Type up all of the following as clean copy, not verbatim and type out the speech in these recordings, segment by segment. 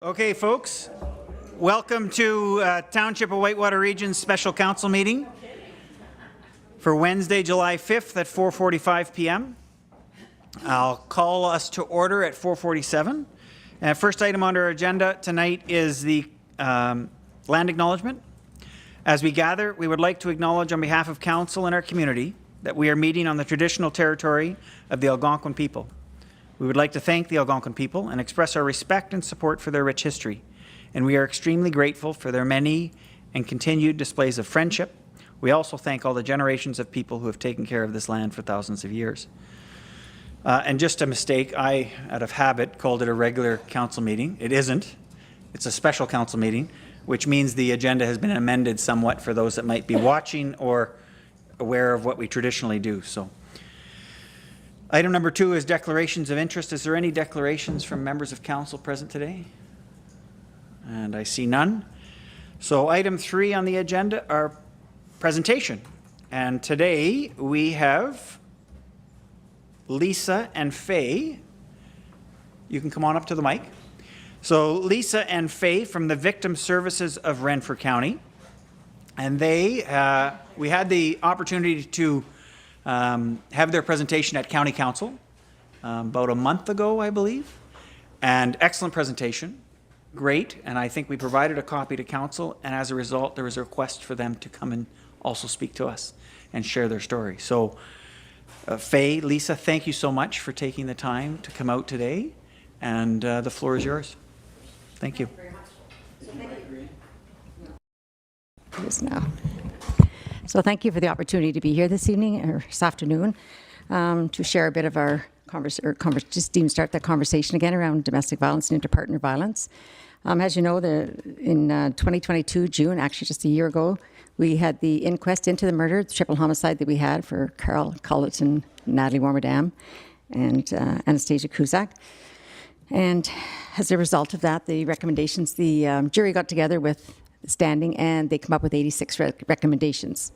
Okay, folks, welcome to Township of Whitewater Region Special Council meeting for Wednesday, July 5th at 4:45 p.m. I'll call us to order at 4:47. First item on our agenda tonight is the land acknowledgement. As we gather, we would like to acknowledge on behalf of Council and our community that we are meeting on the traditional territory of the Algonquin people. We would like to thank the Algonquin people and express our respect and support for their rich history. And we are extremely grateful for their many and continued displays of friendship. We also thank all the generations of people who have taken care of this land for thousands of years. And just a mistake, I, out of habit, called it a regular council meeting. It isn't. It's a special council meeting, which means the agenda has been amended somewhat for those that might be watching or aware of what we traditionally do. So. Item number 2 is declarations of interest. Is there any declarations from members of council present today? And I see none. So item 3 on the agenda are presentation. And today we have Lisa and Faye. You can come on up to the mic. So Lisa and Faye from the Victim Services of Renfrew County. And we had the opportunity to have their presentation at County Council about a month ago, I believe. And excellent presentation, great. And I think we provided a copy to Council, and as a result, there was a request for them to come and also speak to us and share their story. So Faye, Lisa, thank you so much for taking the time to come out today, and the floor is yours. Thank you. So thank you for the opportunity to be here this evening or this afternoon to share a bit of our just even start the conversation again around domestic violence and interpartner violence. As you know, in 2022 June, actually just a year ago, we had the inquest into the murder, the triple homicide that we had for Carol Culleton, Natalie Warmerdam, and Anastasia Cusack. And as a result of that, the recommendations, the jury got together with standing, and they come up with 86 recommendations.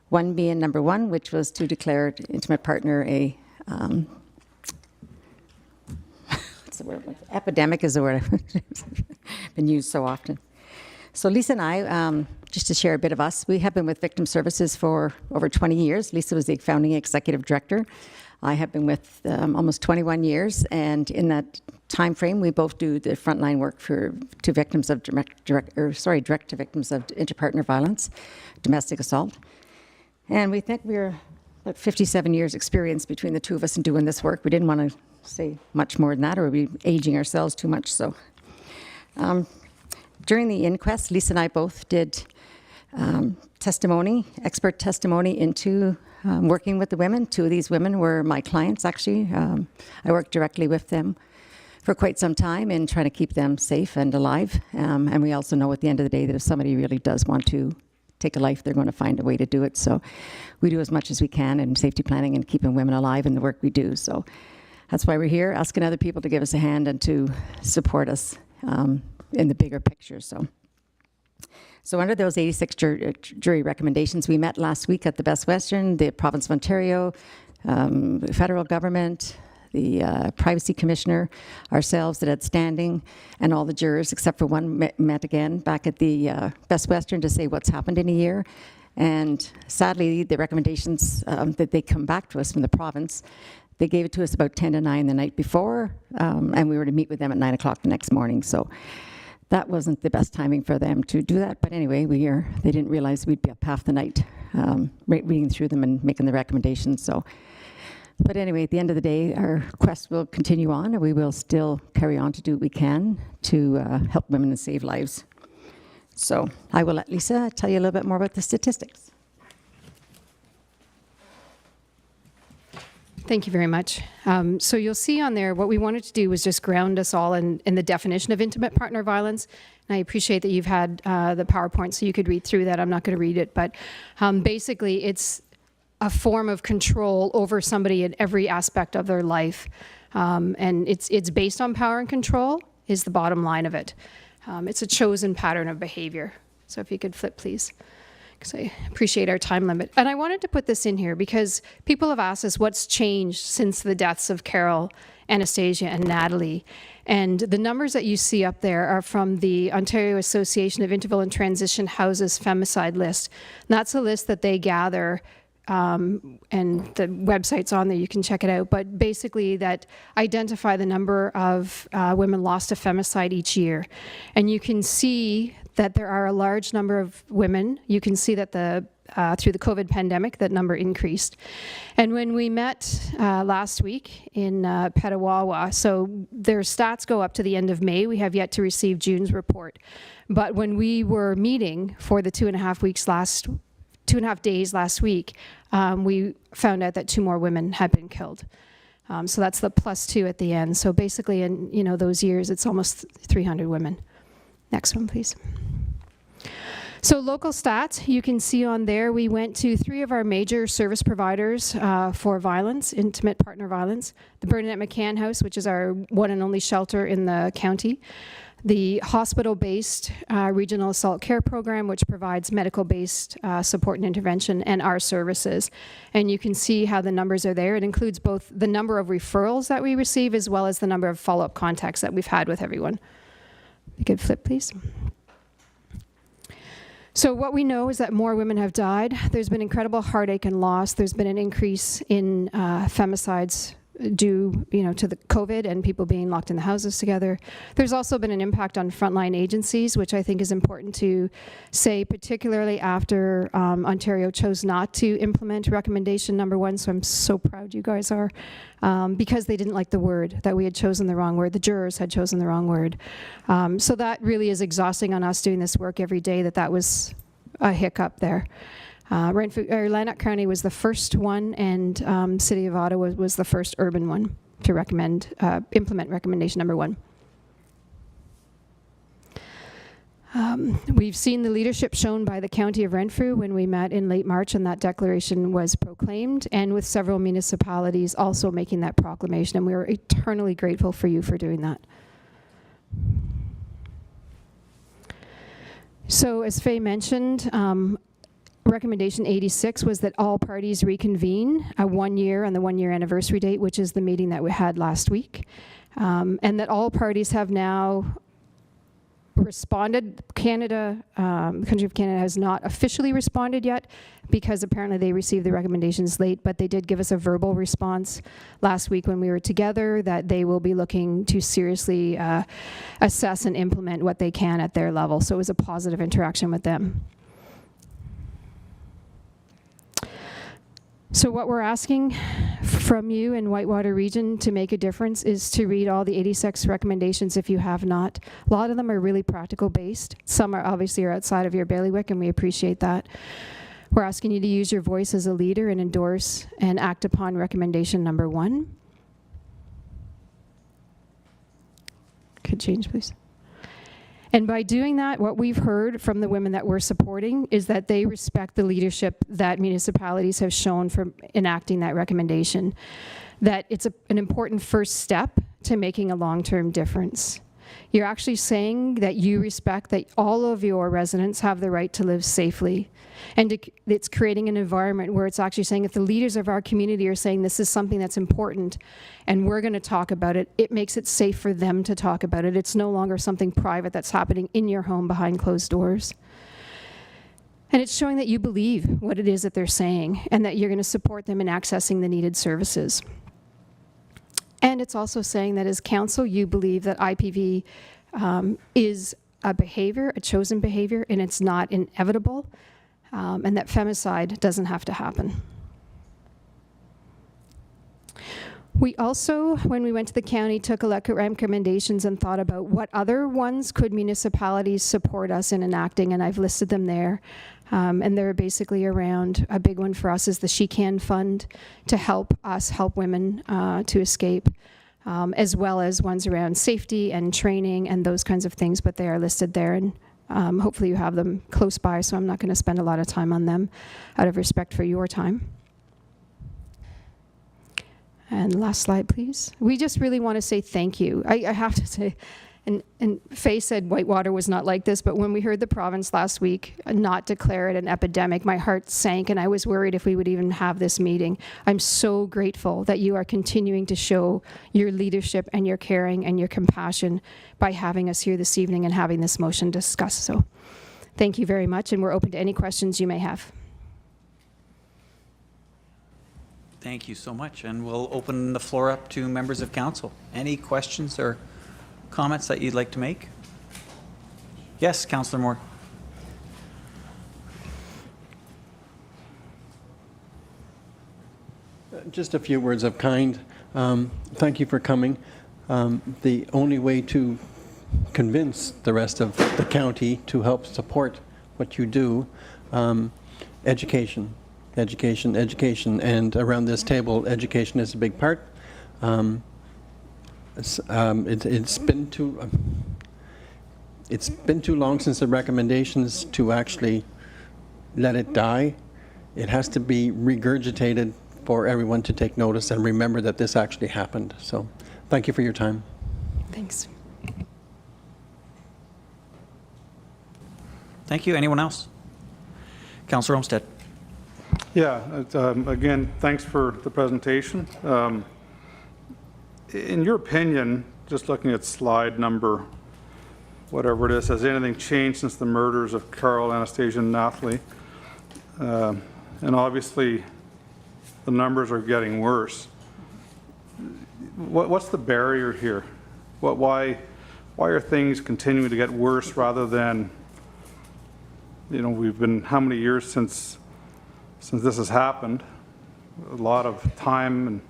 One being number 1, which was to declare intimate partner a what's the word? Epidemic is the word I've been used so often. So Lisa and I, just to share a bit of us, we have been with Victim Services for over 20 years. Lisa was the founding executive director. I have been with almost 21 years, and in that time frame, we both do the frontline work to victims of direct to victims of interpartner violence, domestic assault, and we think we're about 57 years experience between the two of us in doing this work. We didn't want to say much more than that, or we'd be aging ourselves too much. So, during the inquest, Lisa and I both did expert testimony into working with the women. 2 of these women were my clients, actually. I worked directly with them for quite some time in trying to keep them safe and alive. And we also know at the end of the day that if somebody really does want to take a life, they're going to find a way to do it. So we do as much as we can in safety planning and keeping women alive in the work we do. So that's why we're here, asking other people to give us a hand and to support us in the bigger picture. So under those 86 jury recommendations, we met last week at the Best Western, the Province of Ontario, the federal government, the Privacy Commissioner, ourselves that had standing, and all the jurors, except for one, met again back at the Best Western to say what's happened in a year. And sadly, the recommendations that they come back to us from the province, they gave it to us about 10 to 9 the night before, and we were to meet with them at 9 o'clock the next morning. So that wasn't the best timing for them to do that. But anyway, they didn't realize we'd be up half the night reading through them and making the recommendations. So, but anyway, at the end of the day, our quest will continue on, and we will still carry on to do what we can to help women and save lives. So I will let Lisa tell you a little bit more about the statistics. Thank you very much. So you'll see on there, what we wanted to do was just ground us all in the definition of intimate partner violence. And I appreciate that you've had the PowerPoint so you could read through that. I'm not going to read it, but basically it's a form of control over somebody in every aspect of their life. And it's based on power and control is the bottom line of it. It's a chosen pattern of behavior. So if you could flip, please. because I appreciate our time limit. And I wanted to put this in here because people have asked us what's changed since the deaths of Carol, Anastasia, and Natalie. And the numbers that you see up there are from the Ontario Association of Interval and Transition Houses femicide list. And that's a list that they gather, and the website's on there, you can check it out. But basically that identify the number of women lost to femicide each year. And you can see that there are a large number of women. You can see that through the COVID pandemic, that number increased. And when we met last week in Petawawa, so their stats go up to the end of May. We have yet to receive June's report. But when we were meeting for the 2.5 days last week, we found out that 2 more women had been killed. So that's the +2 at the end. So basically in those years, it's almost 300 women. Next one, please. So local stats, you can see on there, we went to 3 of our major service providers for violence, intimate partner violence. The Bernadette McCann House, which is our one and only shelter in the county. The hospital-based regional assault care program, which provides medical-based support and intervention, and our services. And you can see how the numbers are there. It includes both the number of referrals that we receive as well as the number of follow-up contacts that we've had with everyone. You could flip, please. So what we know is that more women have died. There's been incredible heartache and loss. There's been an increase in femicides due to the COVID and people being locked in the houses together. There's also been an impact on frontline agencies, which I think is important to say, particularly after Ontario chose not to implement recommendation number 1. So I'm so proud you guys are, because they didn't like the word, that we had chosen the wrong word. The jurors had chosen the wrong word. So that really is exhausting on us doing this work every day, that was a hiccup there. Renfrew, or Lanark County was the first one, and City of Ottawa was the first urban one to implement recommendation number 1. We've seen the leadership shown by the County of Renfrew when we met in late March and that declaration was proclaimed, and with several municipalities also making that proclamation, and we are eternally grateful for you for doing that. So as Faye mentioned, Recommendation 86 was that all parties reconvene 1 year on the 1-year anniversary date, which is the meeting that we had last week, and that all parties have now responded. Canada, the country of Canada has not officially responded yet because apparently they received the recommendations late, but they did give us a verbal response last week when we were together that they will be looking to seriously assess and implement what they can at their level. So it was a positive interaction with them. So what we're asking from you in Whitewater Region to make a difference is to read all the 86 recommendations if you have not. A lot of them are really practical based. Some are obviously outside of your bailiwick, and we appreciate that. We're asking you to use your voice as a leader and endorse and act upon recommendation number 1. Could change, please. And by doing that, what we've heard from the women that we're supporting is that they respect the leadership that municipalities have shown for enacting that recommendation, that it's an important first step to making a long-term difference. You're actually saying that you respect that all of your residents have the right to live safely. And it's creating an environment where it's actually saying if the leaders of our community are saying this is something that's important and we're going to talk about it, it makes it safe for them to talk about it. It's no longer something private that's happening in your home behind closed doors. And it's showing that you believe what it is that they're saying and that you're going to support them in accessing the needed services. And it's also saying that as council, you believe that IPV is a behavior, a chosen behavior, and it's not inevitable, and that femicide doesn't have to happen. We also, when we went to the county, took a look at recommendations and thought about what other ones could municipalities support us in enacting, and I've listed them there. And they're basically around, a big one for us is the She Can Fund to help us help women to escape, as well as ones around safety and training and those kinds of things, but they are listed there, and hopefully you have them close by, so I'm not going to spend a lot of time on them out of respect for your time. And last slide, please. We just really want to say thank you. I have to say, And Faye said Whitewater was not like this, but when we heard the province last week not declare it an epidemic, my heart sank, and I was worried if we would even have this meeting. I'm so grateful that you are continuing to show your leadership and your caring and your compassion by having us here this evening and having this motion discussed. So thank you very much, and we're open to any questions you may have. Thank you so much. And we'll open the floor up to members of council. Any questions or comments that you'd like to make? Yes, Councillor Moore. Just a few words of kind. Thank you for coming. The only way to convince the rest of the county to help support what you do, education, and around this table, education is a big part. It's been too long since the recommendations to actually let it die. It has to be regurgitated for everyone to take notice and remember that this actually happened. So thank you for your time. Thanks. Thank you. Anyone else? Councillor Olmsted. Yeah, again, thanks for the presentation. In your opinion, just looking at slide number, whatever it is, has anything changed since the murders of Carl, Anastasia, and Nathalie? And obviously, the numbers are getting worse. What's the barrier here? Why are things continuing to get worse rather than, you know, we've been how many years since this has happened? A lot of time, and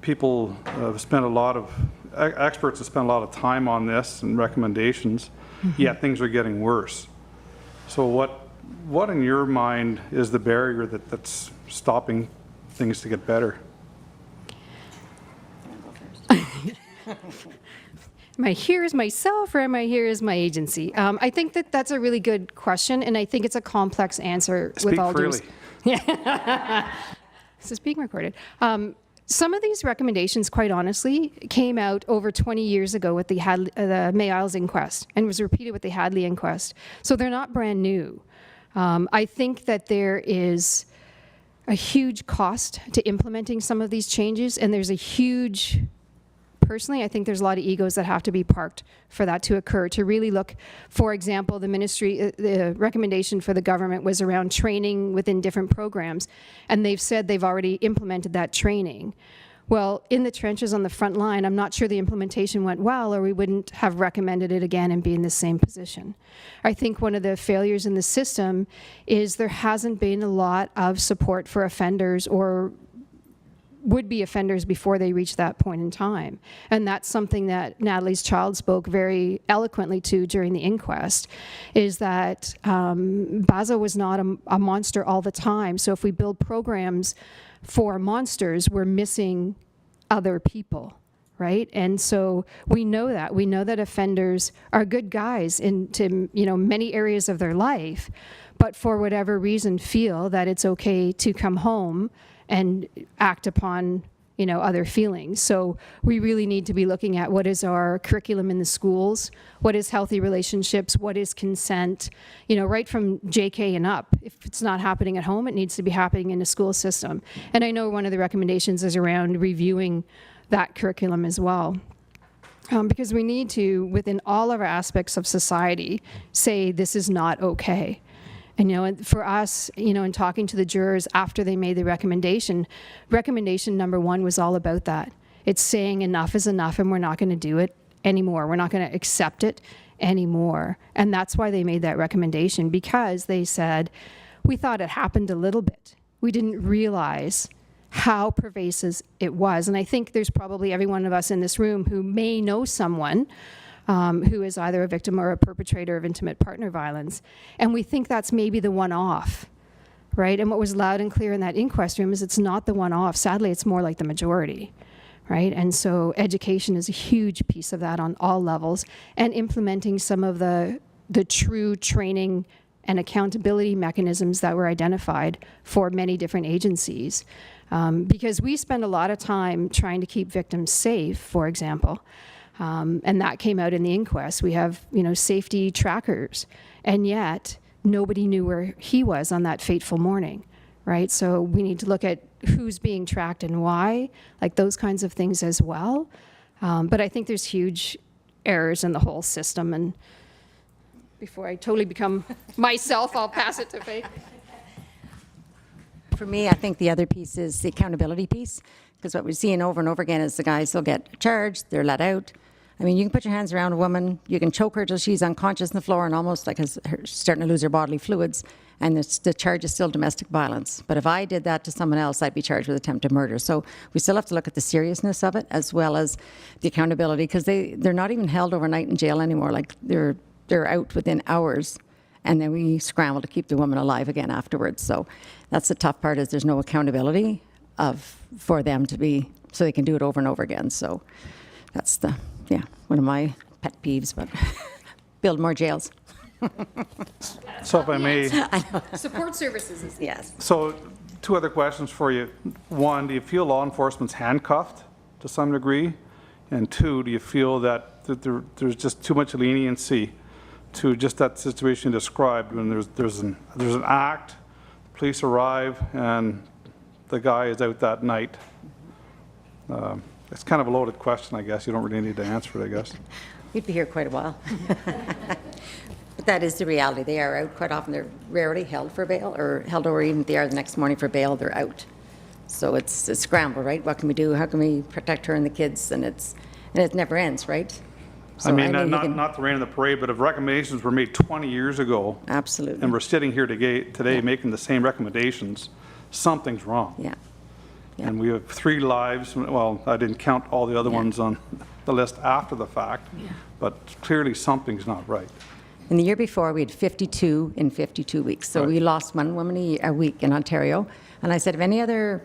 people have spent a lot of, experts have spent a lot of time on this and recommendations, yet things are getting worse. So what in your mind is the barrier that's stopping things to get better? Am I here as myself or am I here as my agency? I think that's a really good question, and I think it's a complex answer. Speak with all freely. Yeah. This is being recorded. Some of these recommendations, quite honestly, came out over 20 years ago with the May Isles inquest and was repeated with the Hadley inquest. So they're not brand new. I think that there is a huge cost to implementing some of these changes, and there's a huge, personally, I think there's a lot of egos that have to be parked for that to occur, to really look, for example, the ministry, the recommendation for the government was around training within different programs, and they've said they've already implemented that training. Well, in the trenches on the front line, I'm not sure the implementation went well, or we wouldn't have recommended it again and be in the same position. I think one of the failures in the system is there hasn't been a lot of support for offenders or would-be offenders before they reach that point in time. And that's something that Natalie's child spoke very eloquently to during the inquest, is that Baza was not a monster all the time. So if we build programs for monsters, we're missing other people, right? And so we know that. We know that offenders are good guys into, you know, many areas of their life, but for whatever reason feel that it's okay to come home and act upon, you know, other feelings. So we really need to be looking at what is our curriculum in the schools, what is healthy relationships, what is consent, you know, right from JK and up. If it's not happening at home, it needs to be happening in the school system. And I know one of the recommendations is around reviewing that curriculum as well. Because we need to, within all of our aspects of society, say this is not okay. And, you know, for us, you know, in talking to the jurors after they made the recommendation number one was all about that. It's saying enough is enough and we're not going to do it anymore. We're not going to accept it anymore. And that's why they made that recommendation, because they said, we thought it happened a little bit. We didn't realize how pervasive it was. And I think there's probably every one of us in this room who may know someone who is either a victim or a perpetrator of intimate partner violence. And we think that's maybe the one-off, right? And what was loud and clear in that inquest room is it's not the one-off. Sadly, it's more like the majority, right? And so education is a huge piece of that on all levels, and implementing some of the true training and accountability mechanisms that were identified for many different agencies. Because we spend a lot of time trying to keep victims safe, for example, And that came out in the inquest. We have, safety trackers, and yet nobody knew where he was on that fateful morning, right? So we need to look at who's being tracked and why, like those kinds of things as well. But I think there's huge errors in the whole system. And before I totally become myself, I'll pass it to Faye. For me, I think the other piece is the accountability piece, because what we're seeing over and over again is the guys, they'll get charged, they're let out. I mean, you can put your hands around a woman, you can choke her till she's unconscious on the floor and almost like she's starting to lose her bodily fluids, and the charge is still domestic violence. But if I did that to someone else, I'd be charged with attempted murder. So we still have to look at the seriousness of it as well as the accountability, because they're not even held overnight in jail anymore. Like they're out within hours, and then we scramble to keep the woman alive again afterwards. So that's the tough part, is there's no accountability for them to be, so they can do it over and over again. So that's one of my pet peeves, but build more jails. So if I may, Support services is Yes. so 2 other questions for you. 1, do you feel law enforcement's handcuffed to some degree? And 2, do you feel that there's just too much leniency to just that situation you described, when there's an act, police arrive, and the guy is out that night? It's kind of a loaded question, I guess. You don't really need to answer it, I guess. We'd be here quite a while. But that is the reality. They are out quite often. They're rarely held for bail, or held over, even if they are the next morning for bail, they're out. So it's a scramble, right? What can we do? How can we protect her and the kids? And it never ends, right? So I mean, know you can- not the rain in the parade, but if recommendations were made 20 years ago, Absolutely. and we're sitting here today making the same recommendations, something's wrong. Yeah. Yeah. And we have 3 lives. Well, I didn't count all the other ones on the list after the fact, but clearly something's not right. In the year before, we had 52 in 52 weeks. So Right. we lost one woman a week in Ontario. And I said, if any other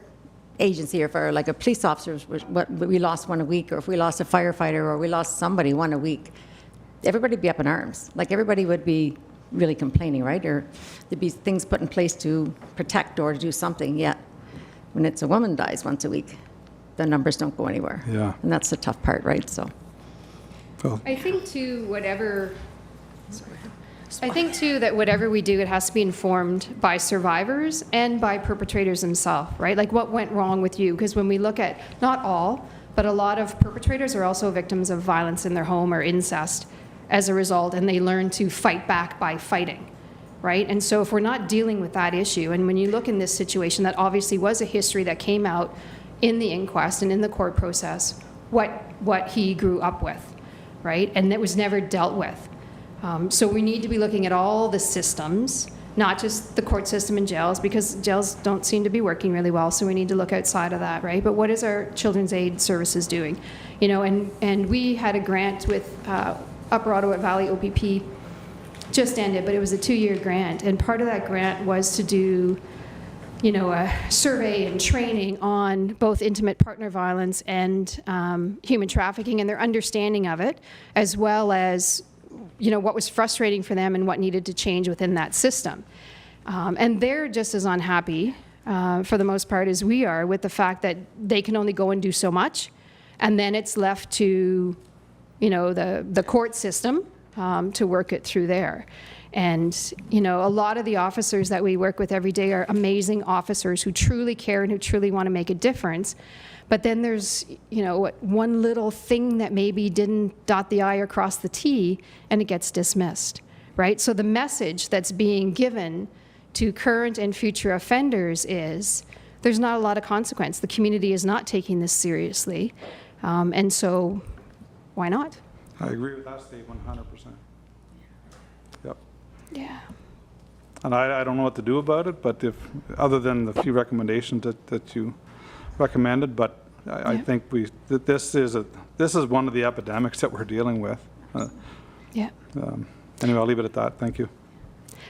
agency, or for like a police officer, we lost one a week, or if we lost a firefighter, or we lost somebody one a week, everybody would be up in arms. Like everybody would be really complaining, right? Or there'd be things put in place to protect or to do something. Yet when it's a woman dies once a week, the numbers don't go anywhere. Yeah. And that's the tough part, right? So. I think too, that whatever we do, it has to be informed by survivors and by perpetrators themselves, right? Like what went wrong with you? Because when we look at, not all, but a lot of perpetrators are also victims of violence in their home or incest as a result, and they learn to fight back by fighting, right? And so if we're not dealing with that issue, and when you look in this situation, that obviously was a history that came out in the inquest and in the court process, what he grew up with, right? And that was never dealt with. So we need to be looking at all the systems, not just the court system and jails, because jails don't seem to be working really well, so we need to look outside of that, right? But what is our children's aid services doing? And we had a grant with Upper Ottawa Valley OPP, just ended, but it was a 2-year grant, and part of that grant was to do a survey and training on both intimate partner violence and human trafficking and their understanding of it, as well as what was frustrating for them and what needed to change within that system. And they're just as unhappy, for the most part, as we are, with the fact that they can only go and do so much, and then it's left to, the court system to work it through there. And, a lot of the officers that we work with every day are amazing officers who truly care and who truly want to make a difference. But then there's, one little thing that maybe didn't dot the I or cross the T, and it gets dismissed, right? So the message that's being given to current and future offenders is there's not a lot of consequence. The community is not taking this seriously. And so why not? I agree with that statement 100%. Yep. Yeah. And I don't know what to do about it, but other than the few recommendations that you recommended, but I think that this is one of the epidemics that we're dealing with. Yeah. Anyway, I'll leave it at that. Thank you.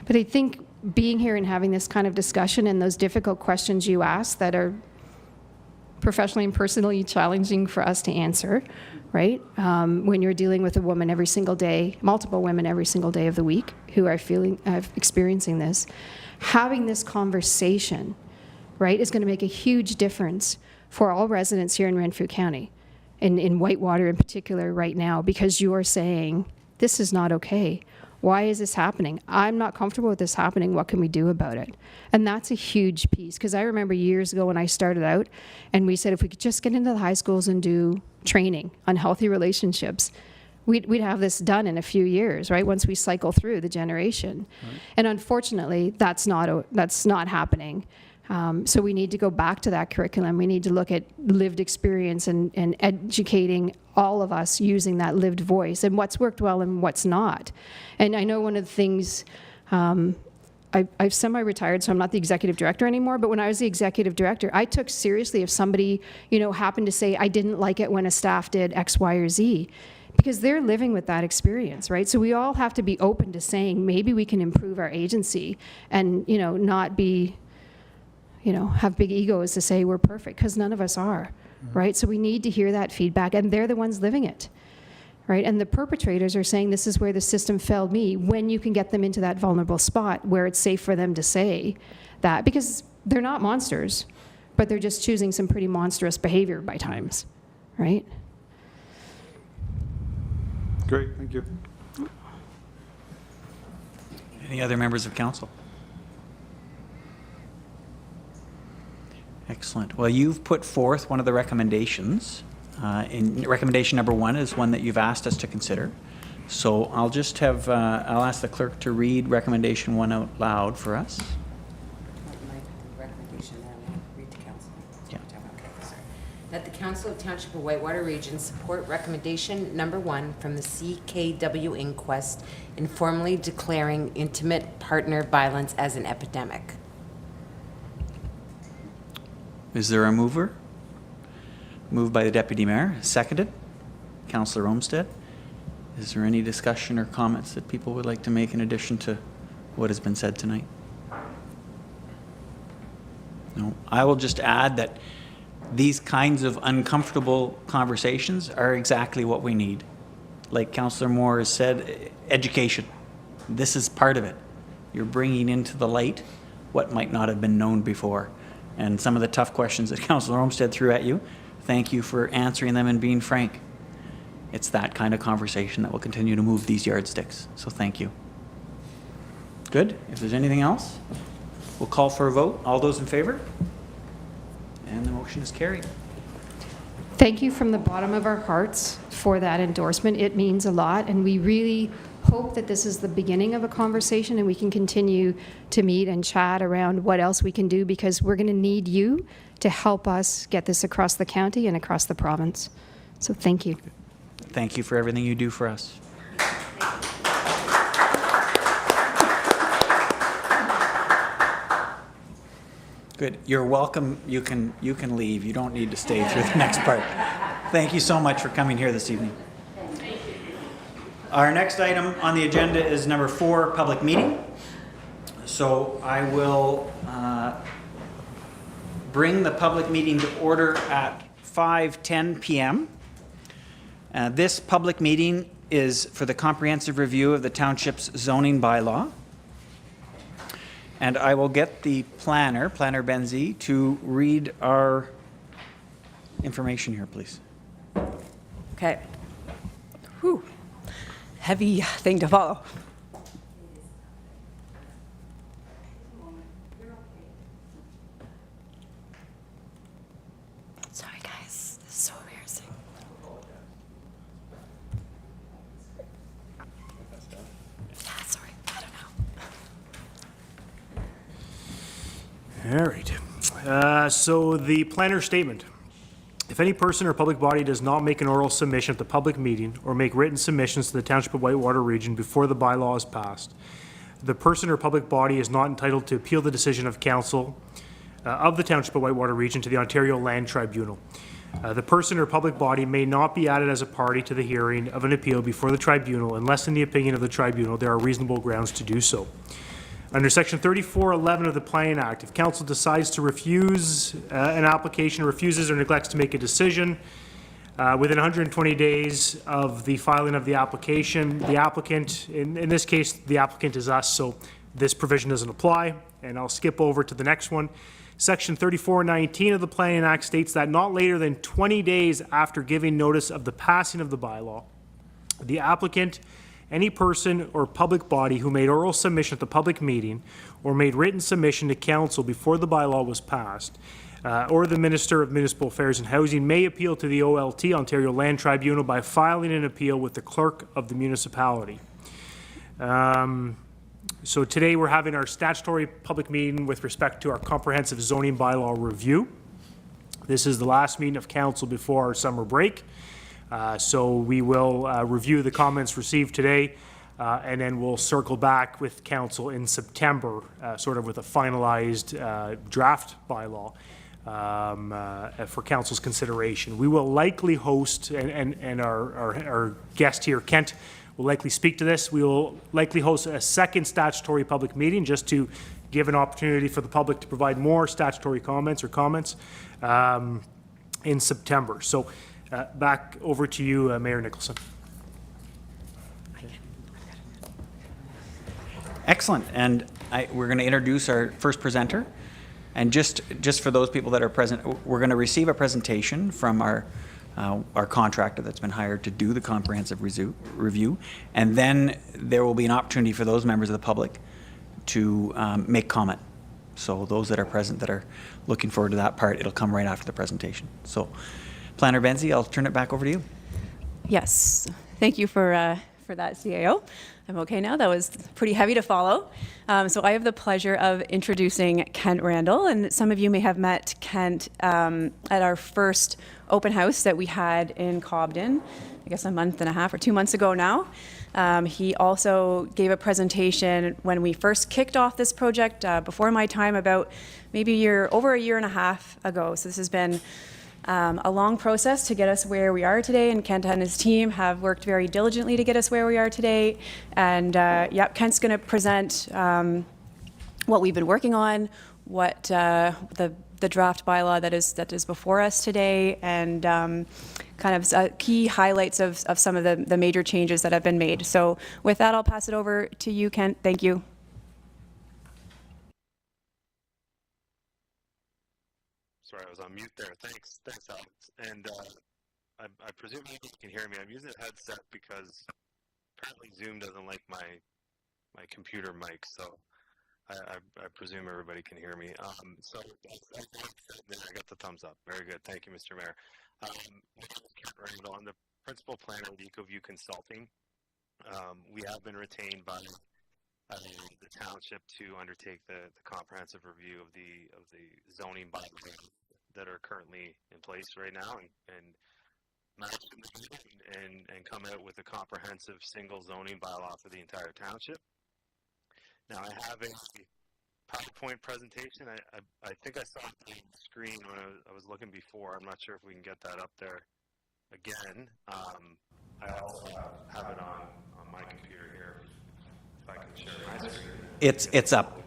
But I think being here and having this kind of discussion and those difficult questions you ask that are professionally and personally challenging for us to answer, right? When you're dealing with a woman every single day, multiple women every single day of the week who are experiencing this, having this conversation, right, is going to make a huge difference for all residents here in Renfrew County. in Whitewater in particular right now, because you are saying, this is not okay. Why is this happening? I'm not comfortable with this happening. What can we do about it? And that's a huge piece, because I remember years ago when I started out, and we said if we could just get into the high schools and do training on healthy relationships, we'd have this done in a few years, right? Once we cycle through the generation. Right. And unfortunately, that's not happening. So we need to go back to that curriculum. We need to look at lived experience and educating all of us using that lived voice and what's worked well and what's not. And I know one of the things, I've semi-retired, so I'm not the executive director anymore, but when I was the executive director, I took seriously if somebody, happened to say, I didn't like it when a staff did X, Y, or Z, because they're living with that experience, right? So we all have to be open to saying, maybe we can improve our agency and, not be, have big egos to say we're perfect, because none of us are, right? So we need to hear that feedback, and they're the ones living it, right? And the perpetrators are saying, this is where the system failed me, when you can get them into that vulnerable spot where it's safe for them to say that, because they're not monsters, but they're just choosing some pretty monstrous behavior by times, right? Great, thank you. Any other members of council? Excellent. Well, you've put forth one of the recommendations. In recommendation number 1 is one that you've asked us to consider. So I'll just have, I'll ask the clerk to read recommendation 1 out loud for us. That the Council of Township of Whitewater Region support recommendation number 1 from the CKW inquest in formally declaring intimate partner violence as an epidemic. Is there a mover? Moved by the Deputy Mayor, seconded. Councillor Olmsted. Is there any discussion or comments that people would like to make in addition to what has been said tonight? No. I will just add that these kinds of uncomfortable conversations are exactly what we need. Like Councillor Moore has said, education. This is part of it. You're bringing into the light what might not have been known before. And some of the tough questions that Councillor Olmsted threw at you, thank you for answering them and being frank. It's that kind of conversation that will continue to move these yardsticks. So thank you. Good. If there's anything else, we'll call for a vote. All those in favor? And the motion is carried. Thank you from the bottom of our hearts for that endorsement. It means a lot, and we really hope that this is the beginning of a conversation and we can continue to meet and chat around what else we can do, because we're going to need you to help us get this across the county and across the province. So thank you. Thank you for everything you do for us. Good. You're welcome. You can leave. You don't need to stay through the next part. Thank you so much for coming here this evening. Our next item on the agenda is number 4, public meeting. So I will bring the public meeting to order at 5:10 p.m. This public meeting is for the comprehensive review of the township's zoning bylaw. And I will get the planner Benzie, to read our information here, please. Okay. Whew. Heavy thing to follow. Sorry, guys. This is so embarrassing. Yeah, sorry. I don't know. All right. So the planner statement. If any person or public body does not make an oral submission at the public meeting or make written submissions to the Township of Whitewater Region before the bylaw is passed, the person or public body is not entitled to appeal the decision of council of the Township of Whitewater Region to the Ontario Land Tribunal. The person or public body may not be added as a party to the hearing of an appeal before the tribunal unless, in the opinion of the tribunal, there are reasonable grounds to do so. Under Section 3411 of the Planning Act, if council decides to refuse an application, refuses or neglects to make a decision within 120 days of the filing of the application, the applicant, in this case, the applicant is us, so this provision doesn't apply, and I'll skip over to the next one. Section 3419 of the Planning Act states that not later than 20 days after giving notice of the passing of the bylaw, the applicant, any person or public body who made oral submission at the public meeting or made written submission to council before the bylaw was passed, or the Minister of Municipal Affairs and Housing may appeal to the OLT, Ontario Land Tribunal, by filing an appeal with the clerk of the municipality. So today we're having our statutory public meeting with respect to our comprehensive zoning bylaw review. This is the last meeting of council before our summer break. So we will review the comments received today, and then we'll circle back with council in September, sort of with a finalized draft bylaw for council's consideration. We will likely host, and our guest here, Kent, will likely speak to this. We will likely host a second statutory public meeting just to give an opportunity for the public to provide more statutory comments in September. So back over to you, Mayor Nicholson. Excellent. And we're going to introduce our first presenter. And just for those people that are present, we're going to receive a presentation from our contractor that's been hired to do the comprehensive review. And then there will be an opportunity for those members of the public to make comment. So those that are present that are looking forward to that part, it'll come right after the presentation. So Planner Benzie, I'll turn it back over to you. Yes, thank you for that, CAO. I'm okay now. That was pretty heavy to follow. So I have the pleasure of introducing Kent Randall, and some of you may have met Kent at our first open house that we had in Cobden, I guess a month and a half or 2 months ago now. He also gave a presentation when we first kicked off this project before my time, about maybe over a year and a half ago. So this has been a long process to get us where we are today, and Kent and his team have worked very diligently to get us where we are today. And Kent's going to present what we've been working on, what the draft bylaw that is before us today, and kind of key highlights of some of the major changes that have been made. So with that, I'll pass it over to you, Kent. Thank you. Sorry, I was on mute there. Thanks, Alex. And I presume you can hear me. I'm using a headset because apparently Zoom doesn't like my computer mic, so I presume everybody can hear me. So I got the thumbs up. Very good. Thank you, Mr. Mayor. My name is Kent Randall. I'm the principal planner with EcoView Consulting. We have been retained by the township to undertake the comprehensive review of the zoning bylaws that are currently in place right now, and match them and come out with a comprehensive single zoning bylaw for the entire township. Now I have a PowerPoint presentation. I think I saw it on the screen when I was looking before. I'm not sure if we can get that up there again. I also have it on my computer here. If I can share my screen. It's up.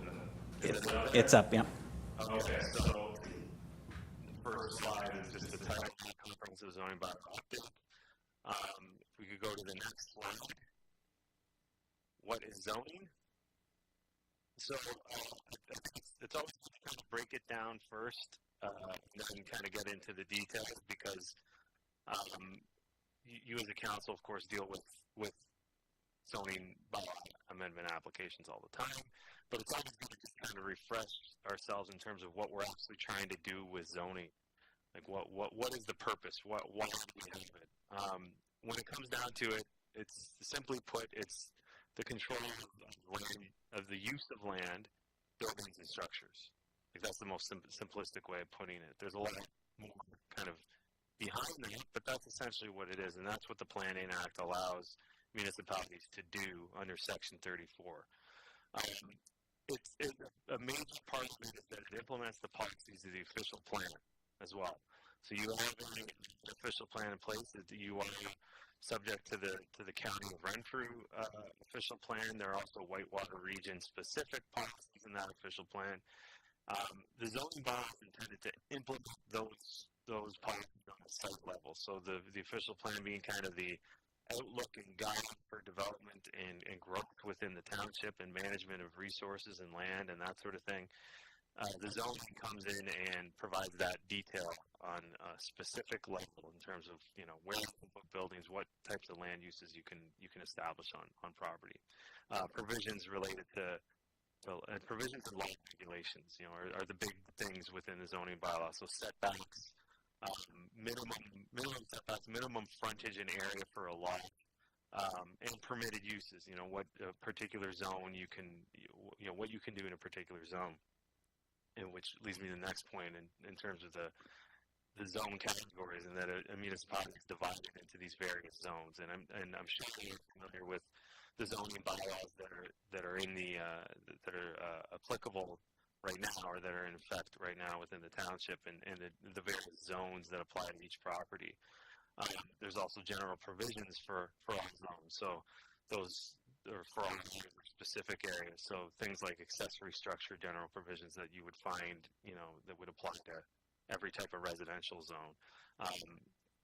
It's up, yeah. Okay, so the first slide is just the title of the comprehensive zoning bylaw update. If we could go to the next slide. What is zoning? So it's always good to kind of break it down first, and then kind of get into the details, because you as a council, of course, deal with zoning bylaw amendment applications all the time, but it's always good to just kind of refresh ourselves in terms of what we're actually trying to do with zoning. Like what is the purpose? Why do we have it? When it comes down to it, it's simply put, it's the control of the use of land, buildings, and structures. Like that's the most simplistic way of putting it. There's a lot more kind of behind that, but that's essentially what it is, and that's what the Planning Act allows municipalities to do under Section 34. It's a major part of it is that it implements the policies of the official plan as well. So you have an official plan in place that you are subject to the County of Renfrew official plan. There are also Whitewater Region specific policies in that official plan. The zoning bylaw is intended to implement those policies on a site level. So the official plan being kind of the outlook and guide for development and growth within the township and management of resources and land and that sort of thing. The zoning comes in and provides that detail on a specific level in terms of, you know, where you can put buildings, what types of land uses you can establish on property. Provisions related to provisions and law regulations, you know, are the big things within the zoning bylaw. So setbacks, minimum setbacks, minimum frontage and area for a lot, and permitted uses. You know, what particular zone you can, you know, what you can do in a particular zone. And which leads me to the next point in terms of the zone categories, and that a municipality is divided into these various zones. And I'm sure you're familiar with the zoning bylaws that are in the that are applicable right now, or that are in effect right now within the township, and the various zones that apply to each property. There's also general provisions for all zones. So those are for all specific areas. So things like accessory structure general provisions that you would find, you know, that would apply to every type of residential zone.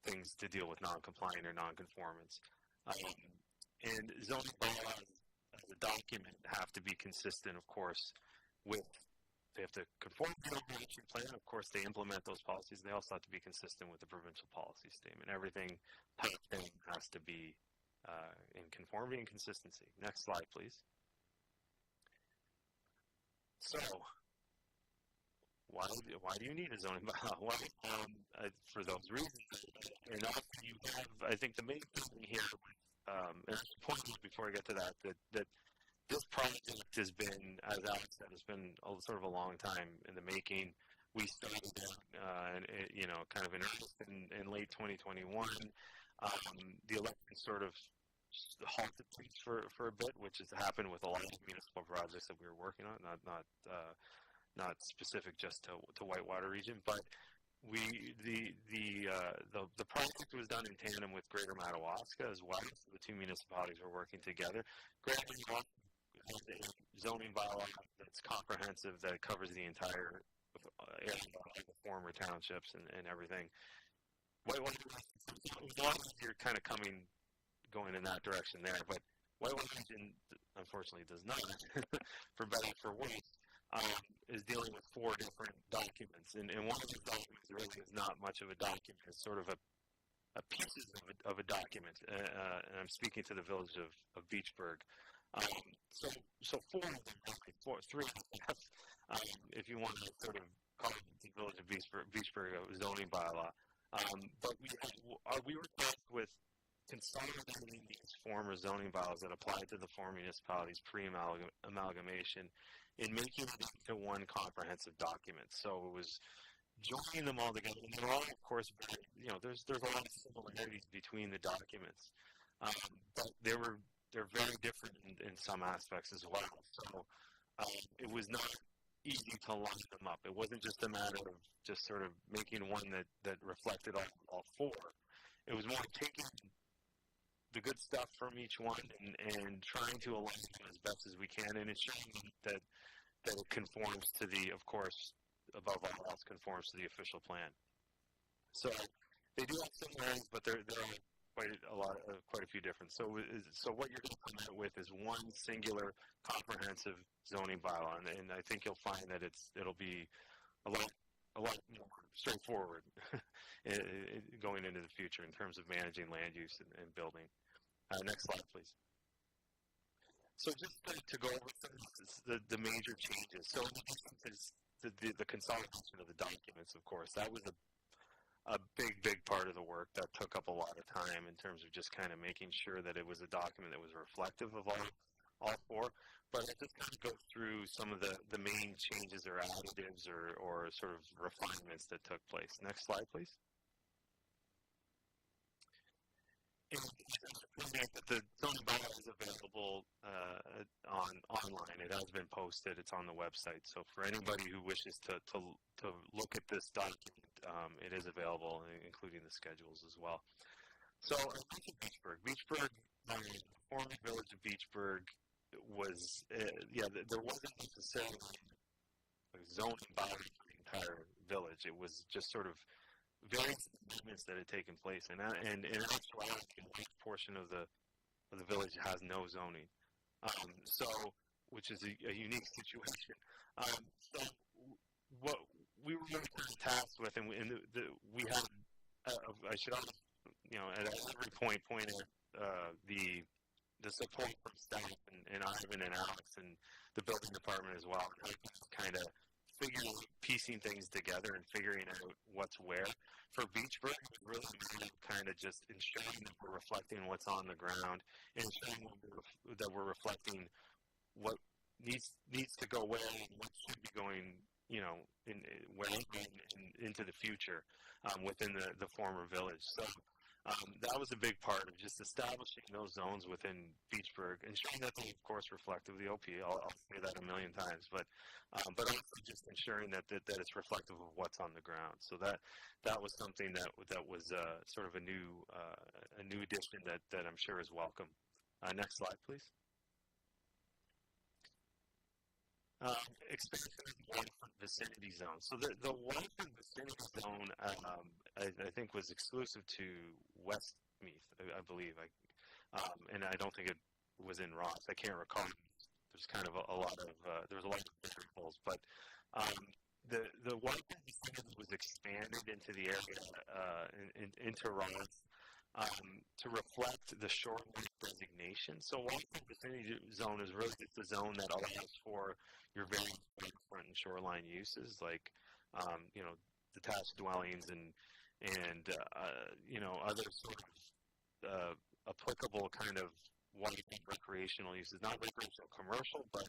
Things to deal with non-compliant or non-conformance. And zoning bylaws as a document have to be consistent, of course, with, they have to conform to the overarching plan. Of course, they implement those policies. They also have to be consistent with the provincial policy statement. Everything typed in has to be in conformity and consistency. Next slide, please. So, why do you need a zoning bylaw? Well, for those reasons. And also you have, I think the main thing here, and the point is before I get to that this project has been, as Alex said, it's been sort of a long time in the making. We started out, you know, kind of in earnest in late 2021. The election sort of halted things for a bit, which has happened with a lot of municipal projects that we were working on, not specific just to Whitewater Region, but the project was done in tandem with Greater Madawaska as well. So the two municipalities were working together. Greater Madawaska has a zoning bylaw that's comprehensive, that covers the entire area of the former townships and everything. Whitewater, as long as you're kind of going in that direction there, but Whitewater Region unfortunately does not, for better or for worse, is dealing with 4 different documents, and one of these documents really is not much of a document. It's sort of a pieces of a document, and I'm speaking to the village of Beachburg. So 4 of them, 3 and a half, if you want to sort of call it the village of Beachburg zoning bylaw. But we were tasked with consolidating these former zoning bylaws that applied to the former municipalities pre-amalgamation and making it into one comprehensive document. So it was joining them all together, and they're all, of course, you know, there's a lot of similarities between the documents, but they're very different in some aspects as well. So it was not easy to line them up. It wasn't just a matter of just sort of making one that reflected all 4. It was more taking the good stuff from each one and trying to align them as best as we can, and ensuring that it conforms to the, of course, above all else, conforms to the official plan. So they do have similarities, but there are quite a few different. So what you're going to come out with is one singular comprehensive zoning bylaw, and I think you'll find that it'll be a lot more straightforward going into the future in terms of managing land use and building. Next slide, please. So just to go over the major changes. So the consolidation of the documents, of course, that was a big part of the work that took up a lot of time in terms of just kind of making sure that it was a document that was reflective of all 4. But I'll just kind of go through some of the main changes or additives or sort of refinements that took place. Next slide, please. And the zoning bylaw is available online. It has been posted. It's on the website. So for anybody who wishes to look at this document, it is available, including the schedules as well. So Beachburg. Beachburg, the former village of Beachburg was, there wasn't necessarily a zoning bylaw for the entire village. It was just sort of various amendments that had taken place, and in actuality, a large portion of the village has no zoning, which is a unique situation. So what we were really kind of tasked with, and we had, I should always, at every point out the support from staff and Ivan and Alex and the building department as well, kind of piecing things together and figuring out what's where. For Beachburg, it was really kind of just ensuring that we're reflecting what's on the ground and ensuring that we're reflecting what needs to go where and what should be going, into the future within the former village. So that was a big part of just establishing those zones within Beachburg, ensuring that they, of course, reflect the OP. I'll say that a million times, but also just ensuring that it's reflective of what's on the ground. So that was something that was sort of a new addition that I'm sure is welcome. Next slide, please. Expansion of the waterfront vicinity zone. So the waterfront vicinity zone, I think, was exclusive to Westmeath, I believe. And I don't think it was in Ross. I can't recall. There's kind of a lot of variables, but the waterfront vicinity was expanded into the area into Ross. To reflect the shoreline designation. So waterfront vicinity zone is really just the zone that allows for your various waterfront and shoreline uses, like detached dwellings and other sort of applicable kind of waterfront recreational uses, not recreational commercial, but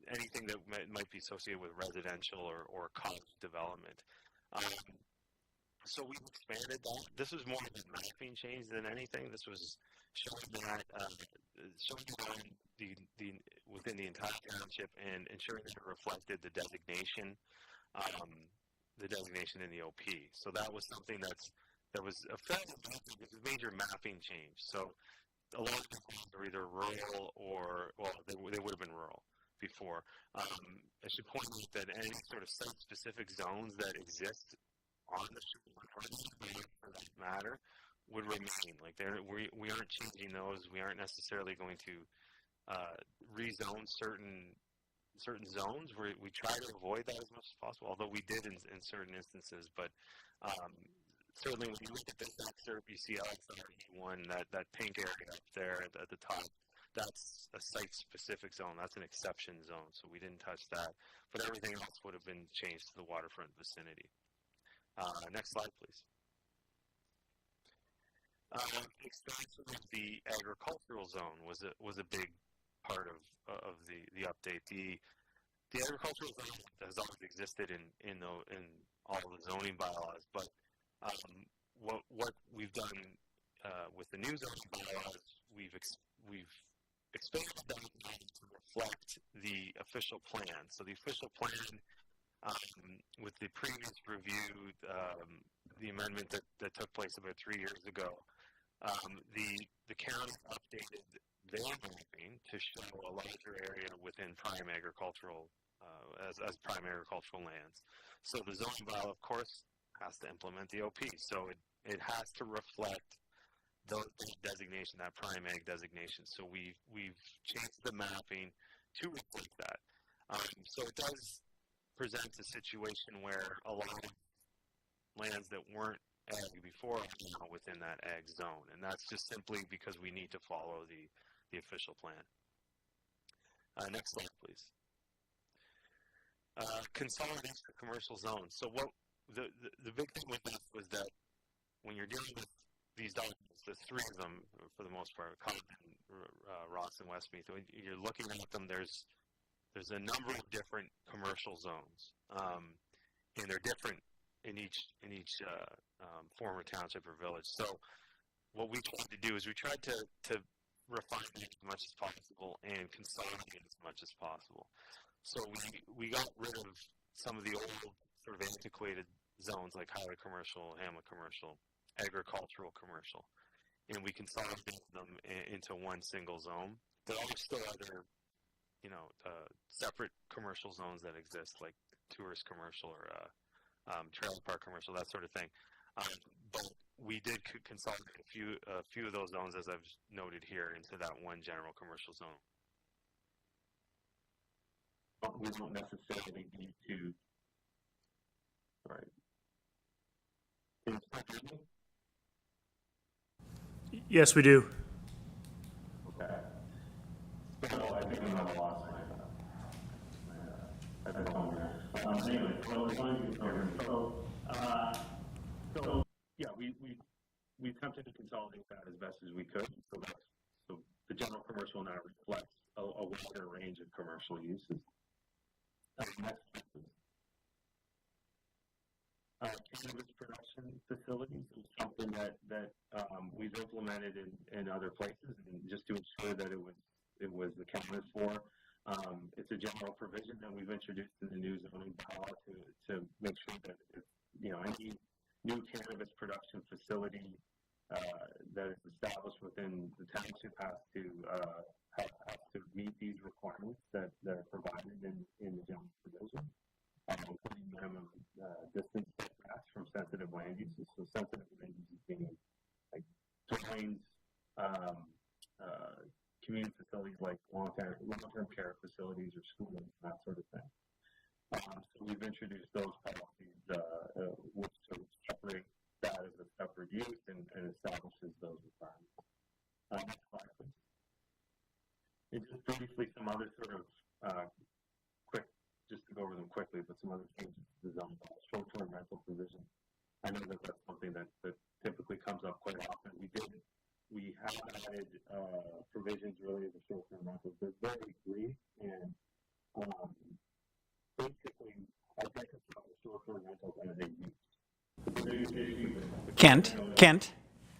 anything that might be associated with residential or college development. So we've expanded that. This was more of a mapping change than anything. This was showing that within the entire township and ensuring that it reflected the designation in the OP. So that was something that was a fairly major mapping change. So a lot of things are either rural they would have been rural before. I should point out that any sort of site-specific zones that exist on the shoreline, for that matter, would remain. Like we aren't changing those. We aren't necessarily going to rezone certain zones. We try to avoid that as much as possible, although we did in certain instances. But certainly when you look at this excerpt, you see LXRE1, that pink area up there at the top. That's a site-specific zone. That's an exception zone, so we didn't touch that. But everything else would have been changed to the waterfront vicinity. Next slide, please. Expansion of the agricultural zone was a big part of the update. The agricultural zone has always existed in all of the zoning bylaws, but what we've done with the new zoning bylaws, we've expanded that to reflect the official plan. So the official plan, with the previous review, the amendment that took place about 3 years ago, the county updated their mapping to show a larger area within prime agricultural, as prime agricultural lands. So the zoning bylaw, of course, has to implement the OP. So it has to reflect the designation, that prime ag designation. So we've changed the mapping to reflect that. So it does present a situation where a lot of lands that weren't ag before are now within that ag zone, and that's just simply because we need to follow the official plan. Next slide, please. Consolidation of commercial zones. So what the big thing with this was that when you're dealing with these documents, there's three of them for the most part, Cobden, Ross, and Westmeath. When you're looking at them, there's a number of different commercial zones, and they're different in each former township or village. So what we tried to do is we tried to refine it as much as possible and consolidate as much as possible. So we got rid of some of the old sort of antiquated zones like highway commercial, hamlet commercial, agricultural commercial, and we consolidated them into one single zone. There are still other, separate commercial zones that exist, like tourist commercial or trailer park commercial, that sort of thing. But we did consolidate a few of those zones, as I've noted here, into that one general commercial zone. we don't necessarily need to. Right. Can you still hear me? Yes, we do. Okay. So I think I'm at a loss right now. Anyway, so yeah, we attempted to consolidate that as best as we could. So the general commercial now reflects a wider range of commercial uses. Cannabis production facilities is something that we've implemented in other places, and just to ensure that it was accounted for. It's a general provision that we've introduced in the new zoning bylaw to make sure that any new cannabis production facility that is established within the township has to meet these requirements that are provided in the general provision, including minimum distance setbacks from sensitive land uses. So sensitive land uses being like drains, community facilities like long-term care facilities or schools, that sort of thing. So we've introduced those policies which sort of separate that as a separate use and establishes those requirements. Next slide, please. And just briefly, some other sort of quick, just to go over them quickly, but some other changes to the zone, short-term rental provision. I know that that's something that typically comes up quite often. We have added provisions related to short-term rentals. They're very brief and basically identify short-term rentals as a use. Kent,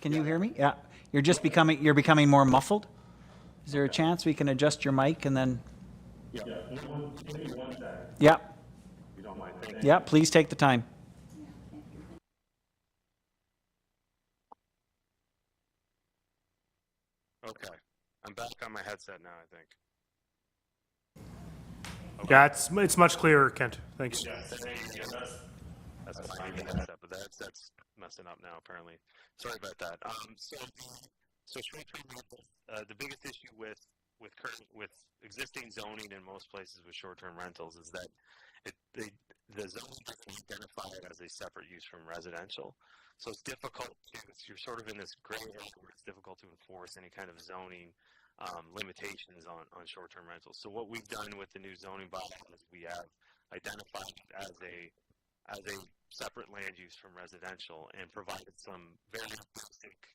can you hear me? Yeah, you're becoming more muffled. Is there a chance we can adjust your mic and then? Yeah. Yeah. You don't mind. Yeah, please take the time. Okay. I'm back on my headset now, I think. Yeah, it's much clearer, Kent. Thanks. Yeah, that's fine. Headset, but that's messing up now, apparently. Sorry about that. So short-term rentals, the biggest issue with existing zoning in most places with short-term rentals is that the zoning doesn't identify it as a separate use from residential. So it's difficult you're sort of in this gray area where it's difficult to enforce any kind of zoning limitations on short-term rentals. So what we've done with the new zoning bylaw is we have identified it as a separate land use from residential and provided some very basic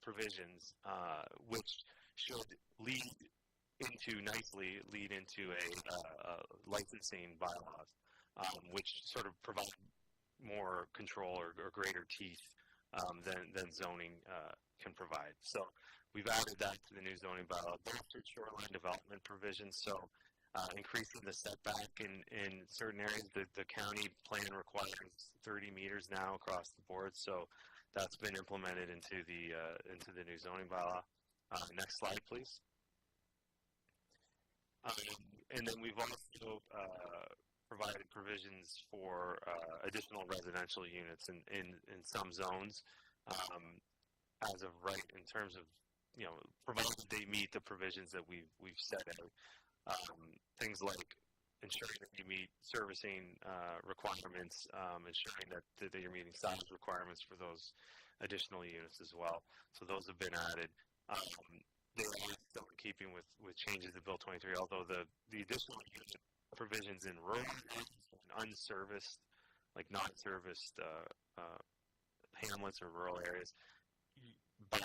provisions which should lead into a licensing bylaws, which sort of provide more control or greater teeth than zoning can provide. So we've added that to the new zoning bylaw. Bolstered shoreline development provisions, so increasing the setback in certain areas. The county plan requires 30 meters now across the board, so that's been implemented into the new zoning bylaw. Next slide, please. And then we've also provided provisions for additional residential units in some zones as of right, in terms of, provided they meet the provisions that we've set out. Things like ensuring that you meet servicing requirements, ensuring that you're meeting size requirements for those additional units as well. So those have been added. They are still in keeping with changes to Bill 23, although the additional unit provisions in rural areas and unserviced, like non-serviced hamlets or rural areas, by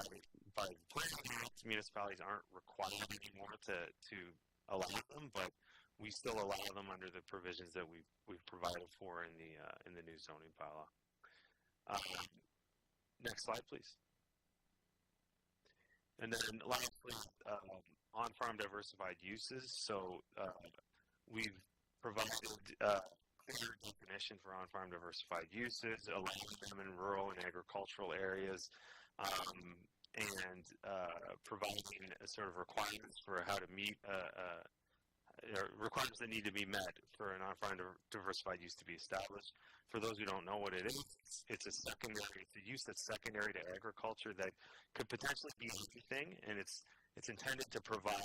planning units, municipalities aren't required anymore to allow them, but we still allow them under the provisions that we've provided for in the new zoning bylaw. Next slide, please. And then lastly, on-farm diversified uses. So we've provided clear definition for on-farm diversified uses, allowing them in rural and agricultural areas, and providing a sort of requirements for how to meet requirements that need to be met for an on-farm diversified use to be established. For those who don't know what it is, it's a use that's secondary to agriculture that could potentially be anything, and it's it's intended to provide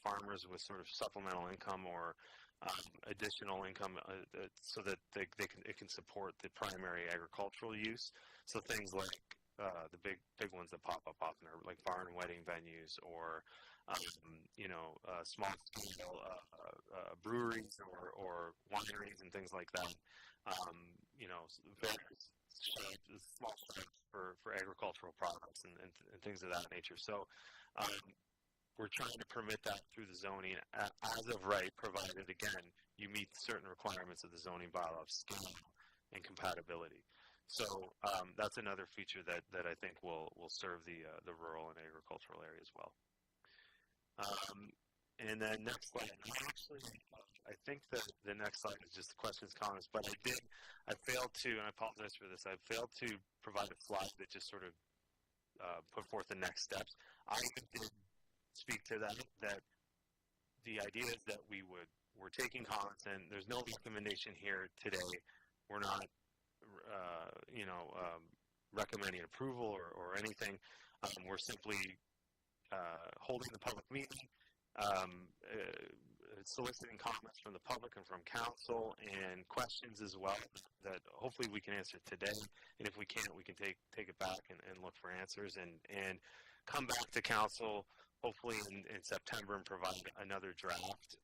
farmers with sort of supplemental income or additional income so that it can support the primary agricultural use. So things like the big ones that pop up often are like barn wedding venues or small scale breweries or wineries and things like that. Various small shops for agricultural products and things of that nature. So we're trying to permit that through the zoning as of right, provided, again, you meet certain requirements of the zoning bylaw of scale and compatibility. So that's another feature that I think will serve the rural and agricultural area as well. And then next slide. I think that the next slide is just questions, comments, but I failed to, and I apologize for this, I failed to provide a slide that just sort of put forth the next steps. I did speak to that the idea is that we're taking comments, and there's no recommendation here today. We're not, recommending approval or anything. We're simply holding the public meeting, soliciting comments from the public and from council, and questions as well that hopefully we can answer today. And if we can't, we can take it back and look for answers and come back to council hopefully in September and provide another draft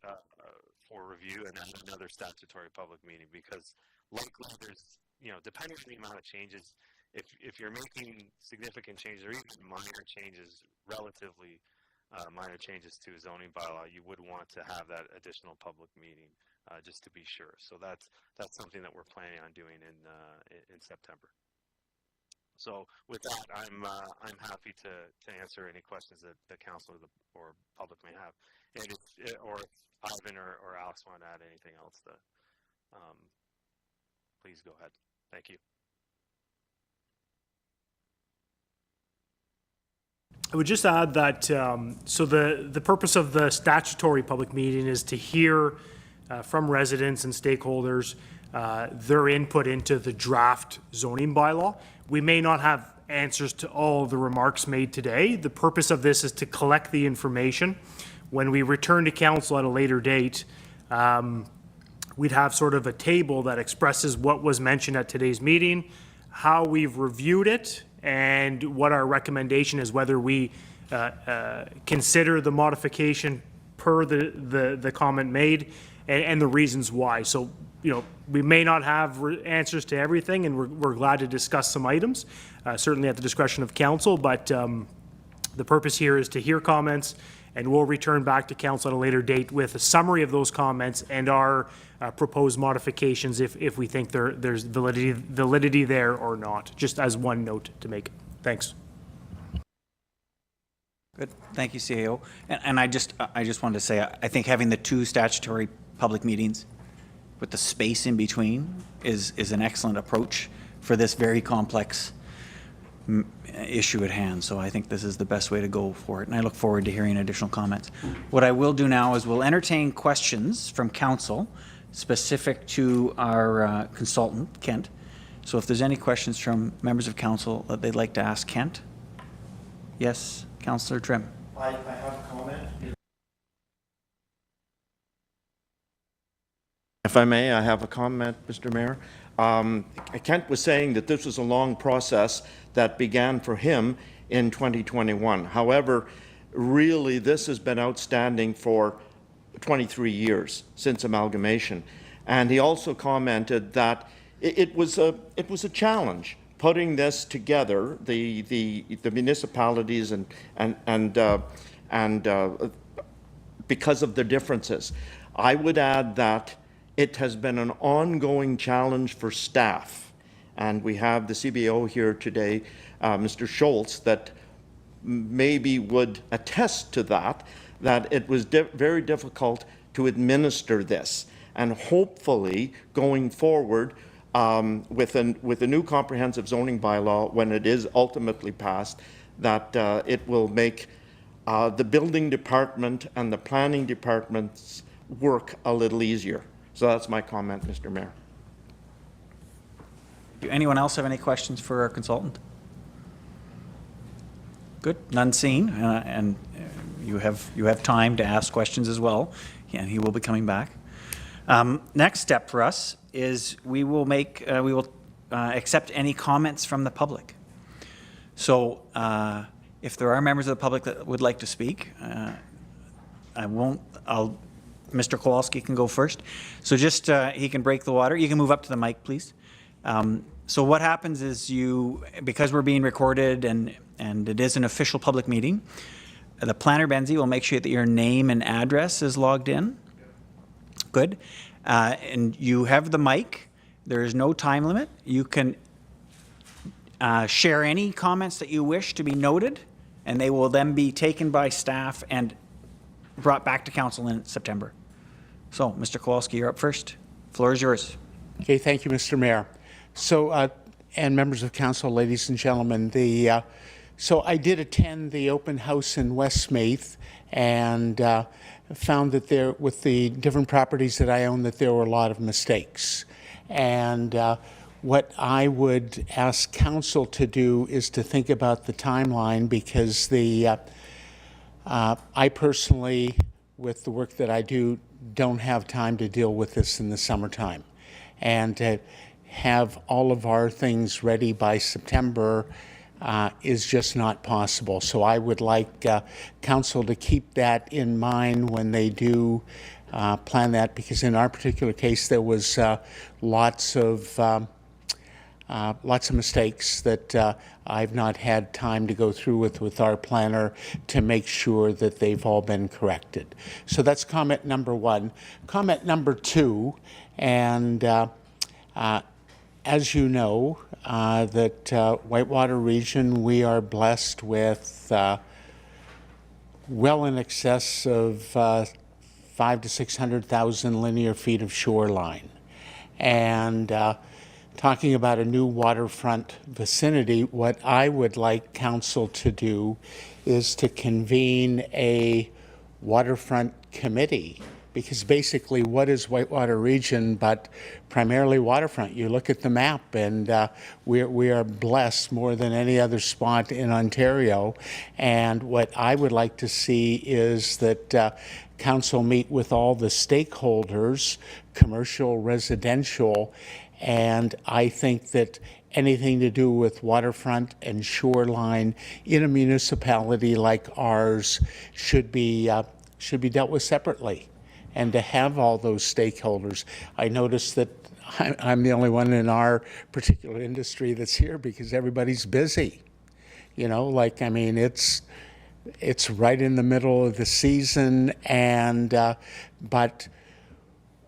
for review and then another statutory public meeting, because likely there's, depending on the amount of changes, if you're making significant changes or even minor changes, relatively minor changes to a zoning bylaw, you would want to have that additional public meeting just to be sure. So that's something that we're planning on doing in September. So with that, I'm happy to answer any questions that the council or public may have, and if Ivan or Alex want to add anything else, please go ahead. Thank you. I would just add that, so the purpose of the statutory public meeting is to hear from residents and stakeholders their input into the draft zoning bylaw. We may not have answers to all the remarks made today. The purpose of this is to collect the information. When we return to council at a later date, we'd have sort of a table that expresses what was mentioned at today's meeting, how we've reviewed it, and what our recommendation is, whether we consider the modification per the comment made and the reasons why. So, we may not have answers to everything, and we're glad to discuss some items, certainly at the discretion of council, but the purpose here is to hear comments, and we'll return back to council at a later date with a summary of those comments and our proposed modifications if we think there's validity there or not, just as one note to make. Thanks. Good. Thank you, CAO. And I just wanted to say, I think having the two statutory public meetings with the space in between is an excellent approach for this very complex issue at hand. So I think this is the best way to go for it, and I look forward to hearing additional comments. What I will do now is we'll entertain questions from council specific to our consultant, Kent. So if there's any questions from members of council that they'd like to ask Kent. Yes, Councillor Trim. I have a comment. If I may, I have a comment, Mr. Mayor. Kent was saying that this was a long process that began for him in 2021. However, really, this has been outstanding for 23 years since amalgamation. And he also commented that it was a challenge putting this together, the municipalities and because of the differences. I would add that it has been an ongoing challenge for staff, and we have the CBO here today, Mr. Schultz, that maybe would attest to that it was very difficult to administer this. And hopefully, going forward, with a new comprehensive zoning bylaw, when it is ultimately passed, that it will make the building department and the planning departments work a little easier. So that's my comment, Mr. Mayor. Do anyone else have any questions for our consultant? Good. None seen. And you have time to ask questions as well, and he will be coming back. Next step for us is we will accept any comments from the public. So if there are members of the public that would like to speak, Mr. Kowalski can go first. So just, he can break the water. You can move up to the mic, please. So what happens is because we're being recorded and it is an official public meeting, the planner, Benzie, will make sure that your name and address is logged in. Good. And you have the mic. There is no time limit. You can share any comments that you wish to be noted, and they will then be taken by staff and brought back to council in September. So, Mr. Kowalski, you're up first. Floor is yours. Okay, thank you, Mr. Mayor. So, and members of council, ladies and gentlemen, so I did attend the open house in Westmeath and found that with the different properties that I own, that there were a lot of mistakes. And what I would ask council to do is to think about the timeline, because I personally, with the work that I do, don't have time to deal with this in the summertime. And to have all of our things ready by September is just not possible. So I would like council to keep that in mind when they do plan that, because in our particular case there was lots of mistakes that I've not had time to go through with our planner to make sure that they've all been corrected. So that's comment number one. Comment number two, and as you know, that Whitewater Region, we are blessed with well in excess of 500,000 to 600,000 linear feet of shoreline. And talking about a new waterfront vicinity, what I would like council to do is to convene a waterfront committee, because basically what is Whitewater Region but primarily waterfront? You look at the map and we are blessed more than any other spot in Ontario. And what I would like to see is that council meet with all the stakeholders, commercial, residential, and I think that anything to do with waterfront and shoreline in a municipality like ours should be dealt with separately, and to have all those stakeholders. I noticed that I'm the only one in our particular industry that's here because everybody's busy. You know, like, I mean, it's right in the middle of the season, and but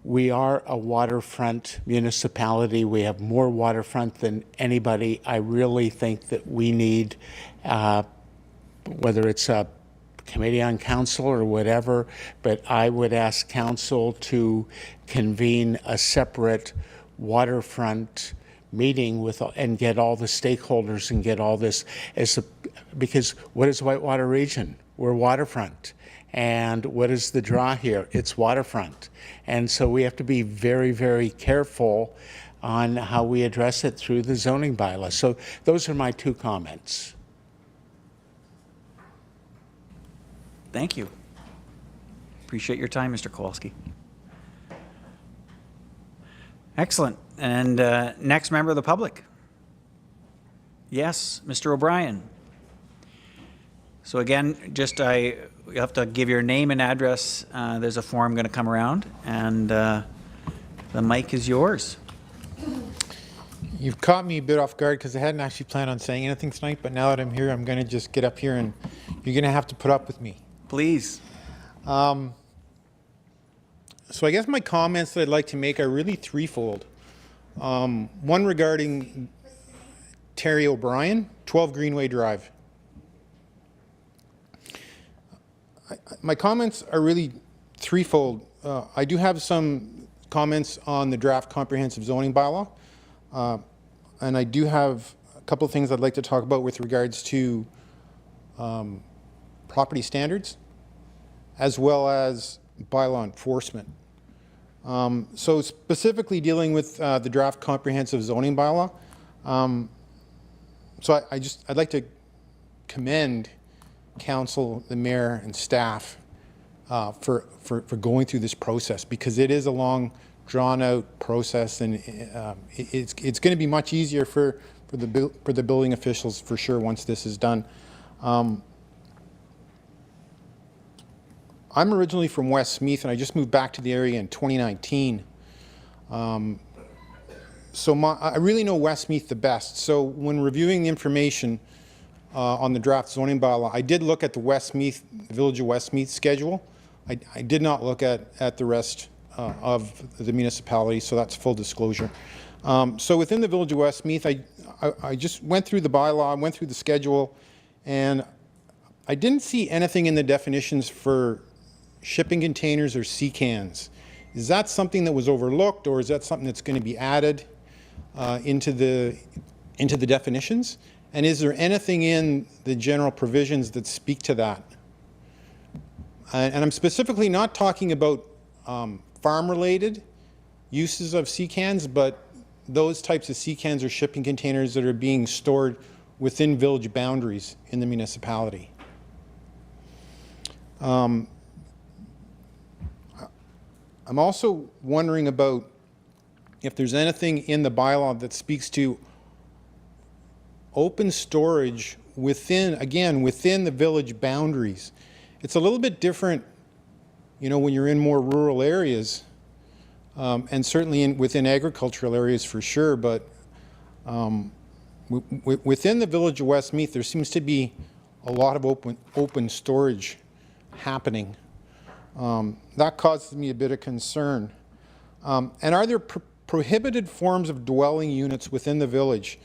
we are a waterfront municipality. We have more waterfront than anybody. I really think that we need, whether it's a committee on council or whatever, but I would ask council to convene a separate waterfront meeting and get all the stakeholders and get all this because what is Whitewater Region? We're waterfront. And what is the draw here? It's waterfront. And so we have to be very, very careful on how we address it through the zoning bylaw. So those are my two comments. Thank you. Appreciate your time, Mr. Kowalski. Excellent. And next member of the public. Yes, Mr. O'Brien. So again, you have to give your name and address. There's a form going to come around, and the mic is yours. You've caught me a bit off guard because I hadn't actually planned on saying anything tonight, but now that I'm here, I'm going to just get up here and you're going to have to put up with me. Please. So I guess my comments that I'd like to make are really threefold. One regarding Terry O'Brien, 12 Greenway Drive. My comments are really threefold. I do have some comments on the draft comprehensive zoning bylaw, and I do have a couple of things I'd like to talk about with regards to property standards, as well as bylaw enforcement. So specifically dealing with the draft comprehensive zoning bylaw, so I'd like to commend council, the mayor, and staff for going through this process, because it is a long, drawn-out process, and it's going to be much easier for the building officials for sure once this is done. I'm originally from Westmeath, and I just moved back to the area in 2019. So I really know Westmeath the best. So when reviewing the information on the draft zoning bylaw, I did look at the Westmeath, the Village of Westmeath schedule. I did not look at the rest of the municipality, so that's full disclosure. So within the Village of Westmeath, I just went through the bylaw, went through the schedule, and I didn't see anything in the definitions for shipping containers or sea cans. Is that something that was overlooked, or is that something that's going to be added into the definitions? And is there anything in the general provisions that speak to that? And I'm specifically not talking about farm-related uses of sea cans, but those types of sea cans or shipping containers that are being stored within village boundaries in the municipality. I'm also wondering about if there's anything in the bylaw that speaks to open storage within the village boundaries. It's a little bit different, when you're in more rural areas, and certainly within agricultural areas for sure, but within the Village of Westmeath, there seems to be a lot of open storage happening. That causes me a bit of concern. And are there prohibited forms of dwelling units within the village?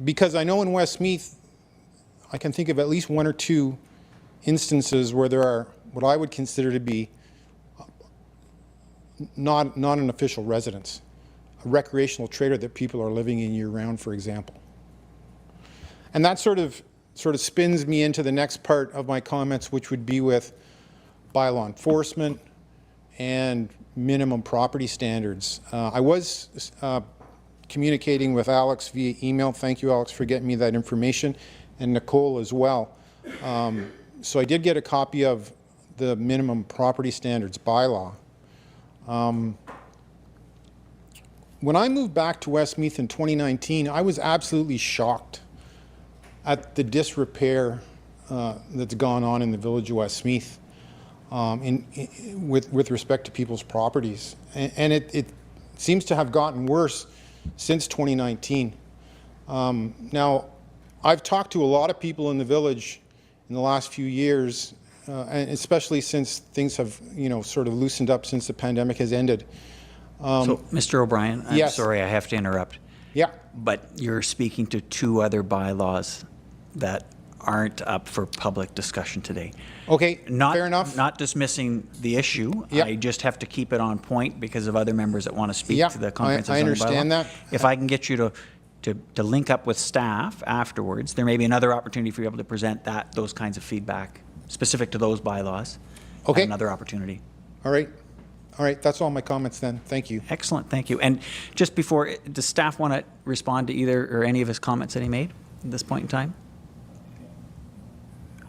Because I know in Westmeath, I can think of at least one or two instances where there are what I would consider to be not an official residence, a recreational trailer that people are living in year-round, for example. And that sort of spins me into the next part of my comments, which would be with bylaw enforcement and minimum property standards. I was communicating with Alex via email. Thank you, Alex, for getting me that information, and Nicole as well. So I did get a copy of the minimum property standards bylaw. When I moved back to Westmeath in 2019, I was absolutely shocked at the disrepair that's gone on in the Village of Westmeath with respect to people's properties. And it seems to have gotten worse since 2019. Now, I've talked to a lot of people in the village in the last few years, and especially since things have, sort of loosened up since the pandemic has ended. So, Mr. O'Brien, I'm yes. sorry I have to interrupt. Yeah. But you're speaking to two other bylaws that aren't up for public discussion today. Okay, fair enough. Not dismissing the issue. Yep. I just have to keep it on point because of other members that want to speak to the comprehensive I zoning understand bylaw. that. If I can get you to link up with staff afterwards, there may be another opportunity for you to be able to present those kinds of feedback specific to those bylaws. Okay. Another opportunity. All right. All right, that's all my comments then. Thank you. Excellent, thank you. And just before, does staff want to respond to either or any of his comments that he made at this point in time?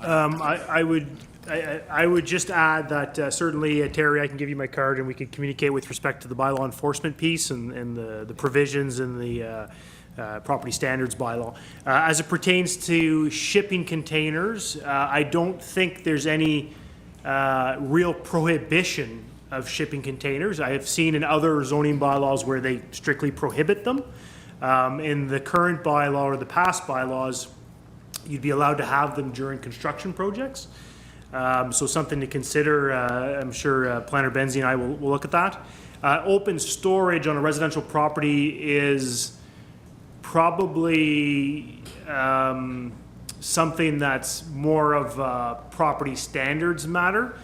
I would just add that certainly, Terry, I can give you my card and we can communicate with respect to the bylaw enforcement piece and the provisions in the property standards bylaw. As it pertains to shipping containers, I don't think there's any real prohibition of shipping containers. I have seen in other zoning bylaws where they strictly prohibit them. In the current bylaw or the past bylaws, you'd be allowed to have them during construction projects. So something to consider. I'm sure Planner Benzie and I will look at that. Open storage on a residential property is probably something that's more of a property standards matter.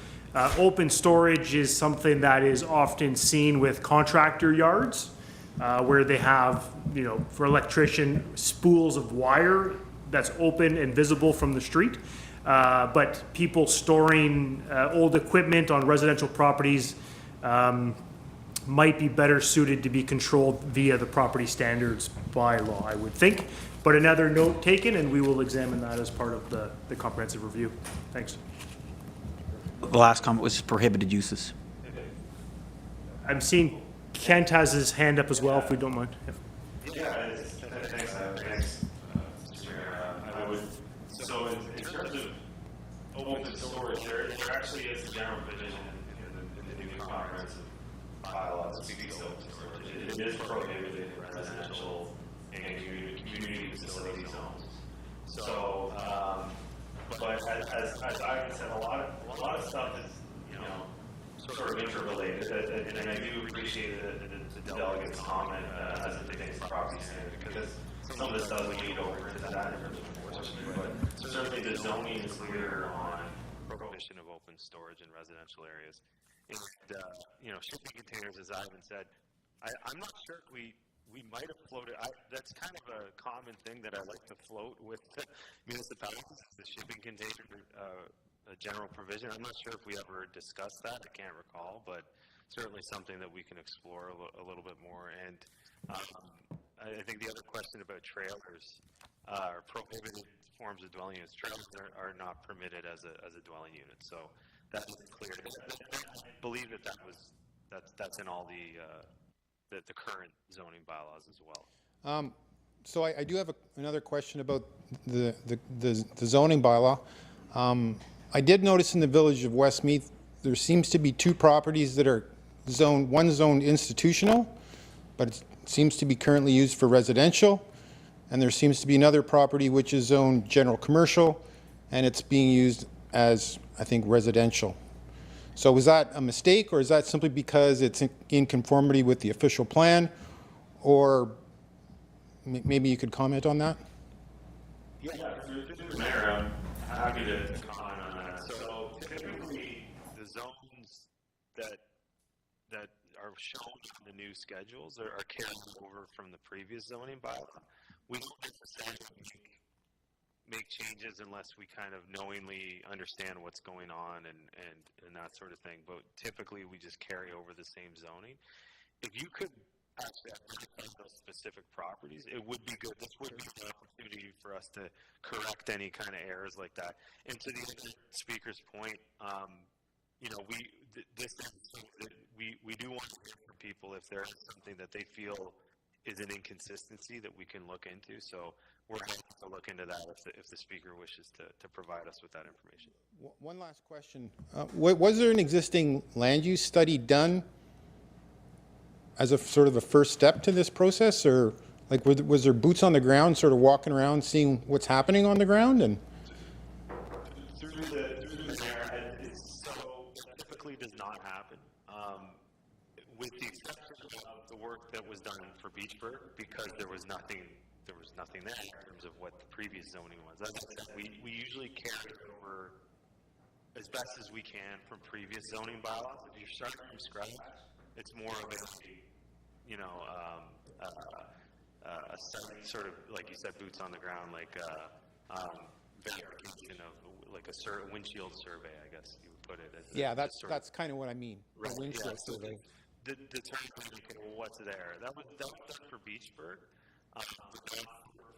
Open storage is something that is often seen with contractor yards, where they have, for electrician, spools of wire that's open and visible from the street. But people storing old equipment on residential properties, might be better suited to be controlled via the property standards bylaw, I would think. But another note taken, and we will examine that as part of the comprehensive review. Thanks. The last comment was prohibited uses. I'm seeing Kent has his hand up as well, if we don't mind. Yeah, thanks, Mr. Mayor. I would, so in terms of open storage, there actually is a general provision in the new comprehensive bylaw that speaks to open storage. It is prohibited in residential and community facility zones. So, but as I said, a lot of stuff is, sort of interrelated, and I do appreciate the delegate's comment as it pertains to property standards, because some of this does lead over into that in terms of enforcement, but certainly the zoning is clear on prohibition of open storage in residential areas. And, shipping containers, as Ivan said, I'm not sure if we might have floated, that's kind of a common thing that I like to float with municipalities, the shipping container a general provision. I'm not sure if we ever discussed that. I can't recall, but certainly something that we can explore a little bit more. And I think the other question about trailers or prohibited forms of dwelling units. Trailers are not permitted as a dwelling unit, so that's clear. I believe that's in all the current zoning bylaws as well. So I do have another question about the zoning bylaw. I did notice in the village of Westmeath, there seems to be two properties that are zoned, one zoned institutional, but it seems to be currently used for residential. And there seems to be another property which is zoned general commercial, and it's being used as, I think, residential. So was that a mistake, or is that simply because it's in conformity with the official plan? Or maybe you could comment on that? Yeah, through Mayor, I'm happy to comment on that. So typically, the zones that are shown in the new schedules are carried over from the previous zoning bylaw. We don't necessarily make changes unless we kind of knowingly understand what's going on and that sort of thing. But typically, we just carry over the same zoning. If you could actually identify those specific properties, it would be good. This would be an opportunity for us to correct any kind of errors like that. And to the other speaker's point, we do want to hear from people if there is something that they feel is an inconsistency that we can look into. So we're happy to look into that if the speaker wishes to provide us with that information. One last question. Was there an existing land use study done as a sort of a first step to this process, or like was there boots on the ground, sort of walking around, seeing what's happening on the ground? And through the mayor, so that typically does not happen, with the exception of the work that was done for Beachburg, because there was nothing there in terms of what the previous zoning was. As I said, we usually carry over as best as we can from previous zoning bylaws. If you're starting from scratch, it's more of a sort of, like you said, boots on the ground, like verification of like a windshield survey, I guess you would put it. Yeah, that's kind of what I mean. Right. A windshield survey. Determining, okay, well, what's there? That was done for Beachburg,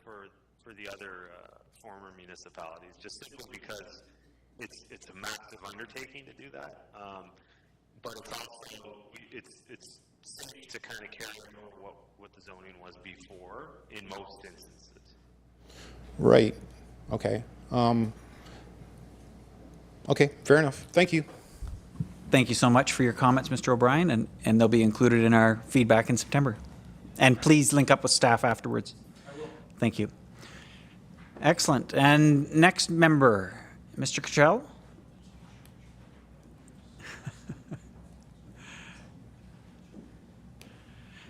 for the other former municipalities, just simply because it's a massive undertaking to do that. But it's also it's safe to kind of carry over what the zoning was before in most instances. Right. Okay. Okay. Fair enough. Thank you. Thank you so much for your comments, Mr. O'Brien, and they'll be included in our feedback in September. And please link up with staff afterwards. I will. Thank you. Excellent. And next member, Mr. Cottrell.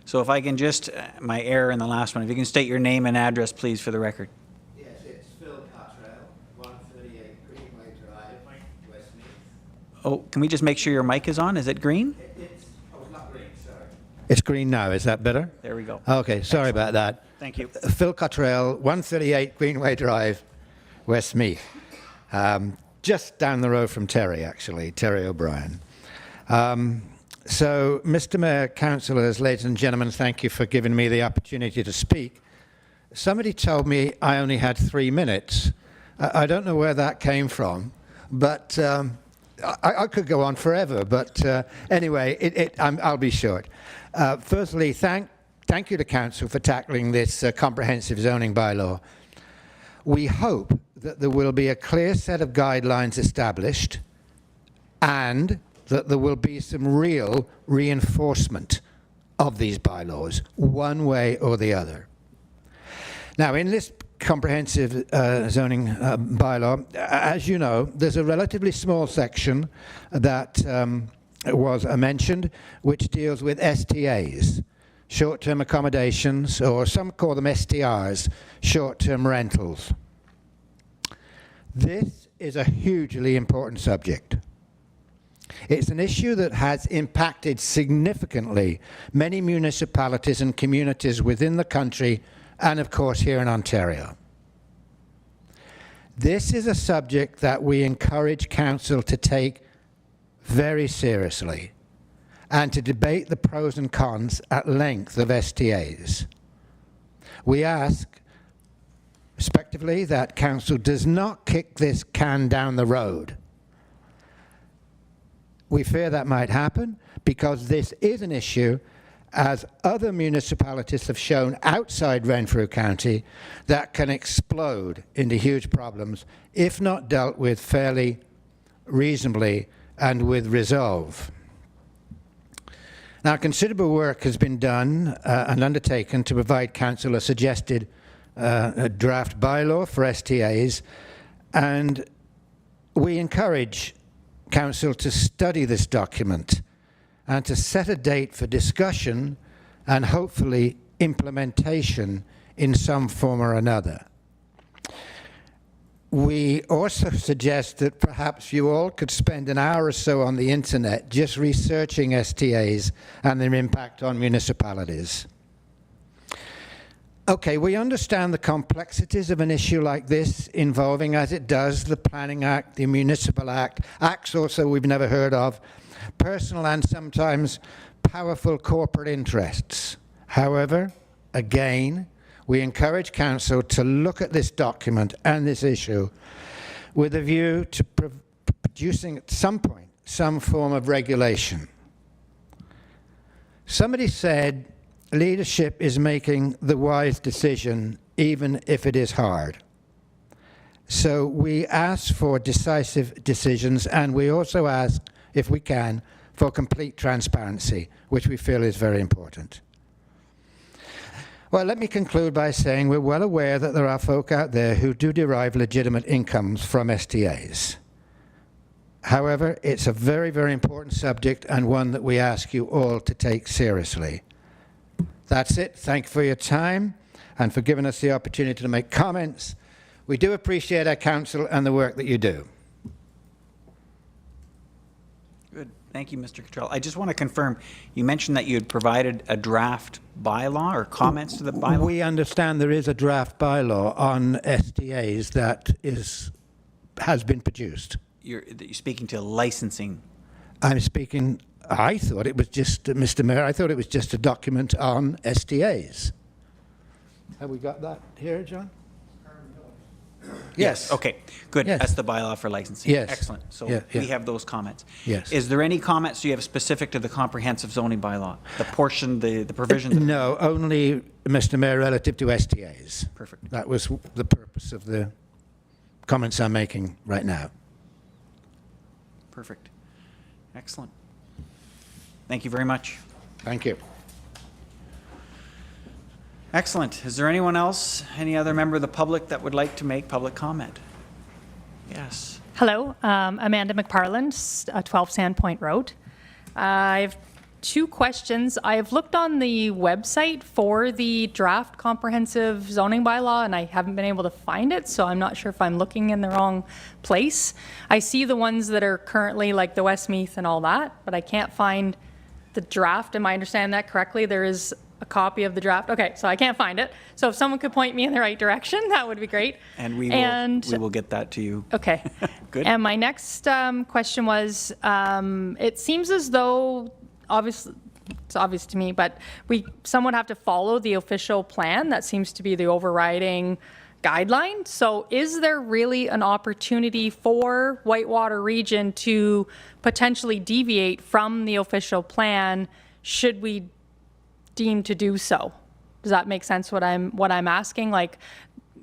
So if I can just, my error in the last one, if you can state your name and address, please, for the record. Yes, it's Phil Cottrell, 138 Greenway Drive, Westmeath. Oh, can we just make sure your mic is on? Is it green? It's not green, sorry. It's green now, is that better? There we go. Okay, sorry about that. Thank you. Phil Cottrell, 138 Greenway Drive, Westmeath. Just down the road from Terry, actually, Terry O'Brien. So, Mr. Mayor, councillors, ladies and gentlemen, thank you for giving me the opportunity to speak. Somebody told me I only had 3 minutes. I don't know where that came from, but I could go on forever. But anyway, I'll be short. Firstly, thank you to Council for tackling this comprehensive zoning bylaw. We hope that there will be a clear set of guidelines established and that there will be some real reinforcement of these bylaws, one way or the other. Now, in this comprehensive zoning bylaw, as you know, there's a relatively small section that was mentioned, which deals with STAs, short-term accommodations, or some call them STRs, short-term rentals. This is a hugely important subject. It's an issue that has impacted significantly many municipalities and communities within the country and, of course, here in Ontario. This is a subject that we encourage Council to take very seriously and to debate the pros and cons at length of STAs. We ask, respectively, that Council does not kick this can down the road. We fear that might happen because this is an issue, as other municipalities have shown outside Renfrew County, that can explode into huge problems if not dealt with fairly reasonably and with resolve. Now, considerable work has been done and undertaken to provide Council a suggested draft bylaw for STAs, and we encourage Council to study this document and to set a date for discussion and hopefully implementation in some form or another. We also suggest that perhaps you all could spend an hour or so on the internet just researching STAs and their impact on municipalities. Okay, we understand the complexities of an issue like this involving, as it does, the Planning Act, the Municipal Act, acts also we've never heard of, personal and sometimes powerful corporate interests. However, again, we encourage Council to look at this document and this issue with a view to producing at some point some form of regulation. Somebody said leadership is making the wise decision even if it is hard. So we ask for decisive decisions, and we also ask, if we can, for complete transparency, which we feel is very important. Well, let me conclude by saying we're well aware that there are folk out there who do derive legitimate incomes from STAs. However, it's a very, very important subject and one that we ask you all to take seriously. That's it. Thank you for your time and for giving us the opportunity to make comments. We do appreciate our Council and the work that you do. Good. Thank you, Mr. Cottrell. I just want to confirm, you mentioned that you had provided a draft bylaw or comments to the bylaw? We understand there is a draft bylaw on STAs that has been produced. You're speaking to licensing. I'm speaking, I thought it was just, Mr. Mayor, I thought it was just a document on STAs. Have we got that here, John? Yes. Okay, good. Yes. That's the bylaw for licensing. Yes. Excellent. So Yeah, yeah. we have those comments. Yes. Is there any comments you have specific to the comprehensive zoning bylaw? The portion, the provisions? No, only, Mr. Mayor, relative to STAs. Perfect. That was the purpose of the comments I'm making right now. Perfect. Excellent. Thank you very much. Thank you. Excellent. Is there anyone else, any other member of the public that would like to make public comment? Yes. Hello, Amanda McParland, 12 Sandpoint Road. I have two questions. I have looked on the website for the draft comprehensive zoning bylaw and I haven't been able to find it, so I'm not sure if I'm looking in the wrong place. I see the ones that are currently like the Westmeath and all that, but I can't find the draft. Am I understanding that correctly? There is a copy of the draft. Okay, so I can't find it. So if someone could point me in the right direction, that would be great. And we will get that to you. Okay. Good. And my next question was, it seems as though obviously, it's obvious to me, but we somewhat have to follow the official plan. That seems to be the overriding guideline. So is there really an opportunity for Whitewater Region to potentially deviate from the official plan should we deem to do so? Does that make sense what I'm asking? Like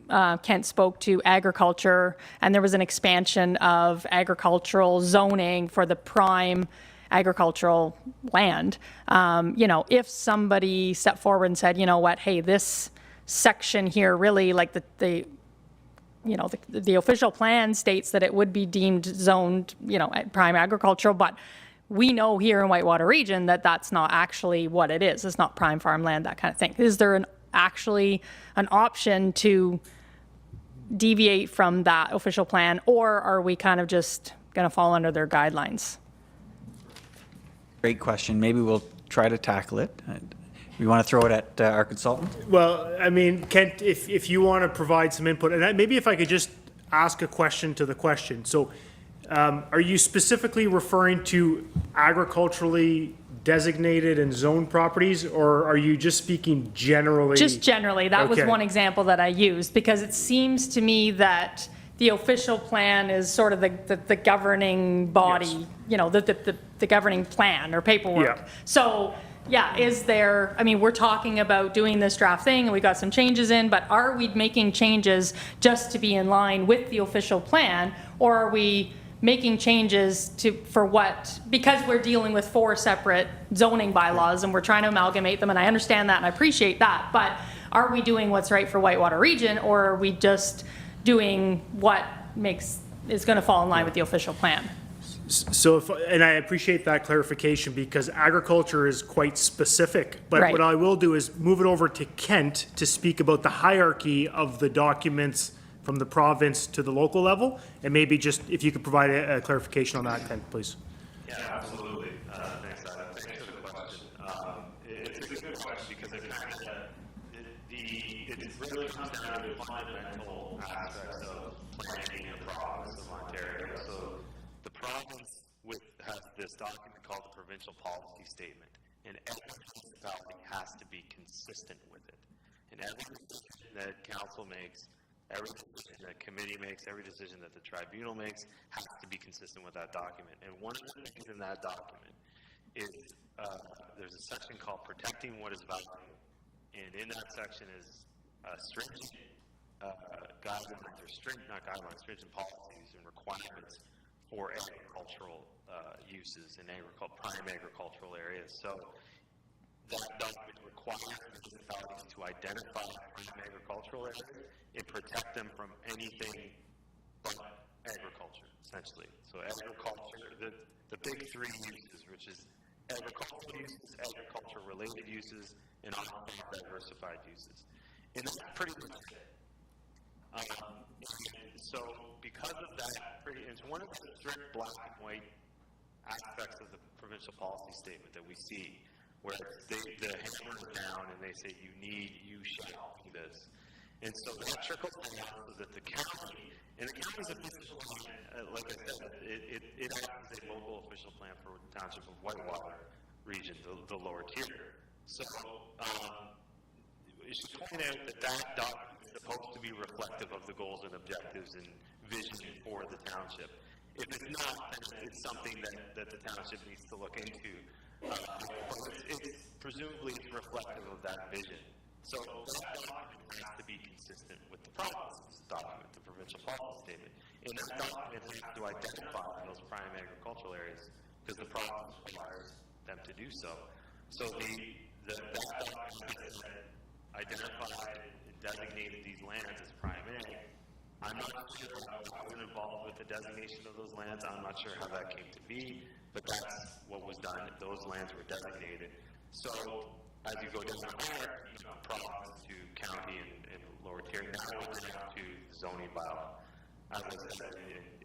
Kent spoke to agriculture, and there was an expansion of agricultural zoning for the prime agricultural land. You know, if somebody stepped forward and said, you know what, hey, this section here really, like the official plan states that it would be deemed zoned, you know, prime agricultural, but we know here in Whitewater Region that that's not actually what it is. It's not prime farmland, that kind of thing. Is there actually an option to deviate from that official plan, or are we kind of just going to fall under their guidelines? Great question. Maybe we'll try to tackle it. We want to throw it at our consultant? Well, I mean, Kent, if you want to provide some input, and maybe if I could just ask a question to the question. So are you specifically referring to agriculturally designated and zoned properties, or are you just speaking generally? Just generally. That was one example that I used, because it seems to me that the official plan is sort of the governing body, yes. You know, the governing plan or paperwork. Yeah. So, yeah, is there, I mean, we're talking about doing this draft thing and we got some changes in, but are we making changes just to be in line with the official plan, or are we making changes for what, because we're dealing with 4 separate zoning bylaws and we're trying to amalgamate them, and I understand that and I appreciate that, but are we doing what's right for Whitewater Region, or are we just doing what is going to fall in line with the official plan? So, and I appreciate that clarification, because agriculture is quite specific, but right. What I will do is move it over to Kent to speak about the hierarchy of the documents from the province to the local level, and maybe just if you could provide a clarification on that, Kent, please. Yeah, absolutely. Thanks, Adam. Thanks for the question. It's a good question, because it really comes down to the fundamental aspects of planning in the province of Ontario. So the province has this document called the Provincial Policy Statement, and every municipality has to be consistent with it. And every decision that council makes, every decision that committee makes, every decision that the tribunal makes has to be consistent with that document. And one of the things in that document is there's a section called Protecting What is Valuable. And in that section is stringent guidelines, or stringent policies and requirements for agricultural uses in prime agricultural areas. So that document requires municipalities to identify prime agricultural areas and protect them from anything but agriculture, essentially. So agriculture, the big 3 uses, which is agricultural uses, agriculture-related uses, and diversified uses. And that's pretty much it. So because of that, it's one of the strict black and white aspects of the provincial policy statement that we see, where the hammer is down and they say you shall do this. And so that trickles down so that the county, and the county's official plan, like I said, it acts as a local official plan for the Township of Whitewater Region, the lower tier. So you should point out that document is supposed to be reflective of the goals and objectives and vision for the township. If it's not, then it's something that the township needs to look into. It's presumably reflective of that vision. So that document has to be consistent with the province's document, the provincial policy statement. And that document has to identify those prime agricultural areas, because the province requires them to do so. So that document that identified and designated these lands as prime ag, I'm not sure how I was involved with the designation of those lands. I'm not sure how that came to be, but that's what was done. Those lands were designated. So as you go down there, province to county and lower tier, now we're down to zoning bylaw. As I said,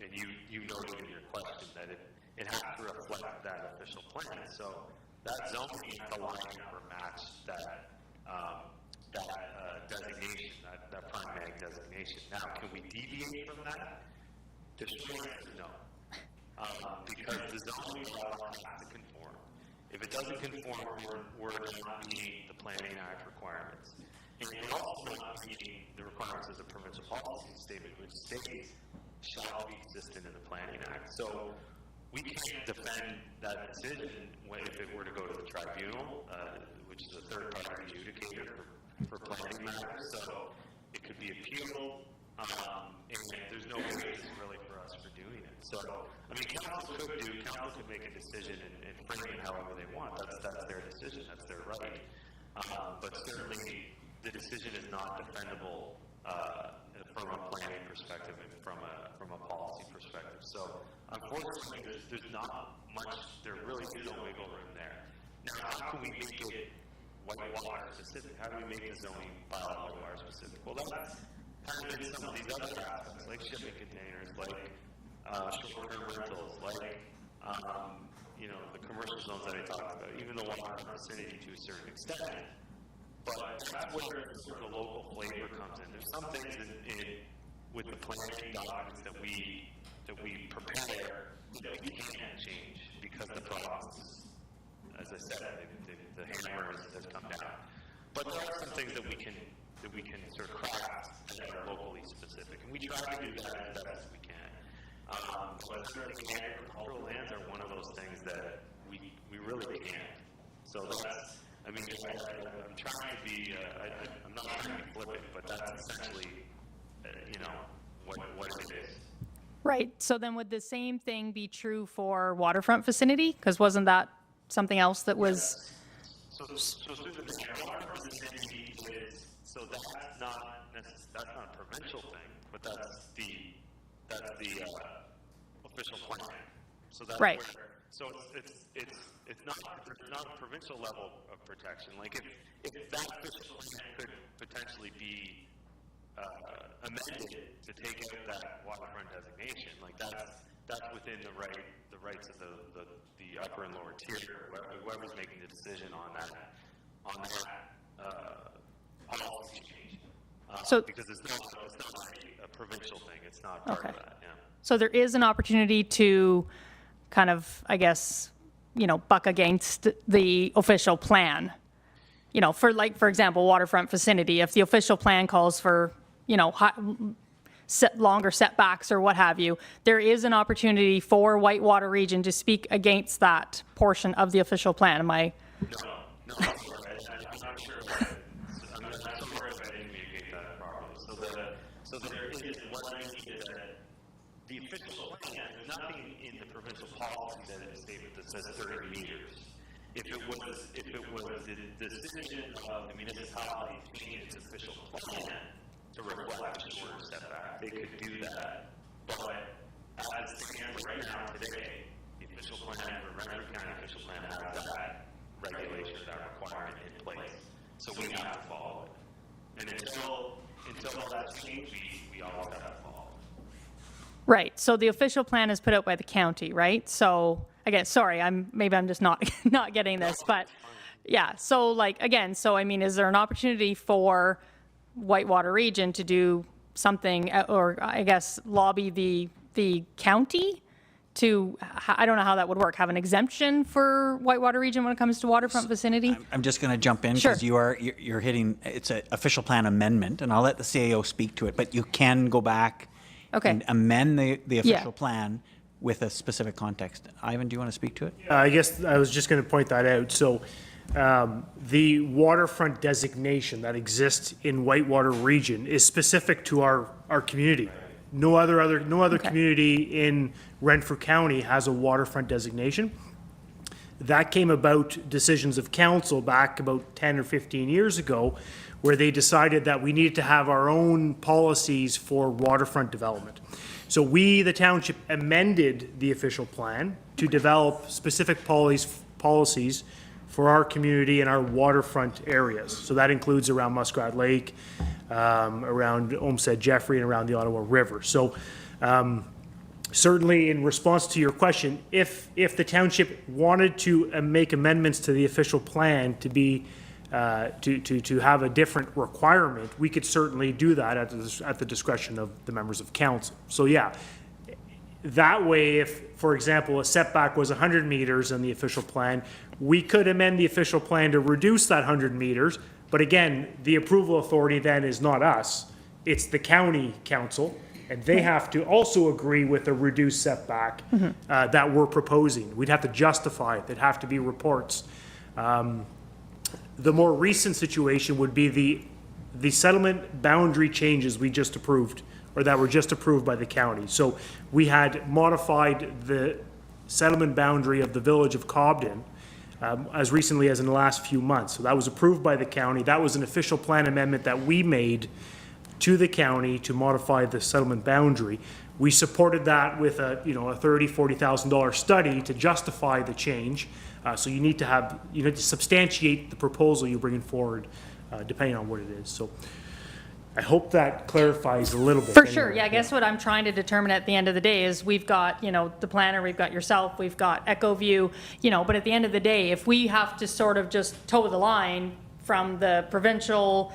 and you noted in your question that it has to reflect that official plan. So that zoning needs to line up or match that designation, that prime ag designation. Now, can we deviate from that? The short answer is no. Because the zoning bylaw has to conform. If it doesn't conform, we're not meeting the Planning Act requirements. And we're also not meeting the requirements as a provincial policy statement, which states shall be consistent in the Planning Act. So we can't defend that decision if it were to go to the tribunal, which is a third-party adjudicator for planning matters. So it could be appealed, and there's no basis really for us for doing it. So, I mean, council could make a decision and frame it however they want. That's their decision. That's their right. But certainly, the decision is not defendable from a planning perspective and from a policy perspective. So, unfortunately, there's not much. There really is no wiggle room there. Now, how can we make it whitewater specific? How do we make the zoning bylaw whitewater specific? Well, that's kind of in some of these other aspects, like shipping containers, like short-term rentals, like the commercial zones that I talked about, even the waterfront vicinity to a certain extent. But that's where the local flavor comes in. There's some things with the planning documents that we prepare that we can't change because the process, as I said, the hammer has come down. But there are some things that we can sort of craft that are locally specific, and we try to do that as best as we can. But certainly agricultural lands are one of those things that we really can't. So that's, I mean, I'm trying to be, I'm not trying to be flippant, but that's essentially, what it is. Right. So then would the same thing be true for waterfront vicinity? Because wasn't that something else that was... So through the waterfront vicinity is, so that's not a provincial thing, but that's the official plan. So that's right. So it's not a provincial level of protection. Like if that official plan could potentially be amended to take out that waterfront designation, like that's within the rights of the upper and lower tier, whoever's making the decision on that policy change. Because it's not a provincial thing. It's not part of that. Yeah. So there is an opportunity to kind of, I guess, buck against the official plan. For example, waterfront vicinity, if the official plan calls for, longer setbacks or what have you, there is an opportunity for Whitewater Region to speak against that portion of the official plan. Am I? No, I'm sorry. I'm not sure I'm not sure if I didn't communicate that properly. So there is, what I mean is that the official plan, there's nothing in the provincial policy that is statement that says 30 meters. If it was the decision of the municipality to change its official plan to reflect a shorter setback, they could do that. But as it stands right now today, the official plan, the Renfrew County official plan, has that regulation, that requirement in place. So we have to follow it. And until all that's changed, we always have to follow it. Right. So the official plan is put out by the county, right? So again, sorry, I'm just not getting this, but yeah. So is there an opportunity for Whitewater Region to do something, or I guess lobby the county to, I don't know how that would work, have an exemption for Whitewater Region when it comes to waterfront vicinity? I'm just going to jump in because you're hitting, it's an official plan amendment, and I'll let the CAO speak to it, but you can go back and amend the official plan with a specific context. Ivan, do you want to speak to it? I guess I was just going to point that out. So the waterfront designation that exists in Whitewater Region is specific to our community. No other community in Renfrew County has a waterfront designation. That came about decisions of council back about 10 or 15 years ago, where they decided that we needed to have our own policies for waterfront development. So we, the township, amended the official plan to develop specific policies for our community and our waterfront areas. So that includes around Muskrat Lake, around Olmsted Jeffrey, and around the Ottawa River. So certainly in response to your question, if the township wanted to make amendments to the official plan to be to have a different requirement, we could certainly do that at the discretion of the members of council. So yeah, that way, if, for example, a setback was 100 meters in the official plan, we could amend the official plan to reduce that 100 meters. But again, the approval authority then is not us, it's the county council, and they have to also agree with the reduced setback that we're proposing. We'd have to justify it, there'd have to be reports. The more recent situation would be the settlement boundary changes we just approved, or that were just approved by the county. So we had modified the settlement boundary of the village of Cobden as recently as in the last few months. So that was approved by the county. That was an official plan amendment that we made to the county to modify the settlement boundary. We supported that with a $30,000, $40,000 study to justify the change. So you need to substantiate the proposal you're bringing forward, depending on what it is. So I hope that clarifies a little bit. For sure, yeah, I guess what I'm trying to determine at the end of the day is we've got, the planner, we've got yourself, we've got EchoView, but at the end of the day, if we have to sort of just toe the line from the provincial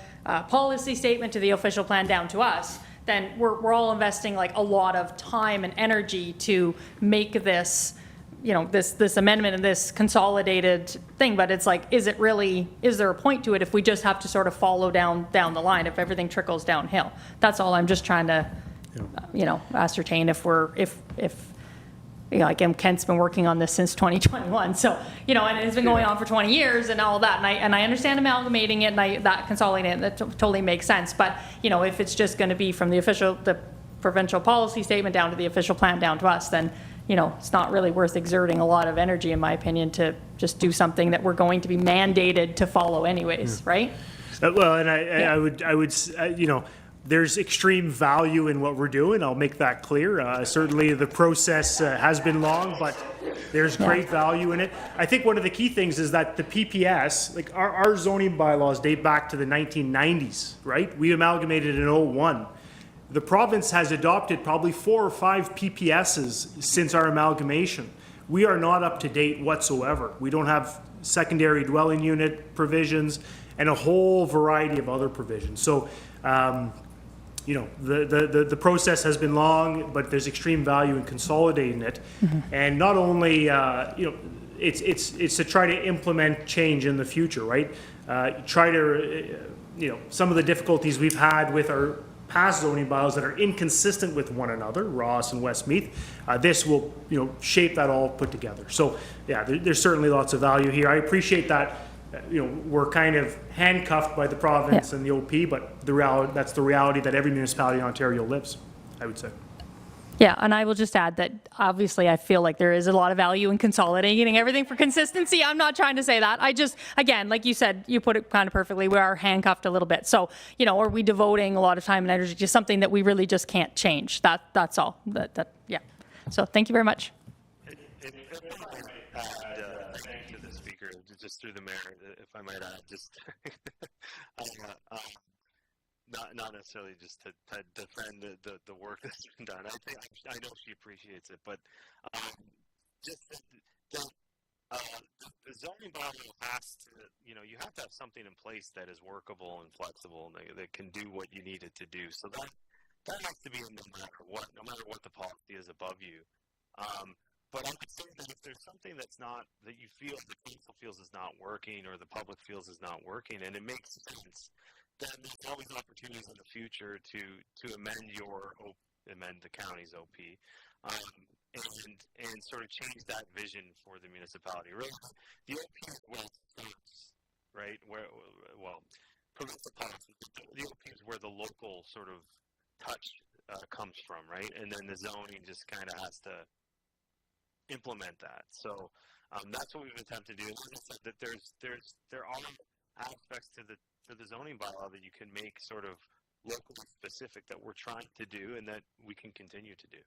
policy statement to the official plan down to us, then we're all investing like a lot of time and energy to make this, this amendment and this consolidated thing. But it's like, is there a point to it if we just have to sort of follow down the line, if everything trickles downhill? That's all I'm just trying to, ascertain like Kent's been working on this since 2021. So, and it's been going on for 20 years and all that. And I understand amalgamating it and that consolidating it, that totally makes sense. But, if it's just going to be from the provincial policy statement down to the official plan down to us, then, it's not really worth exerting a lot of energy, in my opinion, to just do something that we're going to be mandated to follow anyways, right? Well, and I would, there's extreme value in what we're doing. I'll make that clear. Certainly the process has been long, but there's great value in it. I think one of the key things is that the PPS, like our zoning bylaws date back to the 1990s, right? We amalgamated in 2001. The province has adopted probably 4 or 5 PPSs since our amalgamation. We are not up to date whatsoever. We don't have secondary dwelling unit provisions and a whole variety of other provisions. So, the process has been long, but there's extreme value in consolidating it. And not only, it's to try to implement change in the future, right? Try to, some of the difficulties we've had with our past zoning bylaws that are inconsistent with one another, Ross and Westmeath, this will, shape that all put together. So, yeah, there's certainly lots of value here. I appreciate that. We're kind of handcuffed by the province and the OP, but that's the reality that every municipality in Ontario lives, I would say. Yeah, and I will just add that obviously I feel like there is a lot of value in consolidating everything for consistency. I'm not trying to say that. I just, again, like you said, you put it kind of perfectly, we are handcuffed a little bit. So, are we devoting a lot of time and energy to something that we really just can't change? That's all. Yeah. So thank you very much. Just through the mayor, if I might add, just not necessarily just to defend the work that's been done. I know she appreciates it, but just the zoning bylaw has to, you have to have something in place that is workable and flexible and that can do what you need it to do. So that has to be no matter what the policy is above you. But I would say that if there's something that you feel the council feels is not working or the public feels is not working, and it makes sense, then there's always opportunities in the future to amend the county's OP, and sort of change that vision for the municipality. Really, the OP is where it starts, right? Provincial policy, the OP is where the local sort of touch comes from, right? And then the zoning just kind of has to implement that. So that's what we've attempted to do. Like I said, that there are aspects to the zoning bylaw that you can make sort of locally specific that we're trying to do and that we can continue to do.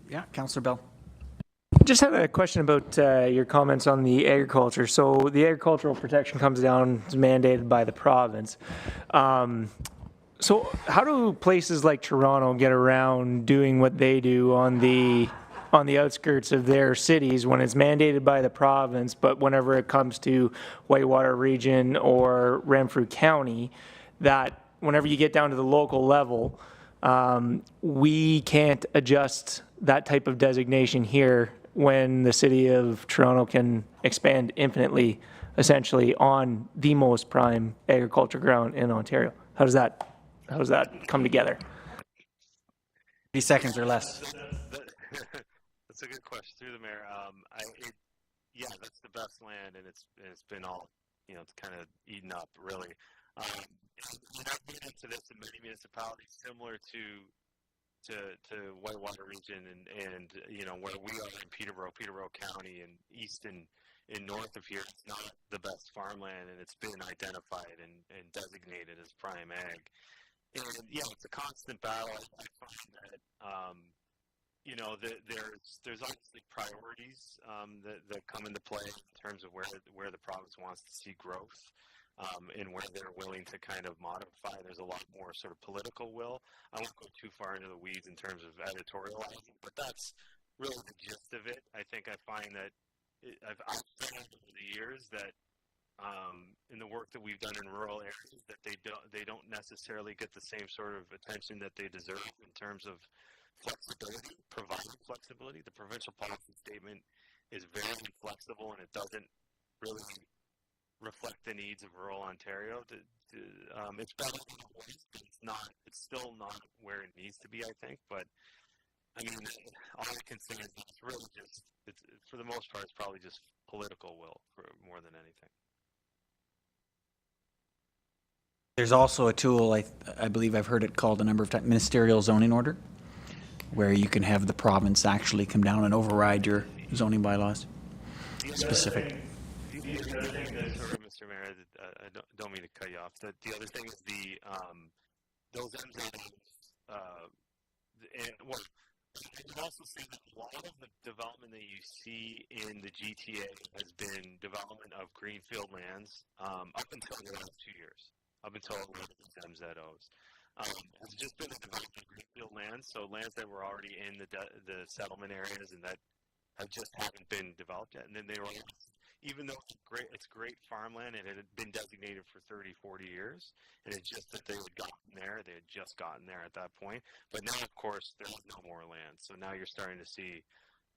Yeah, Councillor Bell. Just had a question about your comments on the agriculture. So the agricultural protection comes down, it's mandated by the province. So how do places like Toronto get around doing what they do on the outskirts of their cities when it's mandated by the province, but whenever it comes to Whitewater Region or Renfrew County, that whenever you get down to the local level, we can't adjust that type of designation here when the city of Toronto can expand infinitely, essentially, on the most prime agriculture ground in Ontario. How does that come together? 30 seconds or less. That's a good question through the mayor. Yeah, that's the best land, and it's been all, it's kind of eaten up, really. I've been into this in many municipalities similar to Whitewater Region and where we are in Peterborough County, and east and north of here. It's not the best farmland, and it's been identified and designated as prime ag. And yeah, it's a constant battle. I find that there's obviously priorities that come into play in terms of where the province wants to see growth, and where they're willing to kind of modify. There's a lot more sort of political will. I won't go too far into the weeds in terms of editorializing, but that's really the gist of it. I think I find that I've found over the years that in the work that we've done in rural areas, that they don't necessarily get the same sort of attention that they deserve in terms of flexibility, providing flexibility. The provincial policy statement is very flexible, and it doesn't really reflect the needs of rural Ontario. It's better than it was, but it's still not where it needs to be, I think. But I mean, all I can say is that it's really just, for the most part, it's probably just political will more than anything. There's also a tool, I believe I've heard it called a number of times, ministerial zoning order, where you can have the province actually come down and override your zoning bylaws. Specific. The other thing that, sorry, Mr. Mayor, I don't mean to cut you off. The other thing is those MZOs, and well, I can also say that a lot of the development that you see in the GTA has been development of greenfield lands up until the last 2 years. Up until a lot of these MZOs. It's just been a development of greenfield lands, so lands that were already in the settlement areas and that just haven't been developed yet. And then they were, even though it's great farmland, and it had been designated for 30, 40 years, and it's just that they had just gotten there at that point. But now, of course, there's no more land, so now you're starting to see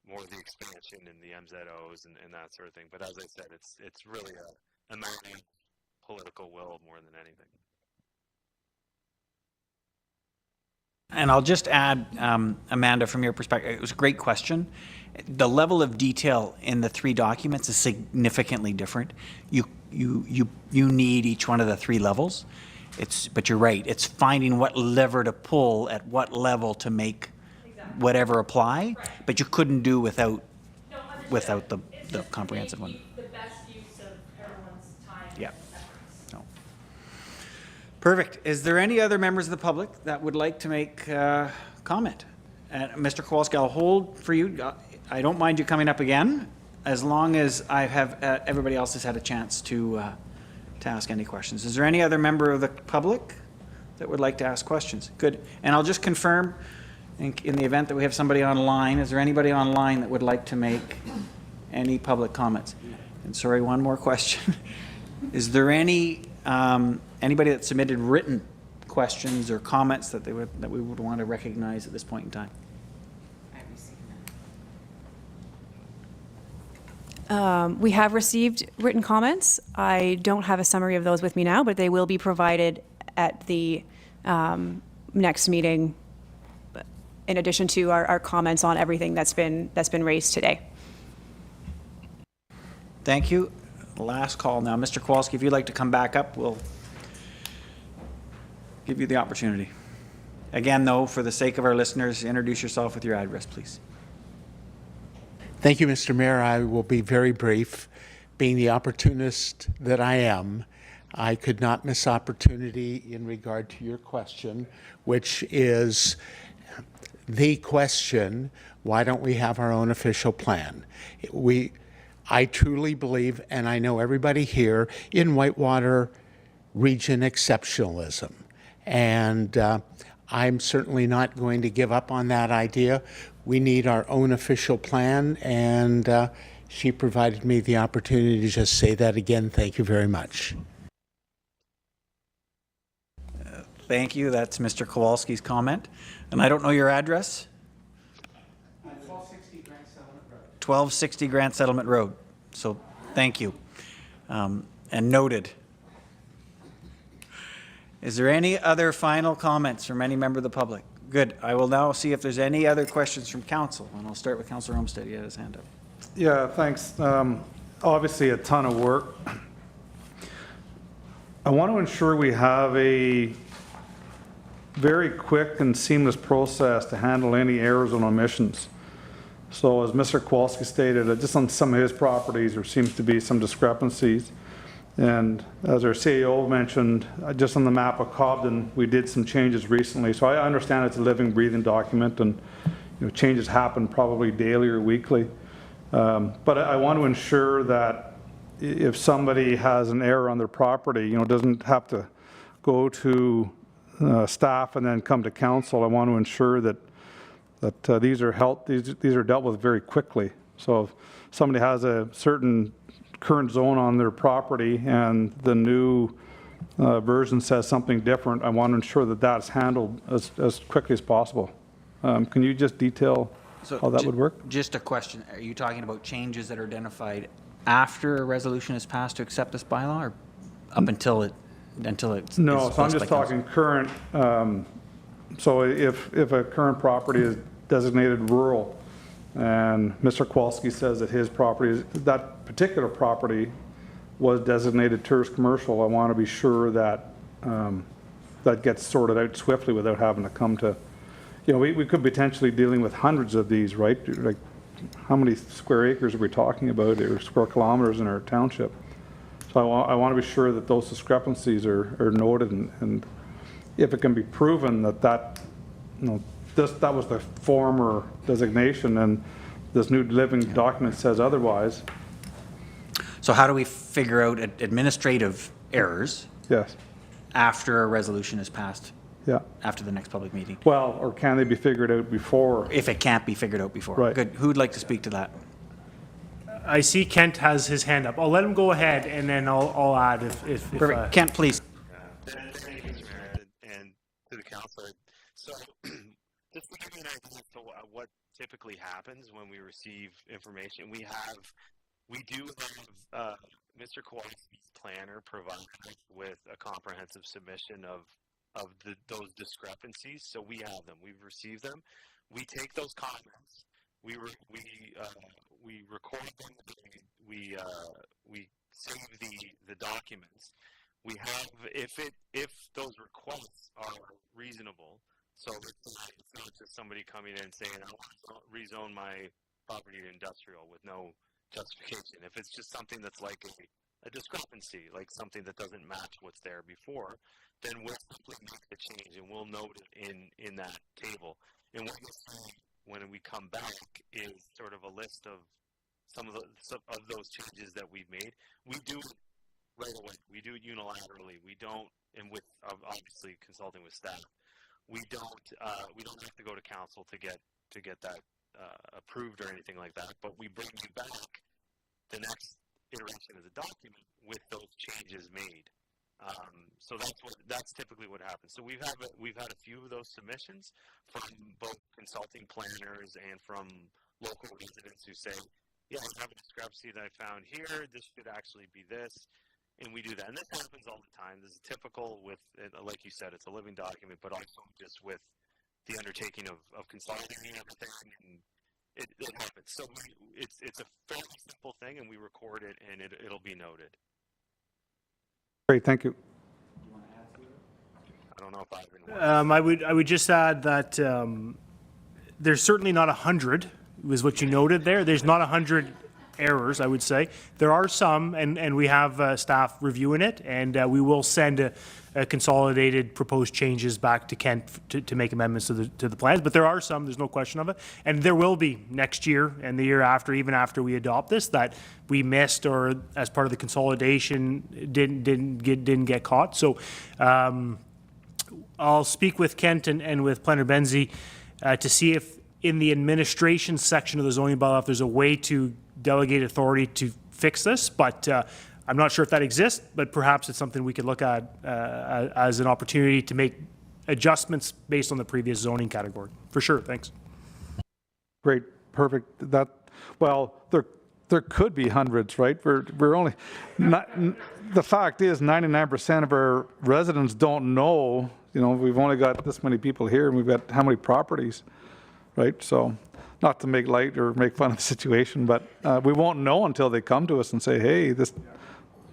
more of the expansion in the MZOs and that sort of thing. But as I said, it's really a matter of political will more than anything. And I'll just add, Amanda, from your perspective, it was a great question. The level of detail in the three documents is significantly different. You need each one of the three levels. But you're right. It's finding what lever to pull at what level to make whatever apply. Right. But you couldn't do without the comprehensive one. The best use of everyone's time. Yeah. No. Perfect. Is there any other members of the public that would like to make comment? Mr. Kowalski, I'll hold for you. I don't mind you coming up again, as long as I have everybody else has had a chance to ask any questions. Is there any other member of the public that would like to ask questions? Good. And I'll just confirm, in the event that we have somebody online, is there anybody online that would like to make any public comments? And sorry, one more question. Is there anybody that submitted written questions or comments that we would want to recognize at this point in time? We have received written comments. I don't have a summary of those with me now, but they will be provided at the next meeting, in addition to our comments on everything that's been raised today. Thank you. Last call now. Mr. Kowalski, if you'd like to come back up, we'll give you the opportunity. Again, though, for the sake of our listeners, introduce yourself with your address, please. Thank you, Mr. Mayor. I will be very brief. Being the opportunist that I am, I could not miss opportunity in regard to your question, which is the question, why don't we have our own official plan? I truly believe, and I know everybody here, in Whitewater Region exceptionalism. And I'm certainly not going to give up on that idea. We need our own official plan, and she provided me the opportunity to just say that again. Thank you very much. Thank you. That's Mr. Kowalski's comment. And I don't know your address? 1260 Grant Settlement Road. 1260 Grant Settlement Road. So thank you. And noted. Is there any other final comments from any member of the public? Good. I will now see if there's any other questions from council. And I'll start with Councillor Olmsted. He had his hand up. Yeah, thanks. Obviously a ton of work. I want to ensure we have a very quick and seamless process to handle any errors and omissions. So as Mr. Kowalski stated, just on some of his properties, there seems to be some discrepancies. And as our CEO mentioned, just on the map of Cobden, we did some changes recently. So I understand it's a living, breathing document, and changes happen probably daily or weekly. But I want to ensure that if somebody has an error on their property, doesn't have to go to staff and then come to council. I want to ensure that these are dealt with very quickly. So if somebody has a certain current zone on their property and the new version says something different, I want to ensure that that's handled as quickly as possible. Can you just detail how that would work? Just a question. Are you talking about changes that are identified after a resolution is passed to accept this bylaw, or up until it's No, so I'm just talking current. So if a current property is designated rural, and Mr. Kowalski says that his property, that particular property was designated tourist commercial, I want to be sure that that gets sorted out swiftly without having to come to, we could potentially dealing with hundreds of these, right? Like, how many square acres are we talking about, or square kilometers in our township? So I want to be sure that those discrepancies are noted, and if it can be proven that was the former designation and this new living document says otherwise. So how do we figure out administrative errors? Yes. After a resolution is passed? Yeah. After the next public meeting? Well, or can they be figured out before? If it can't be figured out before. Right. Good. Who'd like to speak to that? I see Kent has his hand up. I'll let him go ahead, and then I'll add if Perfect. Kent, please. And to the council. So just to give you an idea of what typically happens when we receive information, we do have Mr. Kowalski's planner provide us with a comprehensive submission of those discrepancies. So we have them. We've received them. We take those comments. We record them. We save the documents. We have if those requests are reasonable. So it's not just somebody coming in and saying, I want to rezone my property to industrial with no justification. If it's just something that's like a discrepancy, like something that doesn't match what's there before, then we'll simply make the change and we'll note it in that table. And what you'll see when we come back is sort of a list of some of those changes that we've made. We do it right away. We do it unilaterally. We don't, and with obviously consulting with staff, we don't have to go to council to get that approved or anything like that. But we bring you back the next iteration of the document with those changes made. So that's typically what happens. So we've had a few of those submissions from both consulting planners and from local residents who say, yeah, I have a discrepancy that I found here. This should actually be this. And we do that. And this happens all the time. This is typical with, like you said, it's a living document, but also just with the undertaking of consolidating everything. And it happens. So it's a fairly simple thing, and we record it, and it'll be noted. Great, thank you. I don't know if I would just add that there's certainly not 100, was what you noted there. There's not 100 errors, I would say. There are some, and we have staff reviewing it, and we will send a consolidated proposed changes back to Kent to make amendments to the plans. But there are some, there's no question of it. And there will be next year and the year after, even after we adopt this, that we missed or as part of the consolidation didn't get caught. So I'll speak with Kent and with Planner Benzie to see if in the administration section of the zoning bylaw, if there's a way to delegate authority to fix this, but I'm not sure if that exists, but perhaps it's something we could look at as an opportunity to make adjustments based on the previous zoning category. For sure, thanks. Great, perfect. That, well, there could be hundreds, right? We're only, not, the fact is 99% of our residents don't know, you know, we've only got this many people here and we've got how many properties, right? So not to make light or make fun of the situation, but we won't know until they come to us and say, hey, this,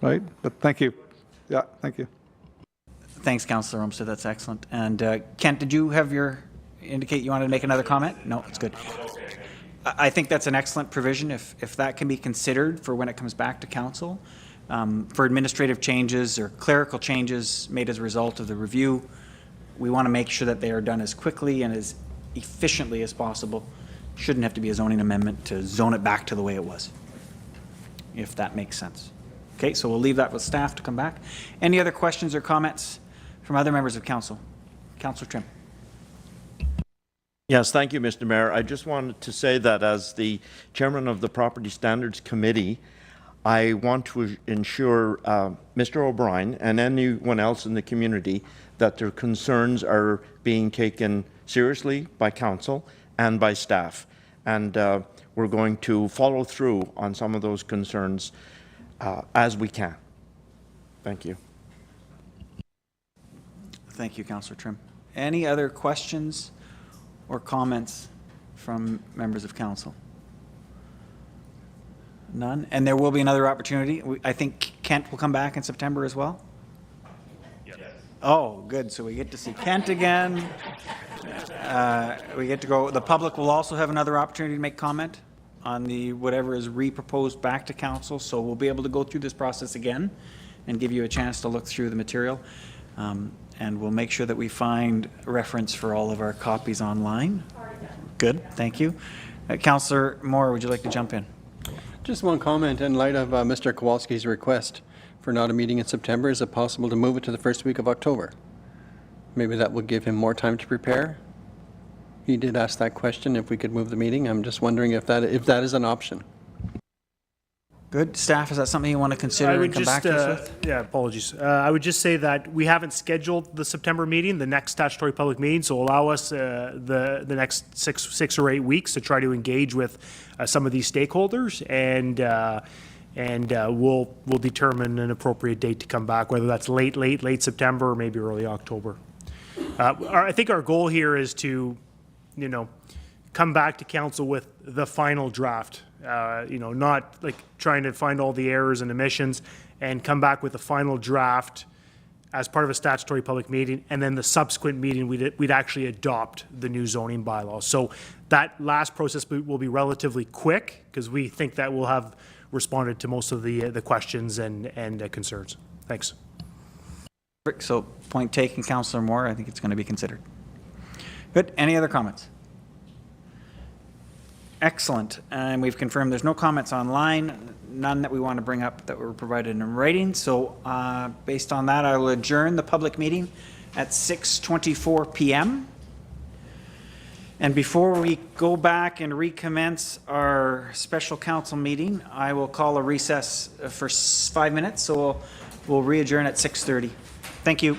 right? But thank you. Yeah, thank you. Thanks, Councillor Olmsted. That's excellent. And Kent, did you have indicate you wanted to make another comment? No, it's good. I think that's an excellent provision if that can be considered for when it comes back to council. For administrative changes or clerical changes made as a result of the review, we want to make sure that they are done as quickly and as efficiently as possible. Shouldn't have to be a zoning amendment to zone it back to the way it was, if that makes sense. Okay, so we'll leave that with staff to come back. Any other questions or comments from other members of council? Councillor Trim. Yes, thank you, Mr. Mayor. I just wanted to say that as the chairman of the Property Standards Committee, I want to ensure Mr. O'Brien and anyone else in the community that their concerns are being taken seriously by council and by staff. And we're going to follow through on some of those concerns as we can. Thank you. Thank you, Councillor Trim. Any other questions or comments from members of council? None? And there will be another opportunity. I think Kent will come back in September as well? Yes. Oh, good. So we get to see Kent again. We get to go. The public will also have another opportunity to make comment on the whatever is re-proposed back to council. So we'll be able to go through this process again and give you a chance to look through the material. And we'll make sure that we find reference for all of our copies online. Good, thank you. Councillor Moore, would you like to jump in? Just one comment in light of Mr. Kowalski's request for not a meeting in September. Is it possible to move it to the first week of October? Maybe that would give him more time to prepare. He did ask that question, if we could move the meeting. I'm just wondering if that is an option. Good. Staff, is that something you want to consider and come back to us with? Yeah, apologies. I would just say that we haven't scheduled the September meeting, the next statutory public meeting, so allow us the next six or 8 weeks to try to engage with some of these stakeholders, and we'll determine an appropriate date to come back, whether that's late September or maybe early October. I think our goal here is to, come back to council with the final draft. Not like trying to find all the errors and omissions, and come back with the final draft as part of a statutory public meeting, and then the subsequent meeting we'd actually adopt the new zoning bylaw. So that last process will be relatively quick, because we think that we'll have responded to most of the questions and concerns. Thanks. So point taken, Councillor Moore. I think it's going to be considered. Good. Any other comments? Excellent. And we've confirmed there's no comments online, none that we want to bring up that were provided in writing. So based on that, I will adjourn the public meeting at 6:24 p.m. And before we go back and recommence our special council meeting, I will call a recess for 5 minutes. So we'll re-adjourn at 6:30. Thank you.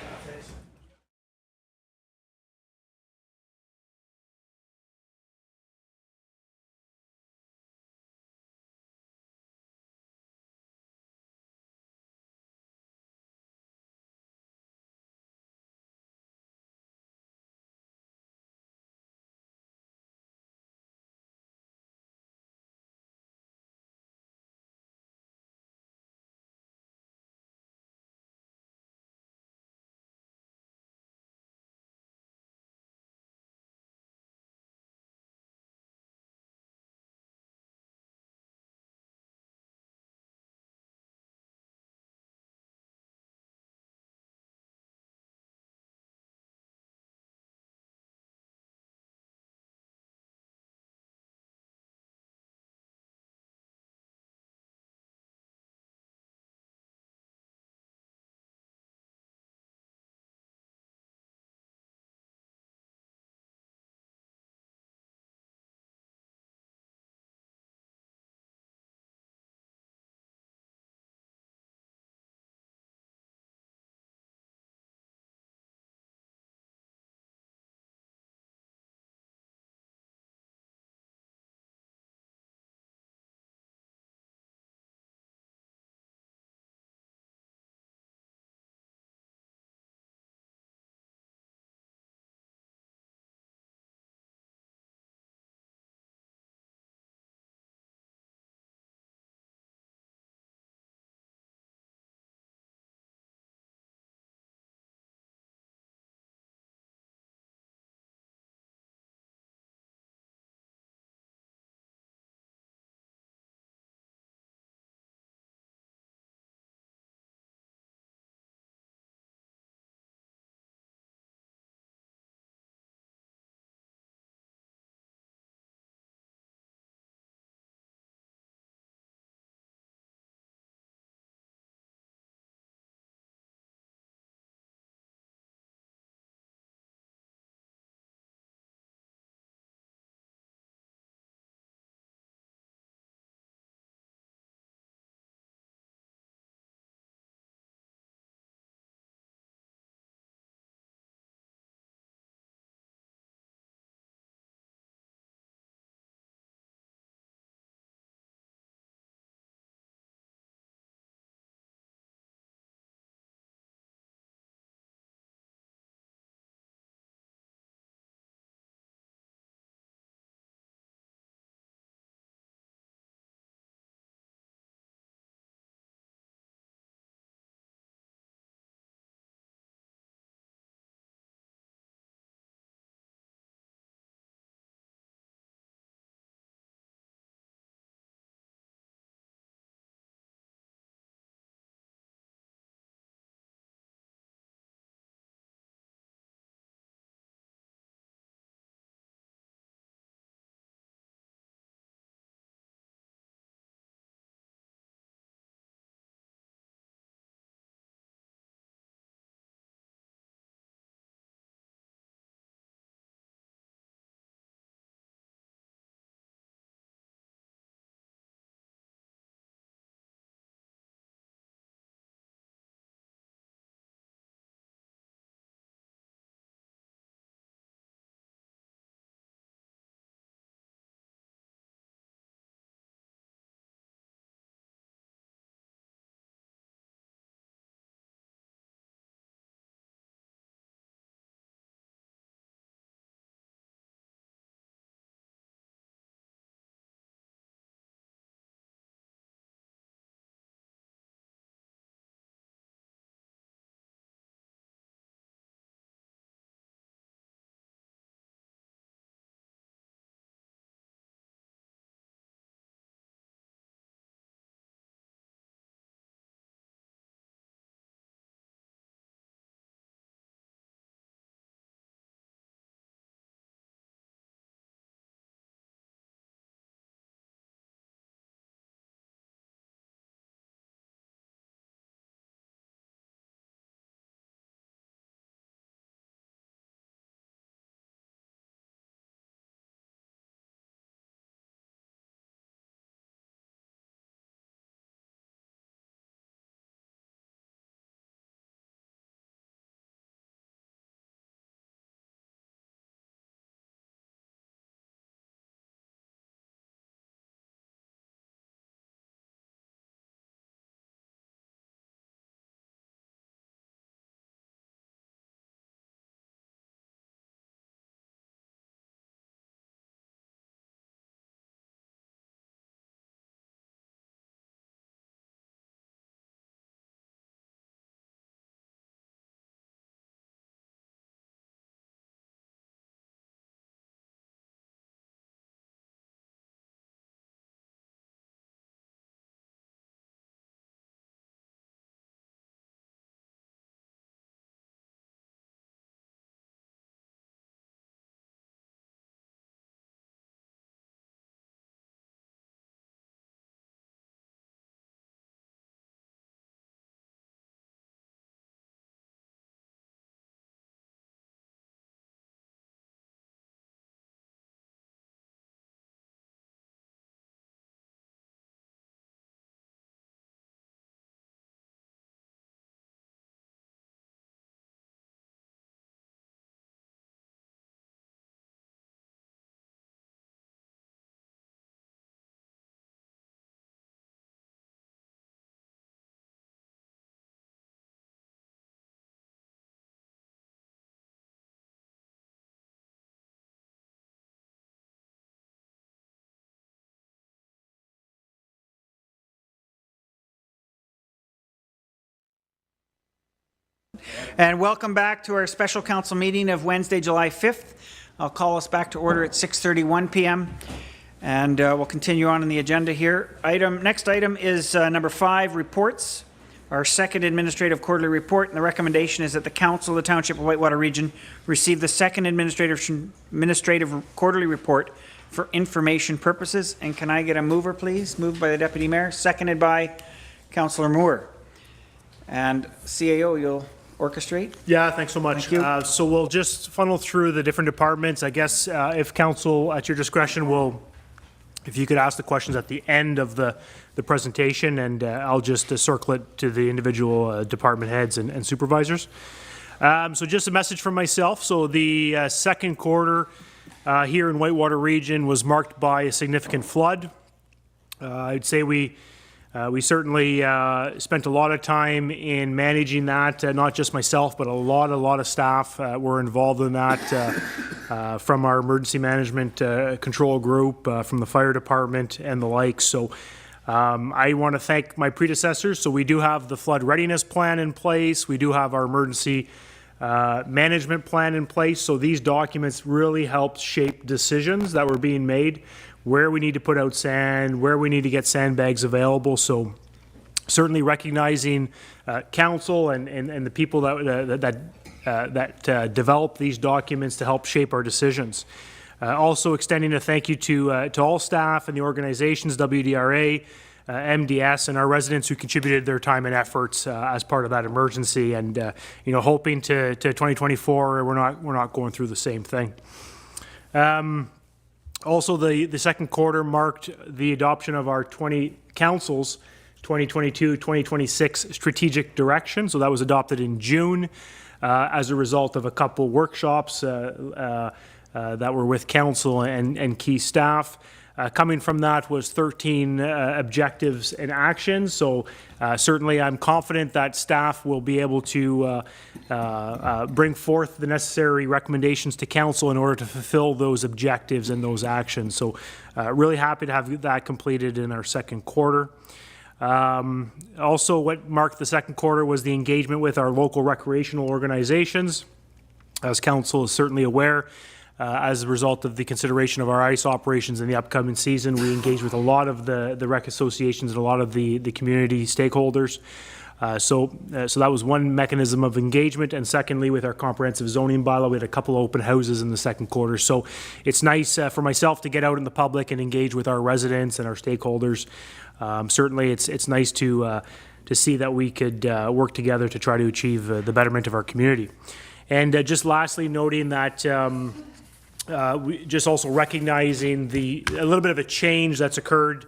And welcome back to our special council meeting of Wednesday, July 5th. I'll call us back to order at 6:31 p.m. And we'll continue on in the agenda here. Next item is number 5, reports. Our second administrative quarterly report, and the recommendation is that the Council of the Township of Whitewater Region receive the second administrative quarterly report for information purposes. And can I get a mover, please? Moved by the Deputy Mayor, seconded by Councillor Moore. And CAO, you'll orchestrate? Yeah, thanks so much. Thank you. So we'll just funnel through the different departments. I guess if council, at your discretion, will, if you could ask the questions at the end of the presentation, and I'll just circle it to the individual department heads and supervisors. So just a message from myself. So the second quarter here in Whitewater Region was marked by a significant flood. I'd say we certainly spent a lot of time in managing that, not just myself, but a lot of staff were involved in that, from our emergency management control group, from the fire department and the like. So I want to thank my predecessors. So we do have the flood readiness plan in place. We do have our emergency management plan in place. So these documents really helped shape decisions that were being made, where we need to put out sand, where we need to get sandbags available. So certainly recognizing council and the people that develop these documents to help shape our decisions. Also extending a thank you to all staff and the organizations, WDRA, MDS, and our residents who contributed their time and efforts as part of that emergency, and hoping to 2024 we're not going through the same thing. Also, the second quarter marked the adoption of our council's 2022-2026 strategic direction. So that was adopted in June as a result of a couple workshops that were with council and key staff. Coming from that was 13 objectives and actions. So certainly I'm confident that staff will be able to bring forth the necessary recommendations to council in order to fulfill those objectives and those actions. So really happy to have that completed in our second quarter. Also, what marked the second quarter was the engagement with our local recreational organizations. As council is certainly aware, as a result of the consideration of our ice operations in the upcoming season, we engage with a lot of the rec associations and a lot of the community stakeholders. So that was one mechanism of engagement. And secondly, with our comprehensive zoning bylaw, we had a couple open houses in the second quarter. So it's nice for myself to get out in the public and engage with our residents and our stakeholders. Certainly, it's nice to see that we could work together to try to achieve the betterment of our community. And just lastly, noting that we just also recognizing a little bit of a change that's occurred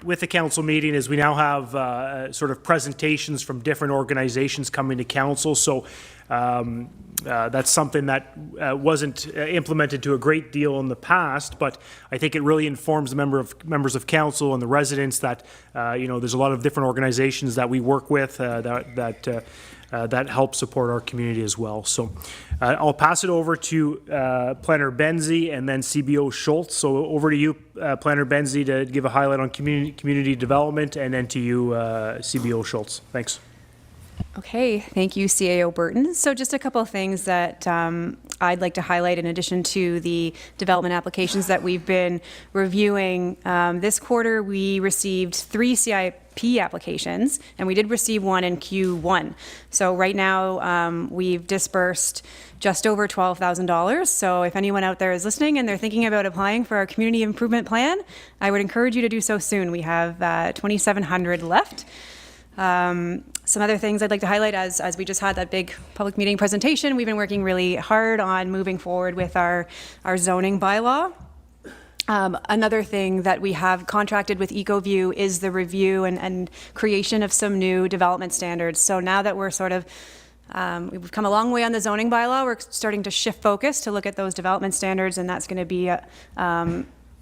with the council meeting is we now have sort of presentations from different organizations coming to council. So that's something that wasn't implemented to a great deal in the past, but I think it really informs the members of council and the residents that there's a lot of different organizations that we work with that help support our community as well. So I'll pass it over to Planner Benzie and then CBO Schultz. So over to you, Planner Benzie, to give a highlight on community development, and then to you, CBO Schultz. Thanks. Okay, thank you, CAO Burton. So just a couple of things that I'd like to highlight in addition to the development applications that we've been reviewing. This quarter, we received 3 CIP applications, and we did receive one in Q1. So right now, we've dispersed just over $12,000. So if anyone out there is listening and they're thinking about applying for our community improvement plan, I would encourage you to do so soon. We have 2,700 left. Some other things I'd like to highlight as we just had that big public meeting presentation, we've been working really hard on moving forward with our zoning bylaw. Another thing that we have contracted with EcoView is the review and creation of some new development standards. So now that we're sort of, we've come a long way on the zoning bylaw, we're starting to shift focus to look at those development standards, and that's going to be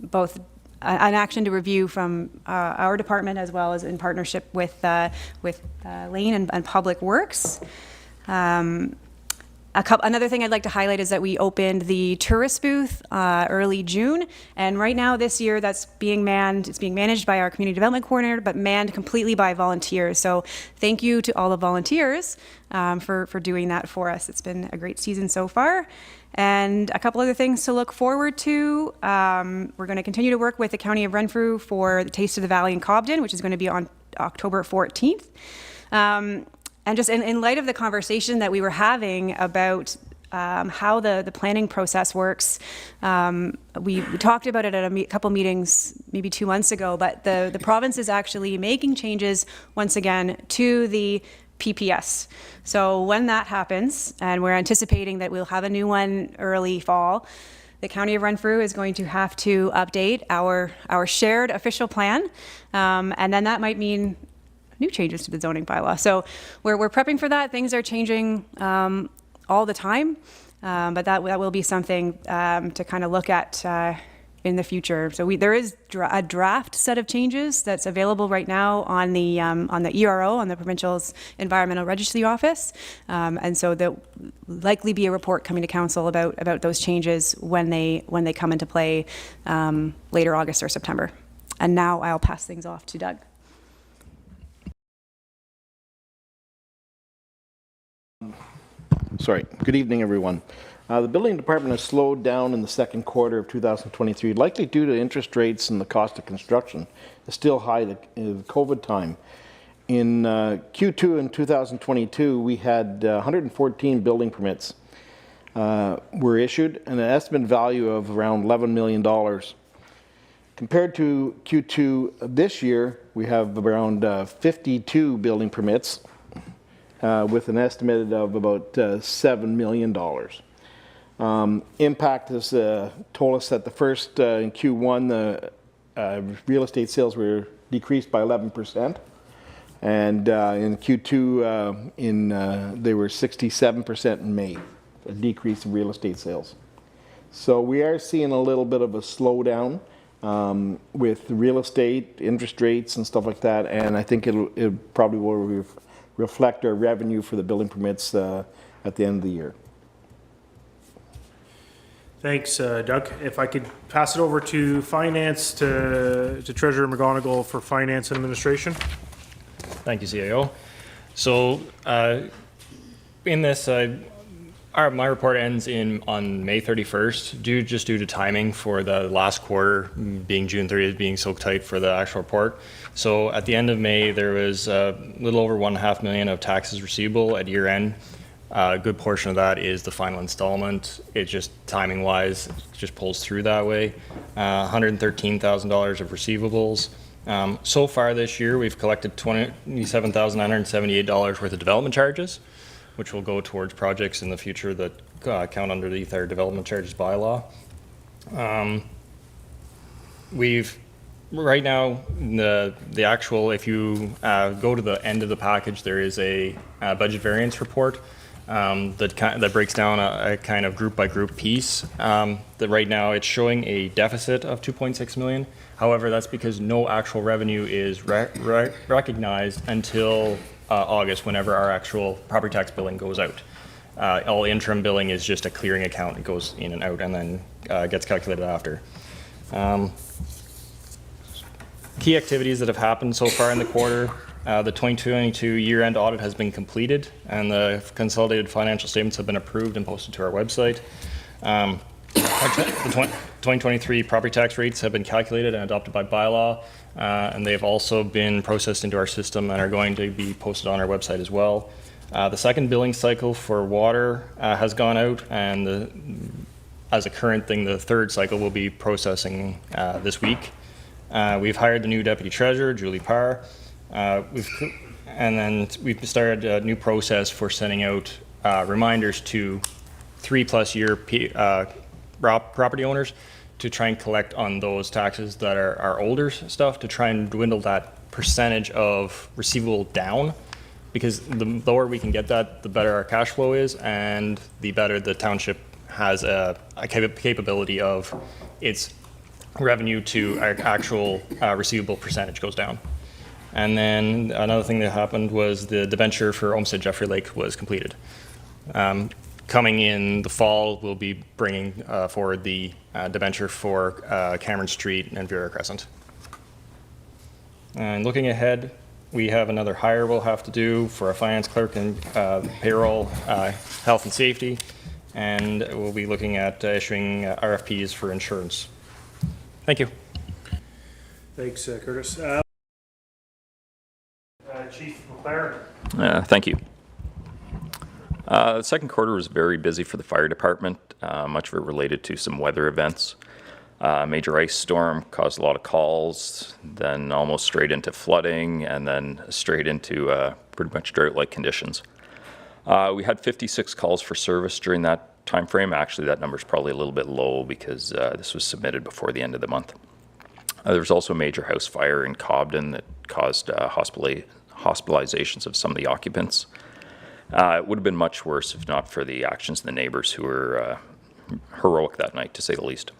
both an action to review from our department as well as in partnership with Lane and Public Works. Another thing I'd like to highlight is that we opened the tourist booth early June, and right now this year that's being manned. It's being managed by our community development coordinator, but manned completely by volunteers. So thank you to all the volunteers for doing that for us. It's been a great season so far. And a couple other things to look forward to. We're going to continue to work with the County of Renfrew for the Taste of the Valley in Cobden, which is going to be on October 14th. And just in light of the conversation that we were having about how the planning process works, we talked about it at a couple meetings maybe 2 months ago, but the province is actually making changes once again to the PPS. So when that happens, and we're anticipating that we'll have a new one early fall, the County of Renfrew is going to have to update our shared official plan, and then that might mean new changes to the zoning bylaw. So we're prepping for that. Things are changing all the time, but that will be something to kind of look at in the future. So there is a draft set of changes that's available right now on the ERO, on the Provincial's Environmental Registry Office, and so there'll likely be a report coming to Council about those changes when they come into play later August or September. And now I'll pass things off to Doug. Sorry. Good evening, everyone. The building department has slowed down in the second quarter of 2023, likely due to interest rates and the cost of construction is still high in the COVID time. In Q2 in 2022, we had 114 building permits were issued and an estimated value of around $11 million. Compared to Q2 of this year, we have around 52 building permits with an estimated of about $7 million. Impact has told us that the first in Q1, the real estate sales were decreased by 11%. And in Q2, they were 67% in May, a decrease in real estate sales. So we are seeing a little bit of a slowdown with real estate, interest rates and stuff like that. And I think it probably will reflect our revenue for the building permits at the end of the year. Thanks, Doug. If I could pass it over to Finance, to Treasurer McGonigal for Finance and Administration. Thank you, CAO. So in this, my report ends on May 31st, due to timing for the last quarter being June 30th being so tight for the actual report. So at the end of May, there was a little over $1.5 million of taxes receivable at year end. A good portion of that is the final installment. It just timing-wise, just pulls through that way. $113,000 of receivables. So far this year, we've collected $27,978 worth of development charges, which will go towards projects in the future that count underneath our development charges bylaw. Right now, the actual, if you go to the end of the package, there is a budget variance report that breaks down a kind of group by group piece. That right now it's showing a deficit of $2.6 million. However, that's because no actual revenue is recognized until August, whenever our actual property tax billing goes out. All interim billing is just a clearing account. It goes in and out and then gets calculated after. Key activities that have happened so far in the quarter. The 2022 year-end audit has been completed and the consolidated financial statements have been approved and posted to our website. The 2023 property tax rates have been calculated and adopted by bylaw, and they've also been processed into our system and are going to be posted on our website as well. The second billing cycle for water has gone out, and as a current thing, the third cycle will be processing this week. We've hired the new deputy treasurer, Julie Parr. And then we've started a new process for sending out reminders to 3+ year property owners to try and collect on those taxes that are older stuff, to try and dwindle that percentage of receivable down, because the lower we can get that, the better our cash flow is and the better the township has a capability of its revenue to our actual receivable percentage goes down. And then another thing that happened was the debenture for Olmsted Jeffrey Lake was completed. coming in the fall, we'll be bringing forward the debenture for Cameron Street and Vera Crescent. And looking ahead, we have another hire we'll have to do for a finance clerk and payroll, health and safety, and we'll be looking at issuing RFPs for insurance. Thank you. Thanks, Curtis. Chief McLaren. Thank you. The second quarter was very busy for the fire department, much of it related to some weather events. Major ice storm caused a lot of calls, then almost straight into flooding, and then straight into pretty much drought-like conditions. We had 56 calls for service during that time frame. Actually, that number is probably a little bit low because this was submitted before the end of the month. There was also a major house fire in Cobden that caused hospitalizations of some of the occupants. It would have been much worse if not for the actions of the neighbors who were heroic that night, to say the least.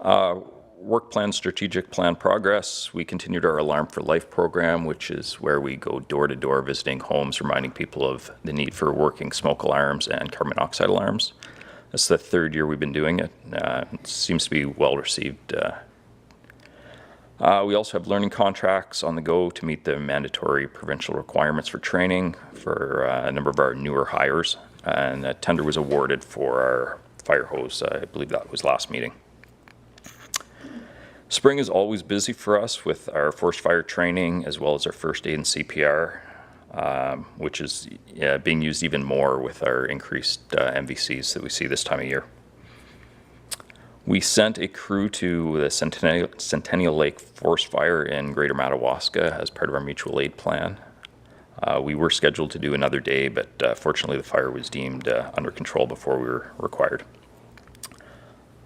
Work plan, strategic plan progress. We continued our Alarm for Life program, which is where we go door to door visiting homes, reminding people of the need for working smoke alarms and carbon monoxide alarms. That's the third year we've been doing it. It seems to be well received. We also have learning contracts on the go to meet the mandatory provincial requirements for training for a number of our newer hires. And a tender was awarded for our fire hose. I believe that was last meeting. Spring is always busy for us with our forest fire training as well as our first aid and CPR, which is being used even more with our increased MVCs that we see this time of year. We sent a crew to the Centennial Lake Forest Fire in Greater Madawaska as part of our mutual aid plan. We were scheduled to do another day, but fortunately the fire was deemed under control before we were required.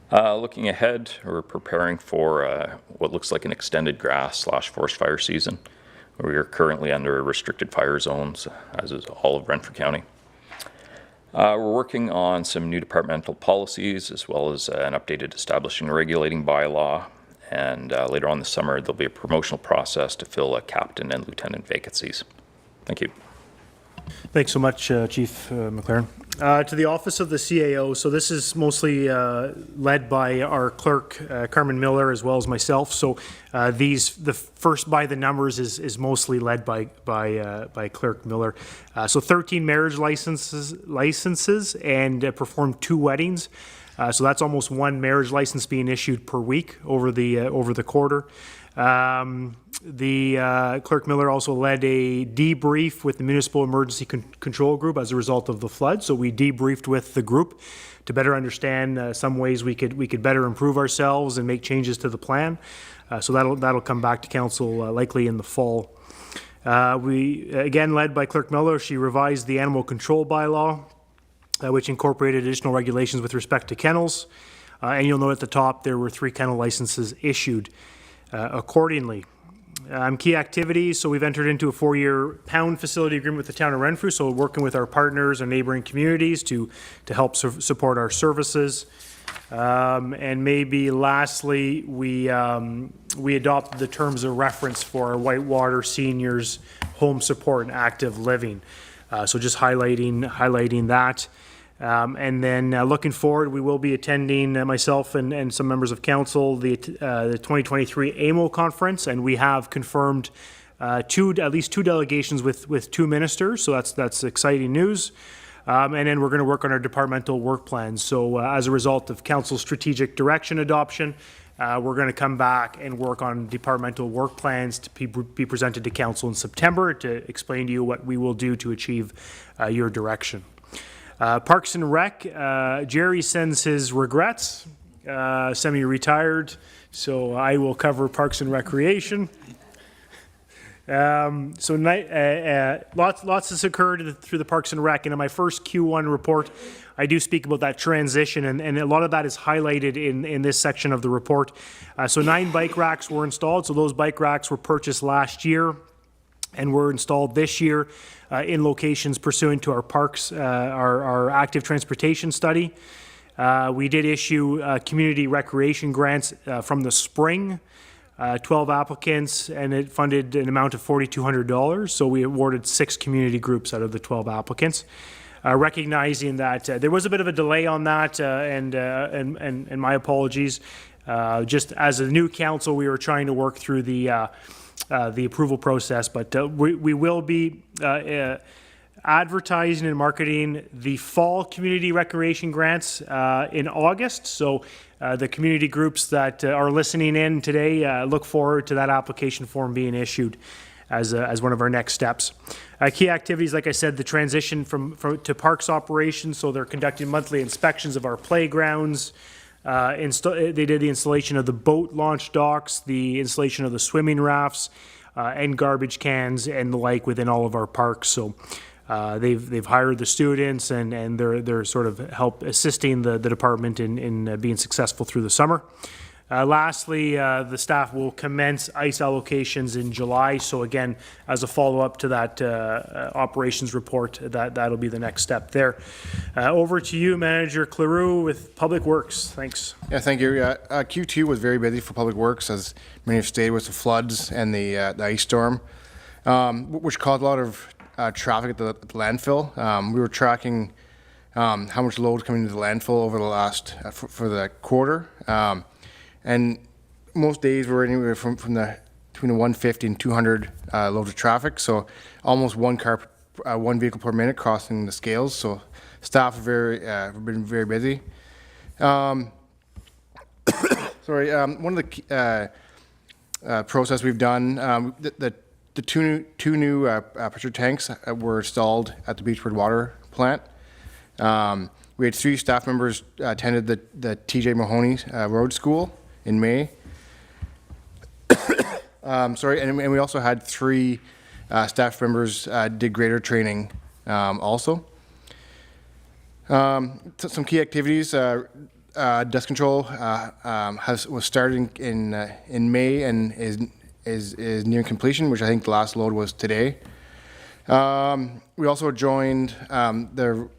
Looking ahead, we're preparing for what looks like an extended grass/forest fire season. We are currently under restricted fire zones, as is all of Renfrew County. We're working on some new departmental policies, as well as an updated establishing and regulating bylaw. And later on this summer, there'll be a promotional process to fill captain and lieutenant vacancies. Thank you. Thanks so much, Chief McLaren. To the Office of the CAO, so this is mostly led by our clerk, Carmen Miller, as well as myself. So the first by the numbers is mostly led by Clerk Miller. So 13 marriage licenses and performed 2 weddings. So that's almost 1 marriage license being issued per week over the quarter. Clerk Miller also led a debrief with the Municipal Emergency Control Group as a result of the flood. So we debriefed with the group to better understand some ways we could better improve ourselves and make changes to the plan. So that'll come back to council likely in the fall. We again led by Clerk Miller. She revised the animal control bylaw, which incorporated additional regulations with respect to kennels. And you'll note at the top there were 3 kennel licenses issued accordingly. Key activities, so we've entered into a 4-year pound facility agreement with the town of Renfrew, so working with our partners and neighboring communities to help support our services. And maybe lastly, we adopted the terms of reference for our Whitewater seniors home support and active living. So just highlighting that. And then looking forward, we will be attending, myself and some members of council, the 2023 AMO conference, and we have confirmed at least 2 delegations with 2 ministers, so that's exciting news. And then we're going to work on our departmental work plans. So as a result of council's strategic direction adoption, we're going to come back and work on departmental work plans to be presented to council in September to explain to you what we will do to achieve your direction. Parks and Rec, Jerry sends his regrets, semi-retired, so I will cover Parks and Recreation. Lots has occurred through the Parks and Rec, and in my first Q1 report, I do speak about that transition, and a lot of that is highlighted in this section of the report. So 9 bike racks were installed, so those bike racks were purchased last year and were installed this year in locations pursuant to our parks, our active transportation study. We did issue community recreation grants from the spring, 12 applicants, and it funded an amount of $4,200. So we awarded 6 community groups out of the 12 applicants. recognizing that there was a bit of a delay on that, and my apologies. Just as a new council, we were trying to work through the approval process, but we will be advertising and marketing the fall community recreation grants in August. So the community groups that are listening in today, look forward to that application form being issued as one of our next steps. Key activities, like I said, the transition to parks operations. So they're conducting monthly inspections of our playgrounds. They did the installation of the boat launch docks, the installation of the swimming rafts, and garbage cans and the like within all of our parks. So they've hired the students, and they're sort of assisting the department in being successful through the summer. Lastly, the staff will commence ice allocations in July. So again, as a follow-up to that operations report, that'll be the next step there. Over to you, Manager Cleroux with Public Works. Thanks. Yeah, thank you. Q2 was very busy for Public Works, as many have stated, with the floods and the ice storm, which caused a lot of traffic at the landfill. We were tracking how much load was coming into the landfill over the last for the quarter. And most days were anywhere from between the 150 and 200 loads of traffic. So almost one vehicle per minute crossing the scales. So staff have been very busy. Sorry, one of the process we've done, the two new pressure tanks were installed at the Beachburg water plant. We had 3 staff members attended the TJ Mahoney Road School in May. Sorry, and we also had 3 staff members did grader training also. Some key activities, dust control was starting in May and is near completion, which I think the last load was today. We also joined the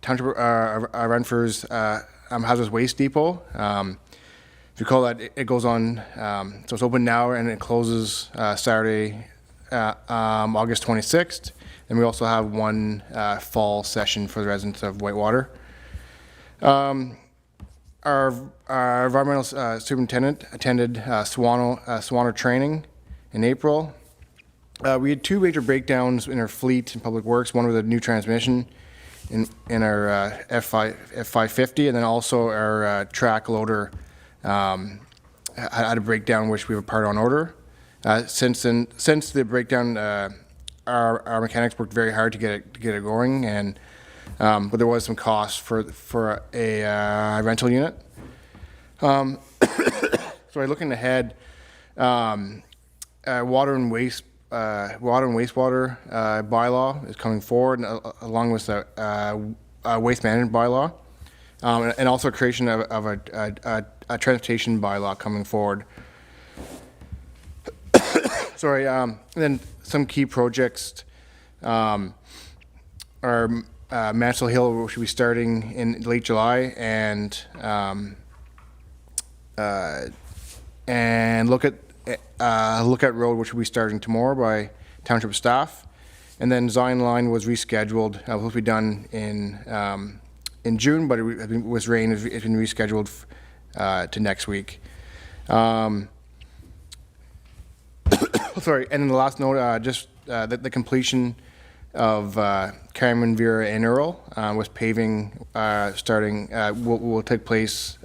Township of Renfrew's hazardous waste depot. If you call that, it goes on, so it's open now and it closes Saturday, August 26th. And we also have one fall session for the residents of Whitewater. Our environmental superintendent attended Swanner training in April. We had 2 major breakdowns in our fleet in Public Works. One with a new transmission in our F550, and then also our track loader had a breakdown, which we have a part on order. Since the breakdown, our mechanics worked very hard to get it going, and but there was some cost for a rental unit. So looking ahead, water and wastewater bylaw is coming forward, along with the waste management bylaw, and also creation of a transportation bylaw coming forward. Sorry, and then some key projects are Mansell Hill, which will be starting in late July, and look at Road, which will be starting tomorrow by Township staff, and then Zion Line was rescheduled. It was supposed to be done in June, but with rain, it's been rescheduled to next week. Sorry, and then the last note, just the completion of Cameron, Vera, and Earl with paving starting will take place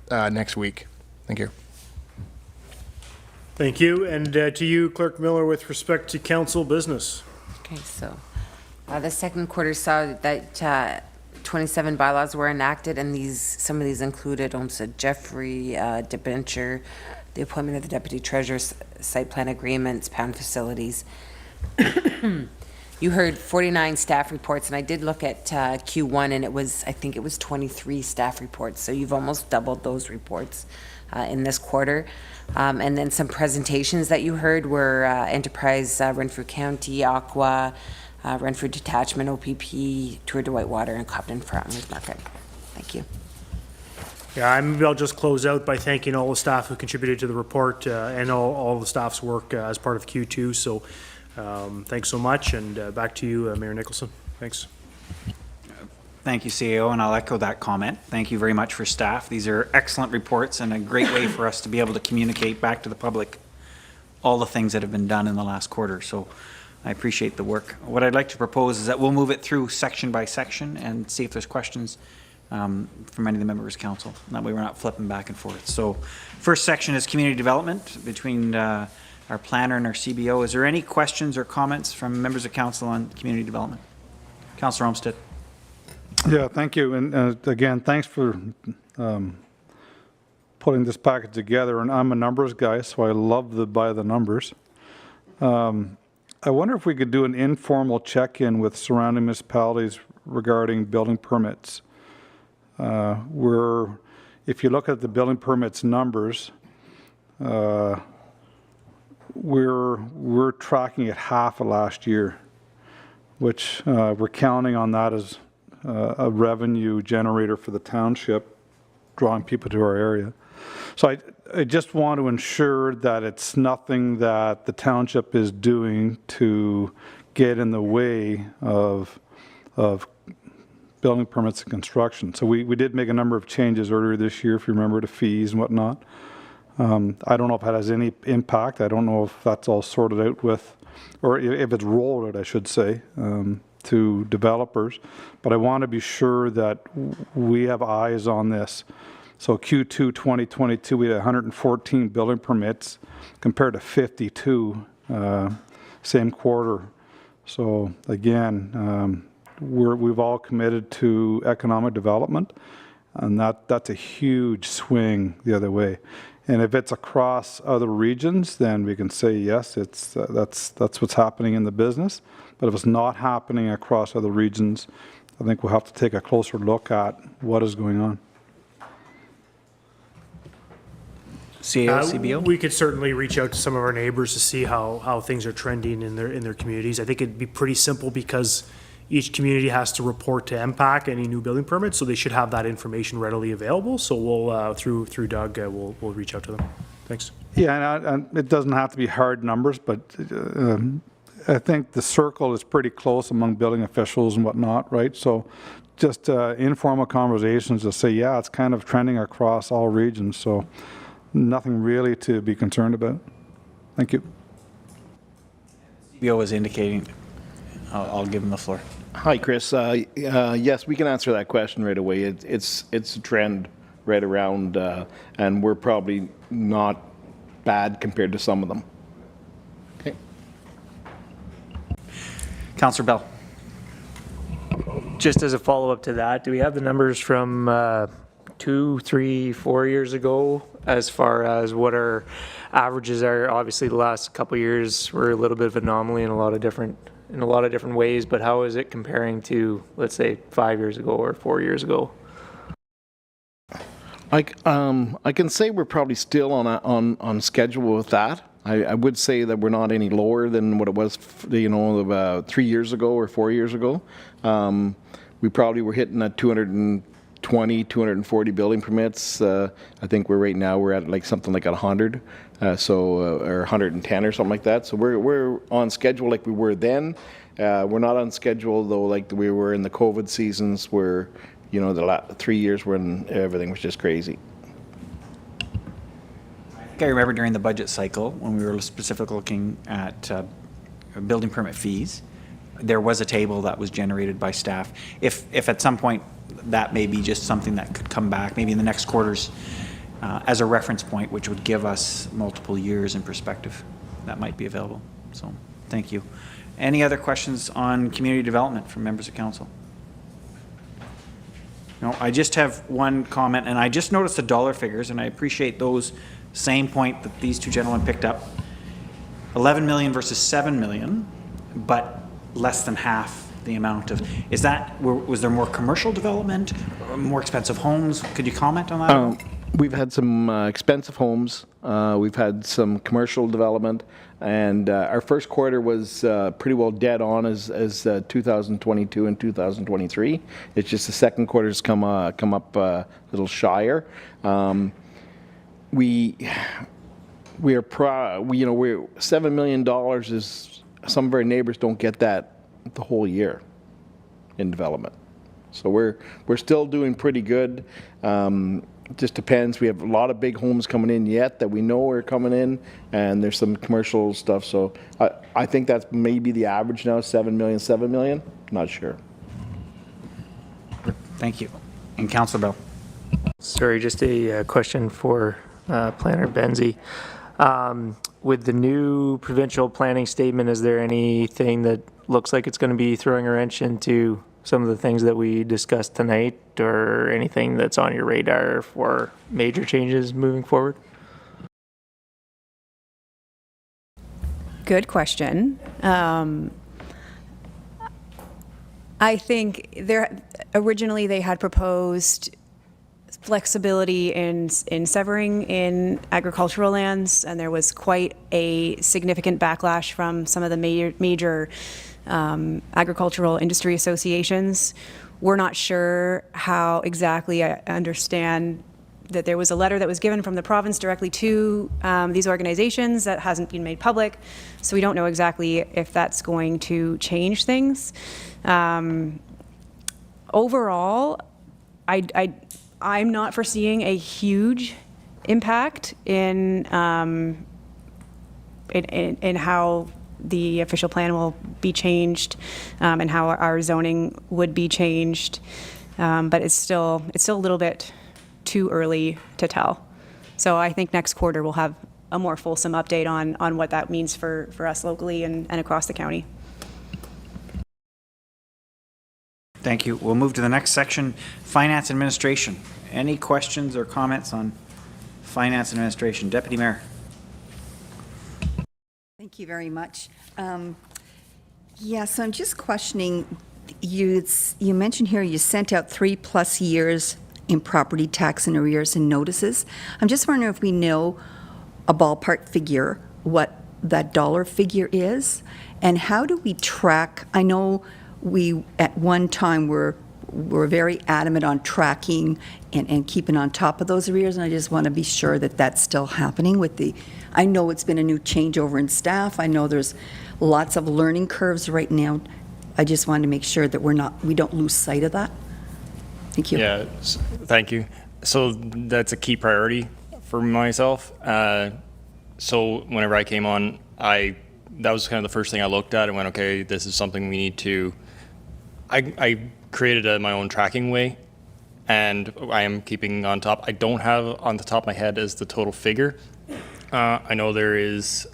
next week. Thank you. Thank you. And to you, Clerk Miller, with respect to council business. Okay, so the second quarter saw that 27 bylaws were enacted, and some of these included Homestead Jeffrey, debenture, the appointment of the deputy treasurer, site plan agreements, pound facilities. You heard 49 staff reports, and I did look at Q1, and I think it was 23 staff reports. So you've almost doubled those reports in this quarter. And then some presentations that you heard were Enterprise, Renfrew County, Aqua, Renfrew Detachment, OPP, Tour de Whitewater, and Cobden Farmers Market. Thank you. Yeah, maybe I'll just close out by thanking all the staff who contributed to the report and all the staff's work as part of Q2. So thanks so much, and back to you, Mayor Nicholson. Thanks. Thank you, CAO, and I'll echo that comment. Thank you very much for staff. These are excellent reports and a great way for us to be able to communicate back to the public all the things that have been done in the last quarter. So I appreciate the work. What I'd like to propose is that we'll move it through section by section and see if there's questions from any of the members of council. That way we're not flipping back and forth. So first section is community development between our planner and our CBO. Is there any questions or comments from members of council on community development? Councillor Olmsted. Yeah, thank you. And again, thanks for putting this package together. And I'm a numbers guy, so I love by the numbers. I wonder if we could do an informal check-in with surrounding municipalities regarding building permits. If you look at the building permits numbers, we're tracking at half of last year, which we're counting on that as a revenue generator for the township, drawing people to our area. So I just want to ensure that it's nothing that the township is doing to get in the way of building permits and construction. So we did make a number of changes earlier this year, if you remember, to fees and whatnot. I don't know if that has any impact. I don't know if that's all sorted out with, or if it's rolled out, I should say, to developers. But I want to be sure that we have eyes on this. So Q2 2022, we had 114 building permits compared to 52 same quarter. So again, we've all committed to economic development, and that's a huge swing the other way. And if it's across other regions, then we can say yes, that's what's happening in the business. But if it's not happening across other regions, I think we'll have to take a closer look at what is going on. CBO? We could certainly reach out to some of our neighbors to see how things are trending in their communities. I think it'd be pretty simple because each community has to report to MPAC any new building permits, so they should have that information readily available. So we'll through Doug, we'll reach out to them. Thanks. Yeah, and it doesn't have to be hard numbers, but I think the circle is pretty close among building officials and whatnot, right? So just informal conversations to say, yeah, it's kind of trending across all regions. So nothing really to be concerned about. Thank you. CBO is indicating. I'll give him the floor. Hi, Chris. Yes, we can answer that question right away. It's a trend right around, and we're probably not bad compared to some of them. Okay. Councillor Bell. Just as a follow-up to that, do we have the numbers from 2, 3, 4 years ago as far as what our averages are? Obviously, the last couple of years were a little bit of an anomaly in a lot of different ways, but how is it comparing to, let's say, 5 years ago or 4 years ago? I can say we're probably still on schedule with that. I would say that we're not any lower than what it was, about 3 years ago or 4 years ago. We probably were hitting at 220, 240 building permits. I think we're at like something like 100, or 110 or something like that. So we're on schedule like we were then. We're not on schedule though like we were in the COVID seasons where, the last 3 years when everything was just crazy. I remember during the budget cycle when we were specifically looking at building permit fees, there was a table that was generated by staff. If at some point that may be just something that could come back, maybe in the next quarters, as a reference point, which would give us multiple years in perspective, that might be available. So thank you. Any other questions on community development from members of council? No, I just have one comment, and I just noticed the dollar figures, and I appreciate those same point that these two gentlemen picked up. 11 million versus 7 million, but less than half the amount of, was there more commercial development, or more expensive homes? Could you comment on that? We've had some expensive homes. We've had some commercial development, and our first quarter was pretty well dead on as 2022 and 2023. It's just the second quarter's come up a little shyer. We're $7 million is, some of our neighbors don't get that the whole year in development. So we're still doing pretty good. Just depends. We have a lot of big homes coming in yet that we know are coming in, and there's some commercial stuff. So I think that's maybe the average now, 7 million. Not sure. Thank you. And Councillor Bell. Sorry, just a question for Planner Benzie. With the new provincial planning statement, is there anything that looks like it's going to be throwing a wrench into some of the things that we discussed tonight, or anything that's on your radar for major changes moving forward? Good question. I think originally they had proposed flexibility in severing in agricultural lands, and there was quite a significant backlash from some of the major agricultural industry associations. We're not sure how exactly. I understand that there was a letter that was given from the province directly to these organizations that hasn't been made public, so we don't know exactly if that's going to change things. Overall, I'm not foreseeing a huge impact in how the official plan will be changed, and how our zoning would be changed. But it's still a little bit too early to tell. So I think next quarter we'll have a more fulsome update on what that means for us locally and across the county. Thank you. We'll move to the next section, Finance Administration. Any questions or comments on Finance Administration? Deputy Mayor. Thank you very much. So I'm just questioning, you mentioned here you sent out 3+ years in property tax and arrears and notices. I'm just wondering if we know a ballpark figure, what that dollar figure is, and how do we track? I know we at one time were very adamant on tracking and keeping on top of those arrears, and I just want to be sure that that's still happening with I know it's been a new changeover in staff. I know there's lots of learning curves right now. I just wanted to make sure that we don't lose sight of that. Thank you. Yeah, thank you. So that's a key priority for myself. So whenever I came on, that was kind of the first thing I looked at and went, okay, this is something we need to. I created my own tracking way, and I am keeping on top. I don't have on the top of my head as the total figure. I know there is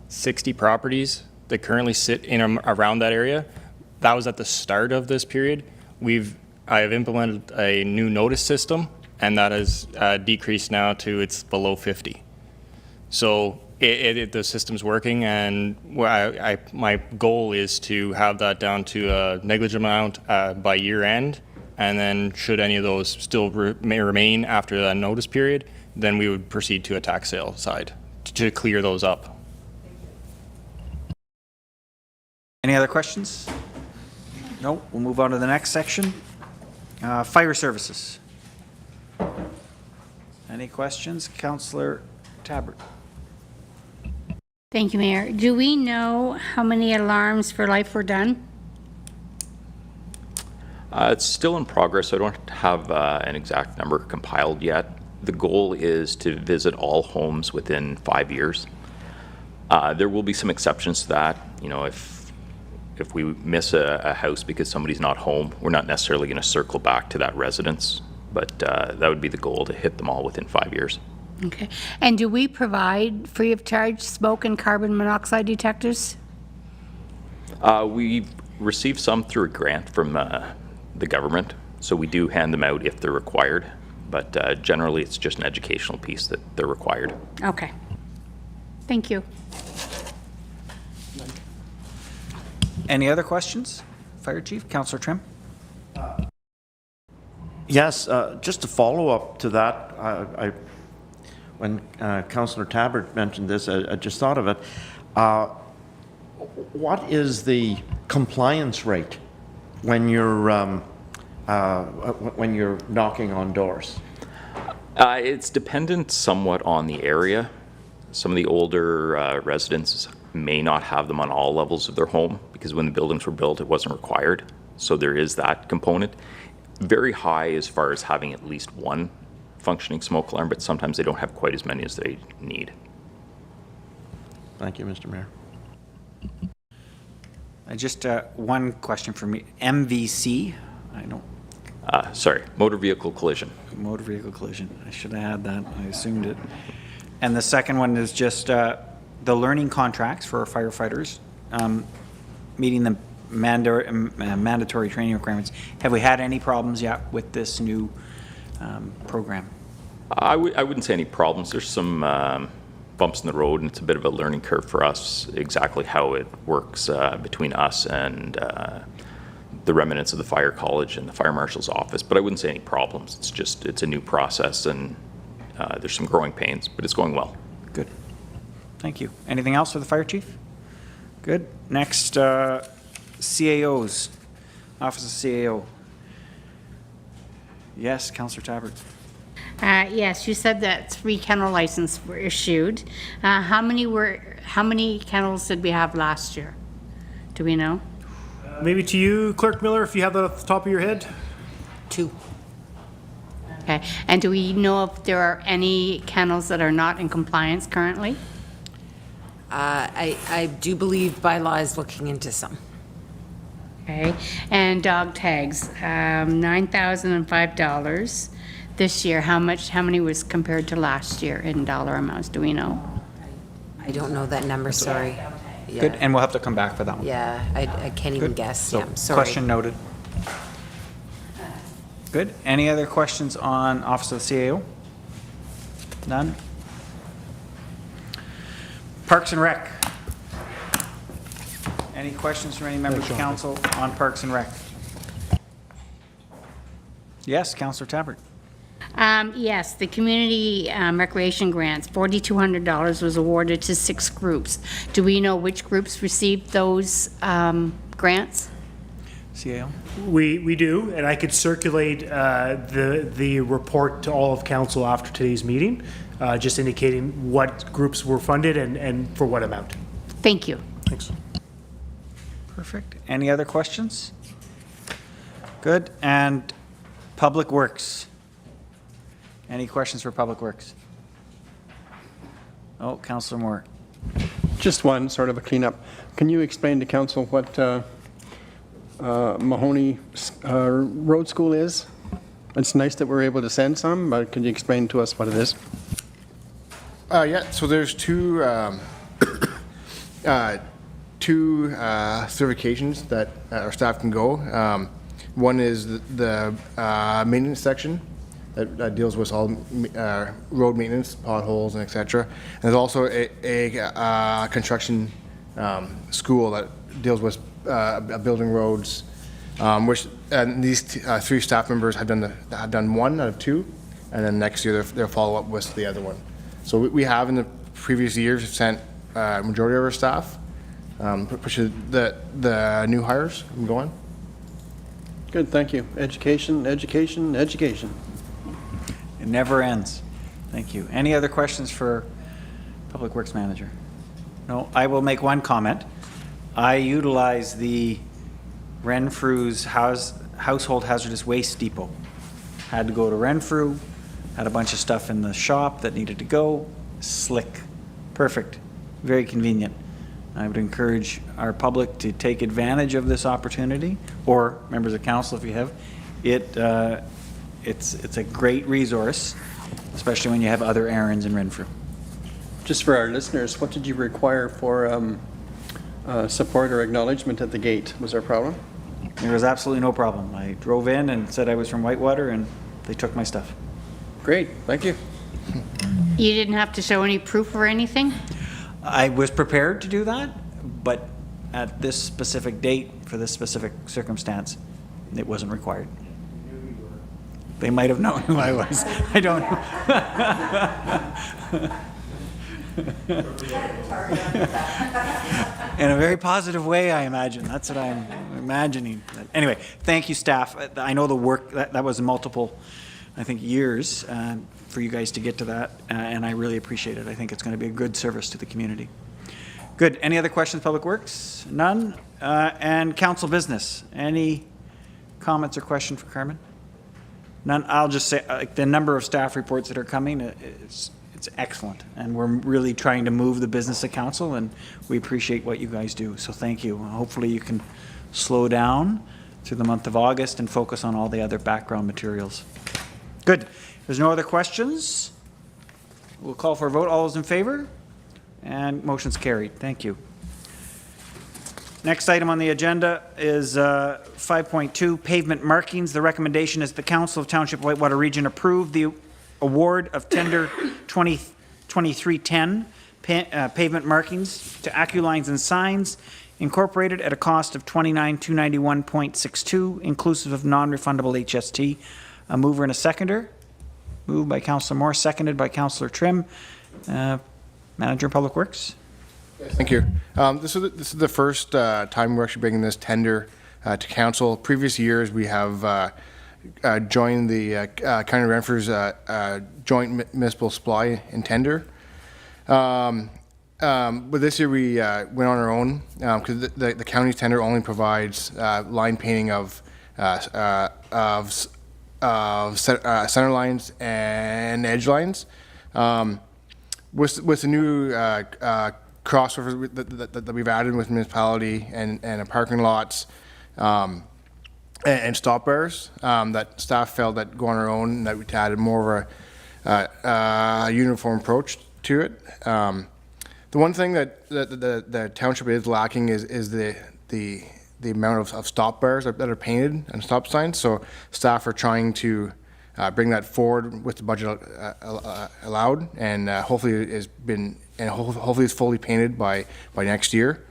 60 properties that currently sit in around that area. That was at the start of this period. I have implemented a new notice system, and that has decreased now to it's below 50. So the system's working, and my goal is to have that down to a negligible amount by year end, and then should any of those still may remain after that notice period, then we would proceed to a tax sale side to clear those up. Any other questions? No, we'll move on to the next section. Fire services. Any questions? Councillor Tabbert. Thank you, Mayor. Do we know how many alarms for life were done? It's still in progress. I don't have an exact number compiled yet. The goal is to visit all homes within 5 years. There will be some exceptions to that. You know, if we miss a house because somebody's not home, we're not necessarily going to circle back to that residence, but that would be the goal, to hit them all within 5 years. Okay. And do we provide free of charge smoke and carbon monoxide detectors? We've received some through a grant from the government, so we do hand them out if they're required, but generally it's just an educational piece that they're required. Okay. Thank you. Any other questions? Fire Chief, Councillor Trim. Yes, just to follow up to that, when Councillor Tabbert mentioned this, I just thought of it. What is the compliance rate when you're knocking on doors? It's dependent somewhat on the area. Some of the older residents may not have them on all levels of their home because when the buildings were built, it wasn't required. So there is that component. Very high as far as having at least one functioning smoke alarm, but sometimes they don't have quite as many as they need. Thank you, Mr. Mayor. Just one question for me. MVC, I don't. Sorry, motor vehicle collision. Motor vehicle collision. I should have had that. I assumed it. And the second one is just the learning contracts for our firefighters, meeting the mandatory training requirements. Have we had any problems yet with this new program? I wouldn't say any problems. There's some bumps in the road, and it's a bit of a learning curve for us, exactly how it works between us and the remnants of the fire college and the fire marshal's office. But I wouldn't say any problems. It's a new process, and there's some growing pains, but it's going well. Good. Thank you. Anything else for the fire chief? Good. Next, CAOs, Office of CAO. Yes, Councillor Tabbert. Yes, you said that 3 kennel licenses were issued. How many kennels did we have last year? Do we know? Maybe to you, Clerk Miller, if you have that off the top of your head. 2. Okay, and do we know if there are any kennels that are not in compliance currently? I do believe Bylaw is looking into some. Okay, and dog tags, $9,005 this year. How many was compared to last year in dollar amounts? Do we know? I don't know that number, sorry. Yeah. Good, and we'll have to come back for that one. Yeah, I can't even guess. So, Yeah, I'm sorry. question noted. Good. Any other questions on Office of the CAO? None? Parks and Rec. Any questions from any members of council on Parks and Rec? Yes, Councillor Tabbert. Yes, the community recreation grants, $4,200 was awarded to 6 groups. Do we know which groups received those grants? CAO? We do, and I could circulate the report to all of council after today's meeting, just indicating what groups were funded and for what amount. Thank you. Thanks. Perfect. Any other questions? Good. And Public Works. Any questions for Public Works? Oh, Councillor Moore. Just one, sort of a cleanup. Can you explain to council what Mahoney Road School is? It's nice that we're able to send some, but can you explain to us what it is? Yeah, so there's two certifications that our staff can go. One is the maintenance section that deals with all road maintenance, potholes, and etc. And there's also a construction school that deals with building roads, which these 3 staff members have done 1 out of 2, and then next year they'll follow up with the other one. So we have in the previous years sent majority of our staff, push the new hires and go on. Good, thank you. Education, education, education. It never ends. Thank you. Any other questions for Public Works Manager? No, I will make one comment. I utilize the Renfrew's Household Hazardous Waste Depot. Had to go to Renfrew, had a bunch of stuff in the shop that needed to go. Slick. Perfect. Very convenient. I would encourage our public to take advantage of this opportunity, or members of council if you have. It's a great resource, especially when you have other errands in Renfrew. Just for our listeners, what did you require for support or acknowledgement at the gate? Was there a problem? There was absolutely no problem. I drove in and said I was from Whitewater, and they took my stuff. Great, thank you. You didn't have to show any proof or anything? I was prepared to do that, but at this specific date, for this specific circumstance, it wasn't required. They might have known who I was. I don't know. In a very positive way, I imagine. That's what I'm imagining. But anyway, thank you, staff. I know the work, that was multiple, I think, years for you guys to get to that, and I really appreciate it. I think it's going to be a good service to the community. Good. Any other questions, Public Works? None. And council business. Any comments or question for Carmen? None. I'll just say the number of staff reports that are coming, it's excellent. And we're really trying to move the business of council, and we appreciate what you guys do. So thank you. Hopefully you can slow down through the month of August and focus on all the other background materials. Good. If there's no other questions, we'll call for a vote. All those in favor? And motion's carried. Thank you. Next item on the agenda is 5.2, pavement markings. The recommendation is the Council of Township of Whitewater Region approve the award of tender 2310 pavement markings to AccuLines and Signs Incorporated at a cost of $29,291.62, inclusive of non-refundable HST. A mover and a seconder. Moved by Councillor Moore, seconded by Councillor Trim. Manager of Public Works. Thank you. This is the first time we're actually bringing this tender to council. Previous years we have joined the County of Renfrew's joint municipal supply and tender. But this year we went on our own because the county's tender only provides line painting of center lines and edge lines. With the new crossovers that we've added with municipality and parking lots and stop bars, that staff felt that go on our own, that we added more of a uniform approach to it. The one thing that the township is lacking is the amount of stop bars that are painted and stop signs. So staff are trying to bring that forward with the budget allowed, and hopefully it's fully painted by next year.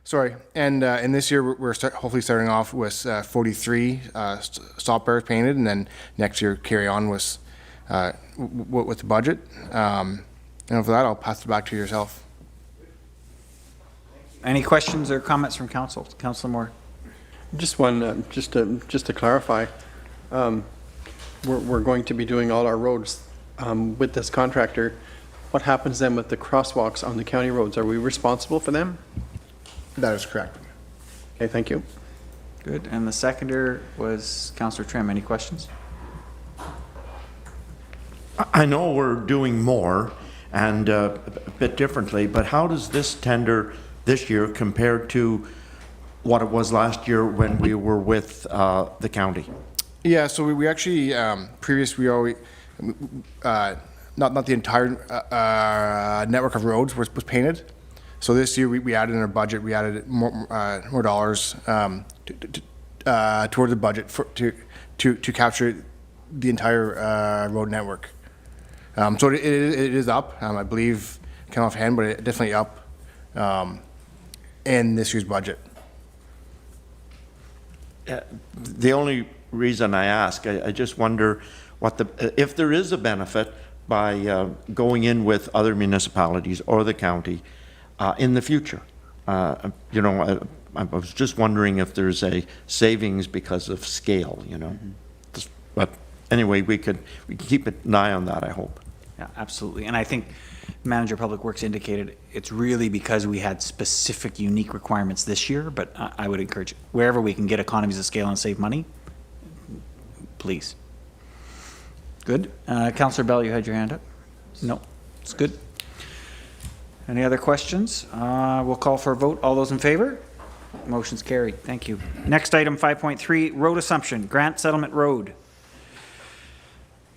Sorry, and this year we're hopefully starting off with 43 stop bars painted, and then next year carry on with the budget. And for that, I'll pass it back to yourself. Any questions or comments from council? Councillor Moore. Just one, just to clarify, we're going to be doing all our roads with this contractor. What happens then with the crosswalks on the county roads? Are we responsible for them? That is correct. Okay, thank you. Good. And the seconder was Councillor Trim. Any questions? I know we're doing more and a bit differently, but how does this tender this year compare to what it was last year when we were with the county? Yeah, so we actually previously we always not the entire network of roads was painted. So this year we added in our budget, we added more dollars toward the budget to capture the entire road network. So it is up. I believe came offhand, but it's definitely up in this year's budget. The only reason I ask, I just wonder if there is a benefit by going in with other municipalities or the county in the future. I was just wondering if there's a savings because of scale, But anyway, we can keep an eye on that, I hope. Yeah, absolutely. And I think Manager of Public Works indicated it's really because we had specific unique requirements this year, but I would encourage wherever we can get economies of scale and save money, please. Good. Councillor Bell, you had your hand up? No, it's good. Any other questions? We'll call for a vote. All those in favor? Motion's carried. Thank you. Next item, 5.3, road assumption, Grant Settlement Road.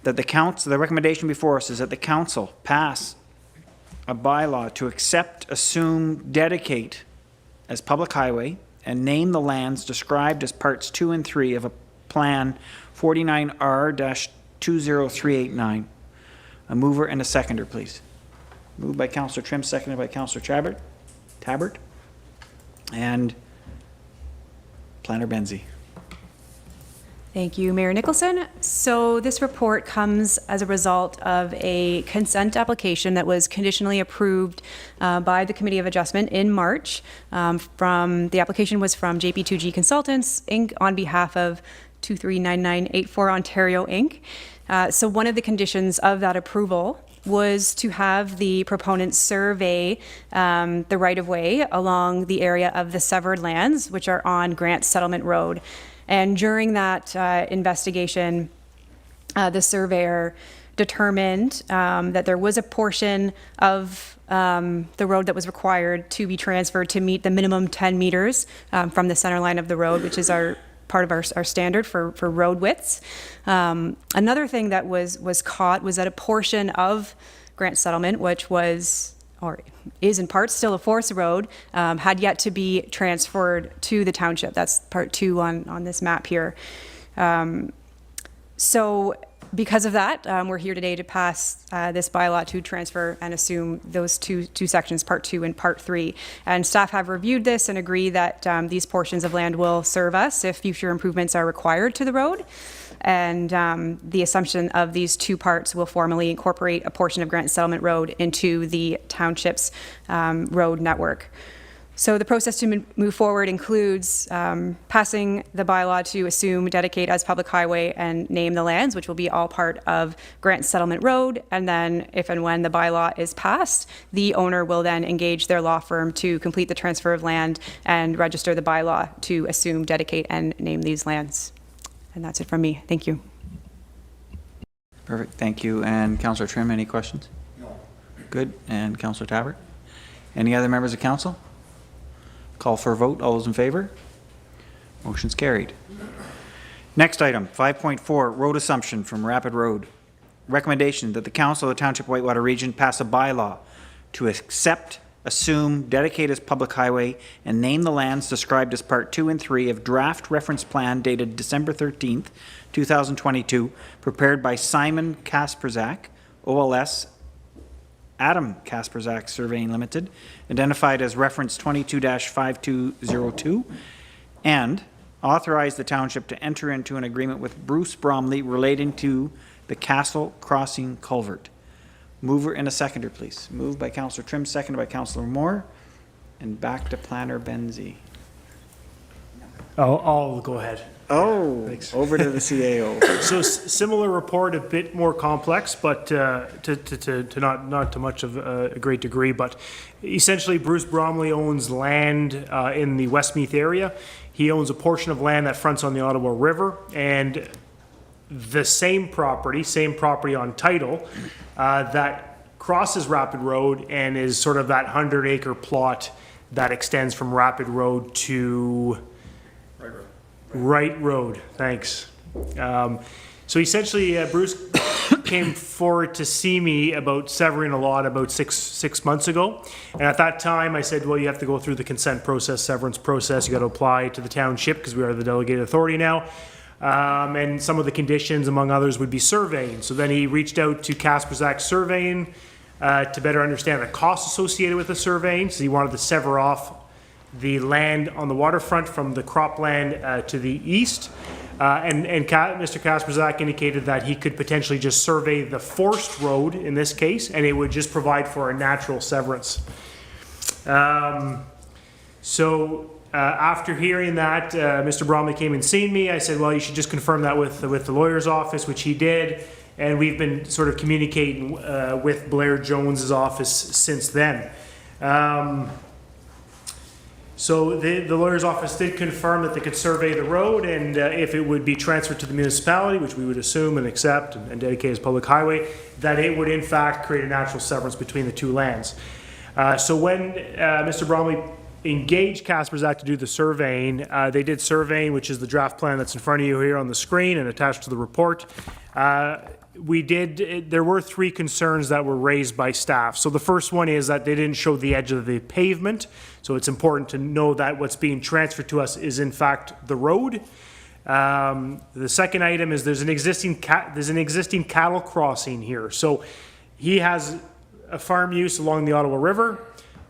That the recommendation before us is that the council pass a bylaw to accept, assume, dedicate as public highway and name the lands described as parts 2 and 3 of a plan 49R-20389. A mover and a seconder, please. Moved by Councillor Trim, seconded by Councillor Tabbert. And Planner Benzie. Thank you, Mayor Nicholson. So this report comes as a result of a consent application that was conditionally approved by the Committee of Adjustment in March. The application was from JP2G Consultants, Inc. on behalf of 239984 Ontario, Inc. So one of the conditions of that approval was to have the proponents survey the right-of-way along the area of the severed lands, which are on Grant Settlement Road. And during that investigation, the surveyor determined that there was a portion of the road that was required to be transferred to meet the minimum 10 meters from the center line of the road, which is part of our standard for road widths. Another thing that was caught was that a portion of Grant Settlement, which was or is in part still a forest road, had yet to be transferred to the township. That's part 2 on this map here. So because of that, we're here today to pass this bylaw to transfer and assume those two sections, part 2 and part 3. And staff have reviewed this and agree that these portions of land will serve us if future improvements are required to the road. And the assumption of these 2 parts will formally incorporate a portion of Grant Settlement Road into the township's road network. So the process to move forward includes passing the bylaw to assume, dedicate as public highway, and name the lands, which will be all part of Grant Settlement Road. And then if and when the bylaw is passed, the owner will then engage their law firm to complete the transfer of land and register the bylaw to assume, dedicate, and name these lands. And that's it from me. Thank you. Perfect. Thank you. And Councillor Trim, any questions? No. Good. And Councillor Tabbert? Any other members of council? Call for a vote. All those in favor? Motion's carried. Next item, 5.4, road assumption from Rapid Road. Recommendation that the Council of the Township of Whitewater Region pass a bylaw to accept, assume, dedicate as public highway, and name the lands described as Part 2 and 3 of draft reference plan dated December 13th, 2022, prepared by Simon Kasperzak, OLS, Adam Kasperzak Surveying Limited, identified as reference 22-5202, and authorize the township to enter into an agreement with Bruce Bromley relating to the Castle Crossing Culvert. Mover and a seconder, please. Moved by Councillor Trim, seconded by Councillor Moore, and back to Planner Benzie. I'll go ahead. Oh, thanks. Over to the CAO. So similar report, a bit more complex, but to not to much of a great degree. But essentially, Bruce Bromley owns land in the Westmeath area. He owns a portion of land that fronts on the Ottawa River, and the same property on title that crosses Rapid Road and is sort of that 100-acre plot that extends from Rapid Road to Right Road, thanks. So essentially, Bruce came forward to see me about severing a lot about six months ago. And at that time, I said, well, you have to go through the consent process, severance process. You got to apply to the township because we are the delegated authority now. And some of the conditions, among others, would be surveying. So then he reached out to Kasperzak Surveying to better understand the costs associated with the surveying. So he wanted to sever off the land on the waterfront from the cropland to the east. And Mr. Kasperzak indicated that he could potentially just survey the forced road in this case, and it would just provide for a natural severance. After hearing that, Mr. Bromley came and seen me. I said, well, you should just confirm that with the lawyer's office, which he did. And we've been sort of communicating with Blair Jones's office since then. So the lawyer's office did confirm that they could survey the road, and if it would be transferred to the municipality, which we would assume and accept and dedicate as public highway, that it would in fact create a natural severance between the two lands. So when Mr. Bromley engaged Kasperzak to do the surveying, they did surveying, which is the draft plan that's in front of you here on the screen and attached to the report. There were 3 concerns that were raised by staff. So the first one is that they didn't show the edge of the pavement. So it's important to know that what's being transferred to us is in fact the road. The second item is there's an existing cattle crossing here. So he has a farm use along the Ottawa River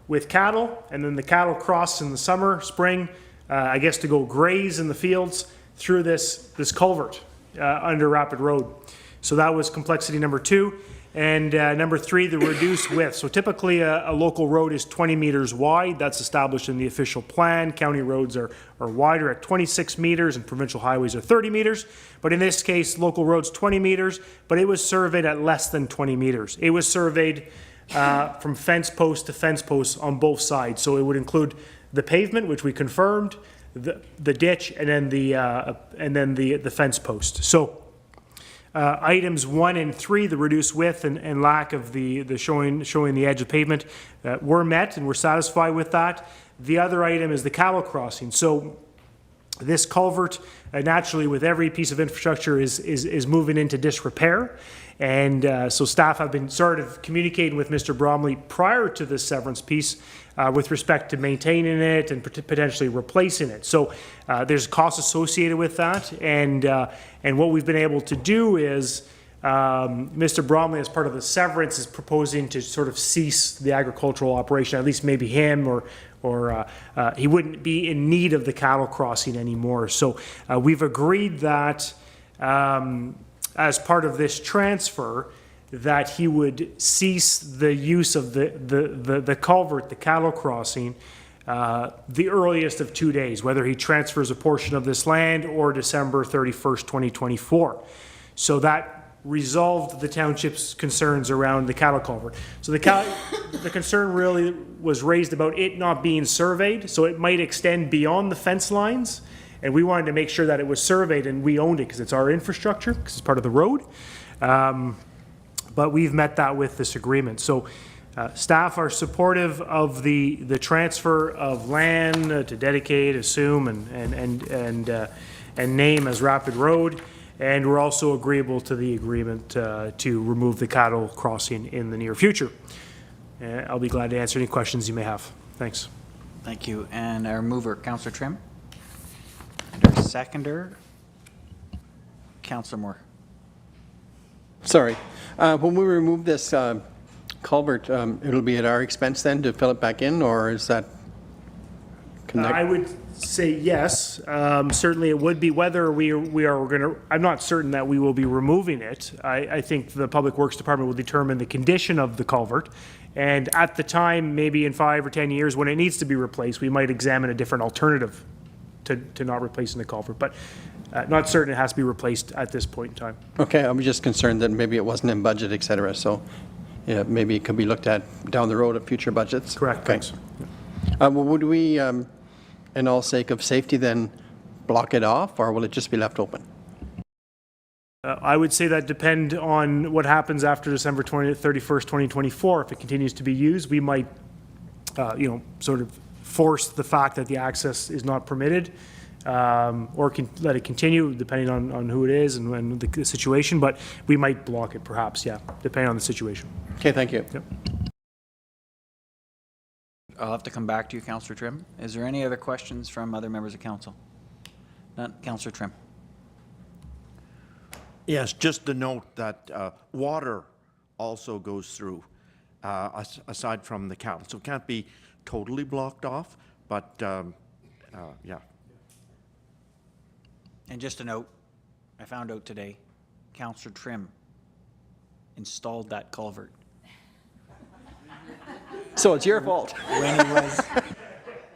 with cattle, and then the cattle cross in the summer, spring, I guess to go graze in the fields through this culvert under Rapid Road. So that was complexity number 2. And number 3, the reduced width. So typically a local road is 20 meters wide. That's established in the official plan. County roads are wider at 26 meters and provincial highways are 30 meters. But in this case, local roads 20 meters, but it was surveyed at less than 20 meters. It was surveyed from fence post to fence post on both sides. So it would include the pavement, which we confirmed, the ditch, and then the fence post. So items 1 and 3, the reduced width and lack of the showing the edge of pavement, were met, and we're satisfied with that. The other item is the cattle crossing. So this culvert, naturally, with every piece of infrastructure, is moving into disrepair. And so staff have been sort of communicating with Mr. Bromley prior to this severance piece with respect to maintaining it and potentially replacing it. So there's costs associated with that. And what we've been able to do is Mr. Bromley, as part of the severance, is proposing to sort of cease the agricultural operation, at least maybe him, or he wouldn't be in need of the cattle crossing anymore. So we've agreed that as part of this transfer, that he would cease the use of the culvert, the cattle crossing, the earliest of 2 days, whether he transfers a portion of this land or December 31st, 2024. So that resolved the township's concerns around the cattle culvert. So the concern really was raised about it not being surveyed, so it might extend beyond the fence lines. And we wanted to make sure that it was surveyed and we owned it because it's our infrastructure, because it's part of the road. But we've met that with this agreement. So staff are supportive of the transfer of land to dedicate, assume, and name as Rapid Road. And we're also agreeable to the agreement to remove the cattle crossing in the near future. I'll be glad to answer any questions you may have. Thanks. Thank you. And our mover, Councillor Trim. And our seconder, Councillor Moore. Sorry. When we remove this culvert, it'll be at our expense then to fill it back in, or is that connected? I would say yes. Certainly it would be. Whether we are going to, I'm not certain that we will be removing it. I think the Public Works Department will determine the condition of the culvert. And at the time, maybe in 5 or 10 years, when it needs to be replaced, we might examine a different alternative to not replacing the culvert. But not certain it has to be replaced at this point in time. Okay, I was just concerned that maybe it wasn't in budget, et cetera. So yeah, maybe it could be looked at down the road at future budgets. Correct, okay. Thanks. Well, would we, in all sake of safety, then block it off, or will it just be left open? I would say that depend on what happens after December 31st, 2024. If it continues to be used, we might, sort of force the fact that the access is not permitted, or can let it continue, depending on who it is and the situation. But we might block it, perhaps, yeah, depending on the situation. Okay, thank you. Yep. I'll have to come back to you, Councillor Trim. Is there any other questions from other members of council? None. Councillor Trim. Yes, just to note that water also goes through, aside from the cattle. So it can't be totally blocked off, but yeah. And just a note, I found out today, Councillor Trim installed that culvert. So it's your fault.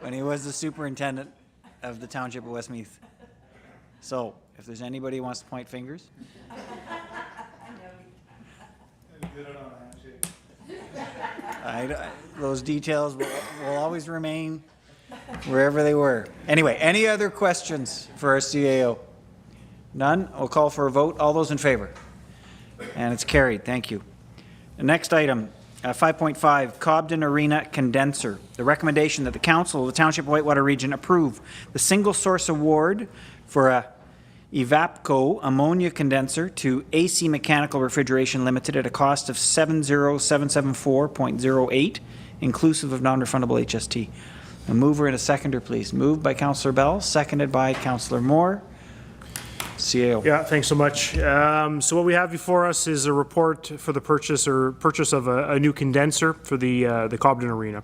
When he was the superintendent of the Township of Westmeath. So if there's anybody who wants to point fingers. Those details will always remain wherever they were. Anyway, any other questions for our CAO? None? I'll call for a vote. All those in favor? And it's carried. Thank you. The next item, 5.5, Cobden Arena Condenser. The recommendation that the Council of the Township of Whitewater Region approve the single source award for a Evapco ammonia condenser to AC Mechanical Refrigeration Limited at a cost of $70774.08, inclusive of non-refundable HST. A mover and a seconder, please. Moved by Councillor Bell, seconded by Councillor Moore. CAO. Yeah, thanks so much. So what we have before us is a report for the purchase of a new condenser for the Cobden Arena.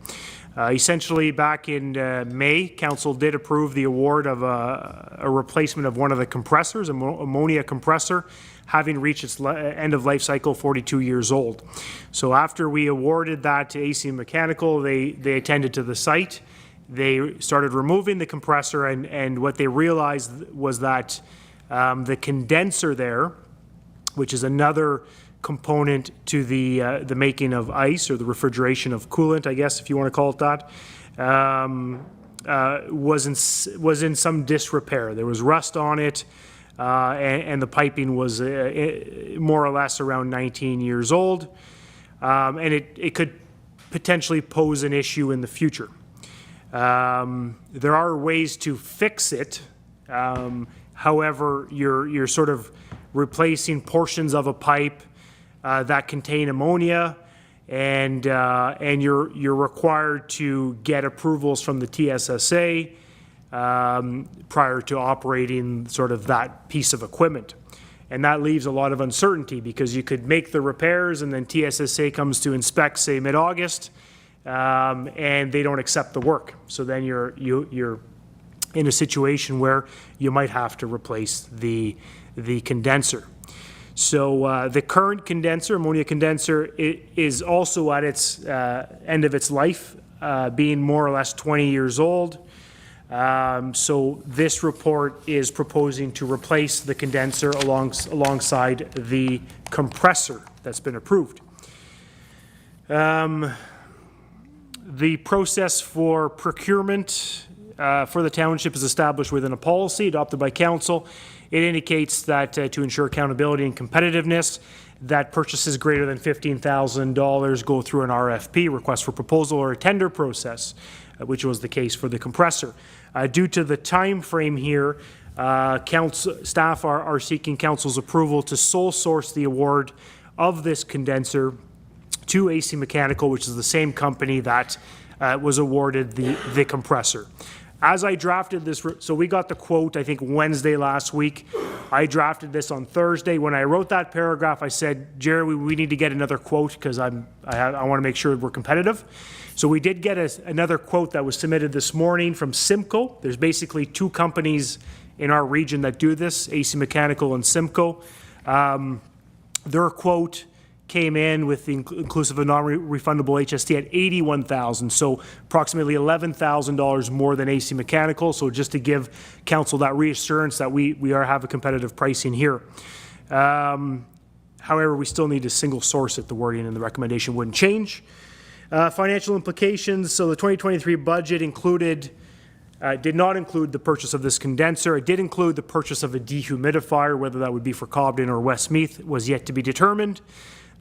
Essentially, back in May, Council did approve the award of a replacement of one of the compressors, ammonia compressor, having reached its end of life cycle, 42 years old. So after we awarded that to AC Mechanical, they attended to the site. They started removing the compressor, and what they realized was that the condenser there, which is another component to the making of ice, or the refrigeration of coolant, I guess, if you want to call it that, was in some disrepair. There was rust on it, and the piping was more or less around 19 years old, and it could potentially pose an issue in the future. There are ways to fix it. However, you're sort of replacing portions of a pipe that contain ammonia, and you're required to get approvals from the TSSA prior to operating sort of that piece of equipment. And that leaves a lot of uncertainty, because you could make the repairs and then TSSA comes to inspect, say, mid-August, and they don't accept the work. So then you're in a situation where you might have to replace the condenser. So the current condenser, ammonia condenser, is also at its end of its life, being more or less 20 years old. So this report is proposing to replace the condenser alongside the compressor that's been approved. The process for procurement for the township is established within a policy adopted by council. It indicates that to ensure accountability and competitiveness, that purchases greater than $15,000 go through an RFP, request for proposal, or a tender process, which was the case for the compressor. Due to the time frame here, staff are seeking council's approval to sole source the award of this condenser to AC Mechanical, which is the same company that was awarded the compressor. As I drafted this, so we got the quote, I think, Wednesday last week. I drafted this on Thursday. When I wrote that paragraph, I said, Jerry, we need to get another quote, because I want to make sure we're competitive. So we did get another quote that was submitted this morning from Simco. There's basically two companies in our region that do this, AC Mechanical and Simco. Their quote came in with the inclusive of non-refundable HST at $81,000, so approximately $11,000 more than AC Mechanical. So just to give council that reassurance that we have a competitive pricing here. However, we still need to single source it. The wording and the recommendation wouldn't change. Financial implications. So the 2023 budget did not include the purchase of this condenser. It did include the purchase of a dehumidifier. Whether that would be for Cobden or Westmeath was yet to be determined.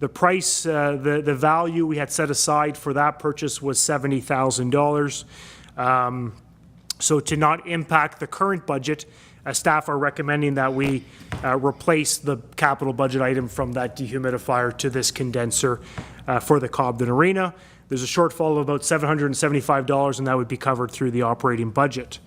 The price, the value we had set aside for that purchase was $70,000. So to not impact the current budget, staff are recommending that we replace the capital budget item from that dehumidifier to this condenser for the Cobden Arena. There's a shortfall of about $775, and that would be covered through the operating budget.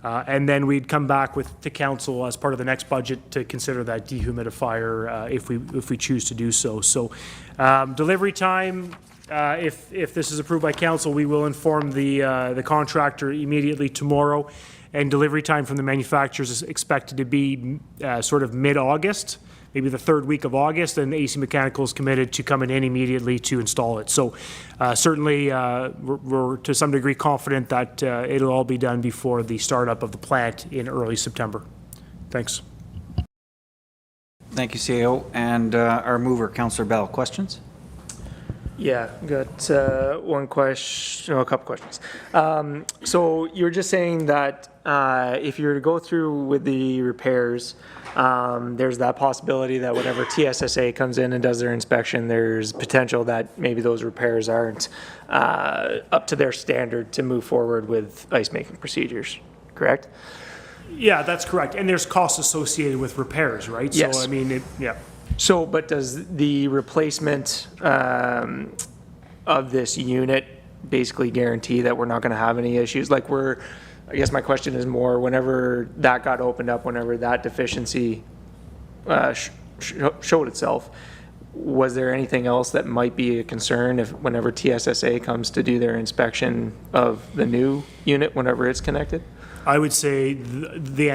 And then we'd come back to council as part of the next budget to consider that dehumidifier if we choose to do so. So delivery time, if this is approved by council, we will inform the contractor immediately tomorrow. And delivery time from the manufacturers is expected to be sort of mid-August, maybe the third week of August, and AC Mechanical is committed to coming in immediately to install it. So certainly we're to some degree confident that it'll all be done before the startup of the plant in early September. Thanks. Thank you, CAO. And our mover, Councillor Bell. Questions? Yeah, got one question, a couple questions. So you were just saying that if you were to go through with the repairs, there's that possibility that whenever TSSA comes in and does their inspection, there's potential that maybe those repairs aren't up to their standard to move forward with ice making procedures, correct? Yeah, that's correct. And there's costs associated with repairs, right? Yes. So, I mean, yeah. So, but does the replacement of this unit basically guarantee that we're not going to have any issues? Like I guess my question is more, whenever that got opened up, whenever that deficiency showed itself, was there anything else that might be a concern if whenever TSSA comes to do their inspection of the new unit whenever it's connected? I would say the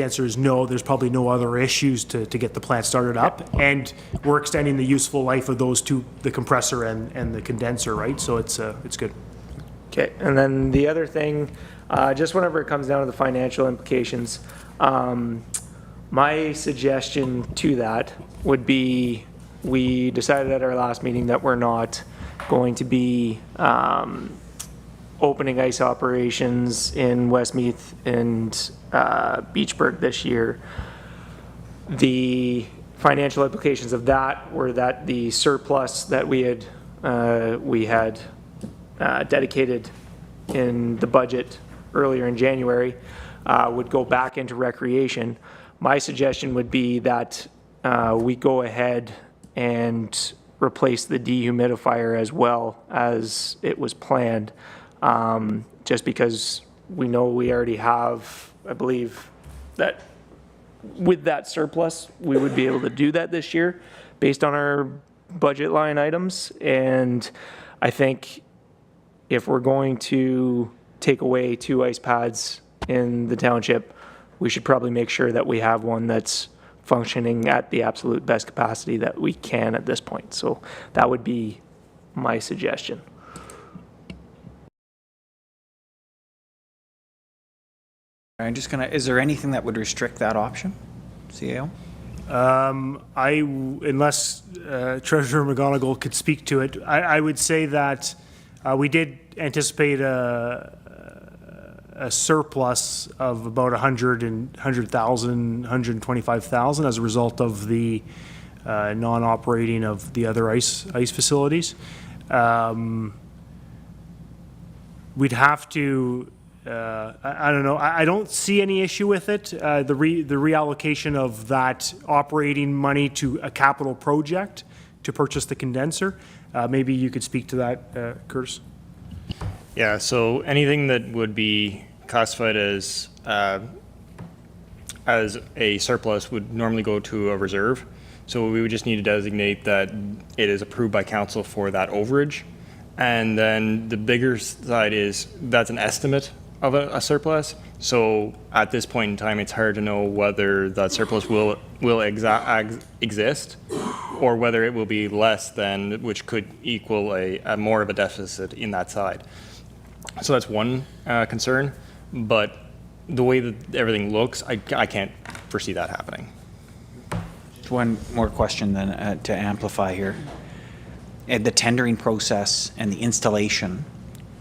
answer is no. There's probably no other issues to get the plant started up, and we're extending the useful life of those two, the compressor and the condenser, right? So it's good. Okay, and then the other thing, just whenever it comes down to the financial implications, my suggestion to that would be, we decided at our last meeting that we're not going to be opening ice operations in Westmeath and Beachburg this year. The financial implications of that were that the surplus that we had dedicated in the budget earlier in January would go back into recreation. My suggestion would be that we go ahead and replace the dehumidifier as well as it was planned. Just because we know we already have, I believe that with that surplus, we would be able to do that this year based on our budget line items. And I think if we're going to take away 2 ice pads in the township, we should probably make sure that we have one that's functioning at the absolute best capacity that we can at this point. So that would be my suggestion. I'm just gonna, is there anything that would restrict that option, CAO? Unless Treasurer McGonigal could speak to it, I would say that we did anticipate a surplus of about 100,000, 125,000 as a result of the non-operating of the other ice facilities. We'd have to. I don't know. I don't see any issue with it. The reallocation of that operating money to a capital project to purchase the condenser. Maybe you could speak to that, Curtis. Yeah. So anything that would be classified as a surplus would normally go to a reserve. So we would just need to designate that it is approved by council for that overage. And then the bigger side is that's an estimate of a surplus. So at this point in time, it's hard to know whether that surplus will exist or whether it will be less than, which could equal a more of a deficit in that side. So that's one concern, but the way that everything looks, I can't foresee that happening. One more question then to amplify here. The tendering process and the installation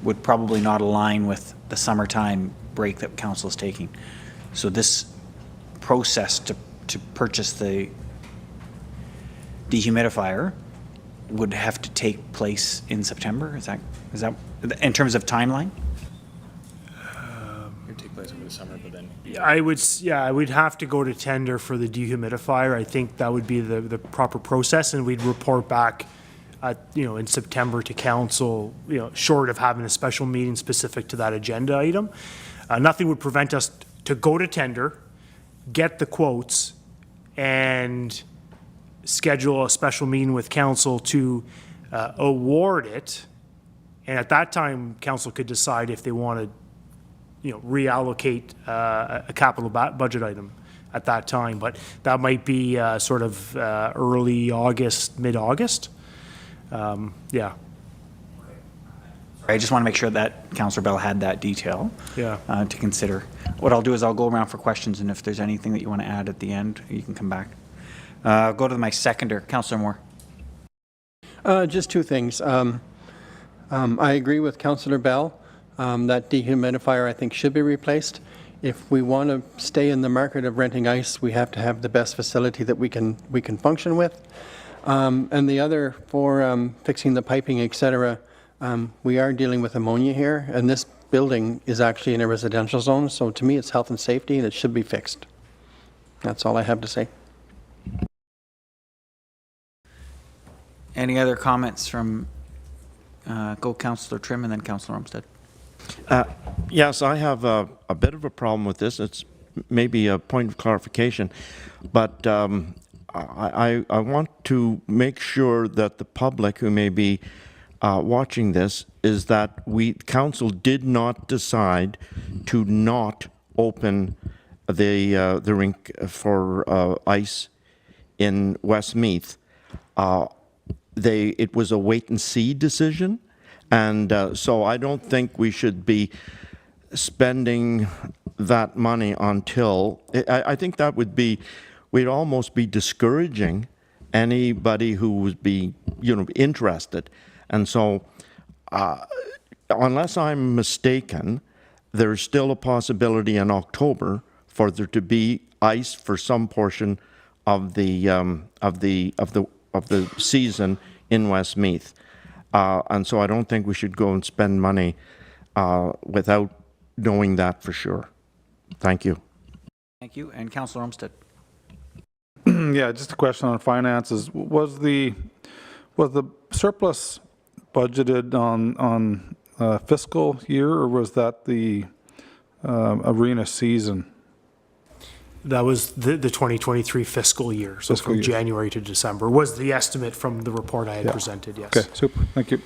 would probably not align with the summertime break that council is taking. So this process to purchase the dehumidifier would have to take place in September? Is that in terms of timeline? It would take place over the summer, but then I would have to go to tender for the dehumidifier. I think that would be the proper process, and we'd report back in September to council, short of having a special meeting specific to that agenda item. Nothing would prevent us to go to tender, get the quotes, and schedule a special meeting with council to award it. And at that time, council could decide if they want to, reallocate a capital budget item at that time. But that might be sort of early August, mid-August. Yeah. I just want to make sure that Councillor Bell had that detail to consider. What I'll do is I'll go around for questions, and if there's anything that you want to add at the end, you can come back. I'll go to my seconder, Councillor Moore. Just 2 things. I agree with Councillor Bell. That dehumidifier, I think, should be replaced. If we want to stay in the market of renting ice, we have to have the best facility that we can function with. And the other for fixing the piping, etc. We are dealing with ammonia here, and this building is actually in a residential zone. So to me, it's health and safety, and it should be fixed. That's all I have to say. Any other comments from go Councillor Trim and then Councillor Olmsted? Yes, I have a bit of a problem with this. It's maybe a point of clarification, but I want to make sure that the public who may be watching this is that council did not decide to not open the rink for ice in Westmeath. It was a wait and see decision, and so I don't think we should be spending that money until, I think that we'd almost be discouraging anybody who would be, interested. And so, unless I'm mistaken, there's still a possibility in October for there to be ice for some portion of the season in Westmeath. And so I don't think we should go and spend money without knowing that for sure. Thank you. Thank you. And Councillor Olmsted. Yeah, just a question on finances. Was the surplus budgeted on fiscal year, or was that the arena season? That was the 2023 fiscal year, so from January to December was the estimate from the report I had presented, yes. Okay, super, thank you.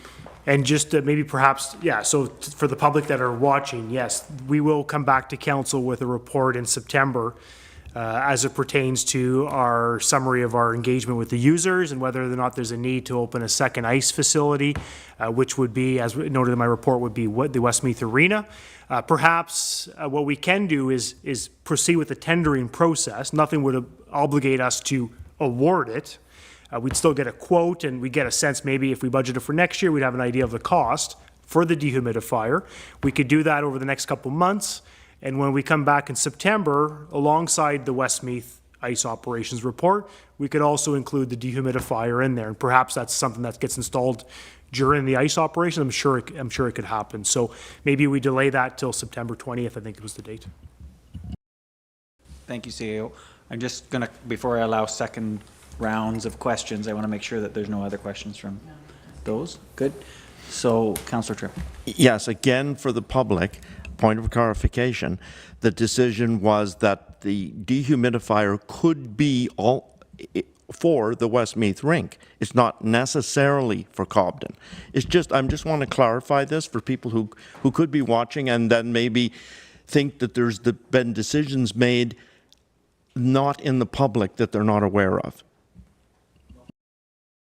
And just maybe perhaps, so for the public that are watching, yes, we will come back to council with a report in September as it pertains to our summary of our engagement with the users and whether or not there's a need to open a second ice facility, which would be, as noted in my report, would be the Westmeath Arena. Perhaps what we can do is proceed with the tendering process. Nothing would obligate us to award it. We'd still get a quote, and we'd get a sense maybe if we budgeted for next year, we'd have an idea of the cost for the dehumidifier. We could do that over the next couple months, and when we come back in September, alongside the Westmeath Ice Operations Report, we could also include the dehumidifier in there, and perhaps that's something that gets installed during the ice operation. I'm sure it could happen. So maybe we delay that till September 20th, I think it was the date. Thank you, CAO. I'm just going to, before I allow second rounds of questions, I want to make sure that there's no other questions from those. Good. So, Councillor Tripp. Yes, again, for the public, point of clarification, the decision was that the dehumidifier could be all for the Westmeath rink. It's not necessarily for Cobden. It's just, I just want to clarify this for people who could be watching and then maybe think that there's been decisions made not in the public that they're not aware of.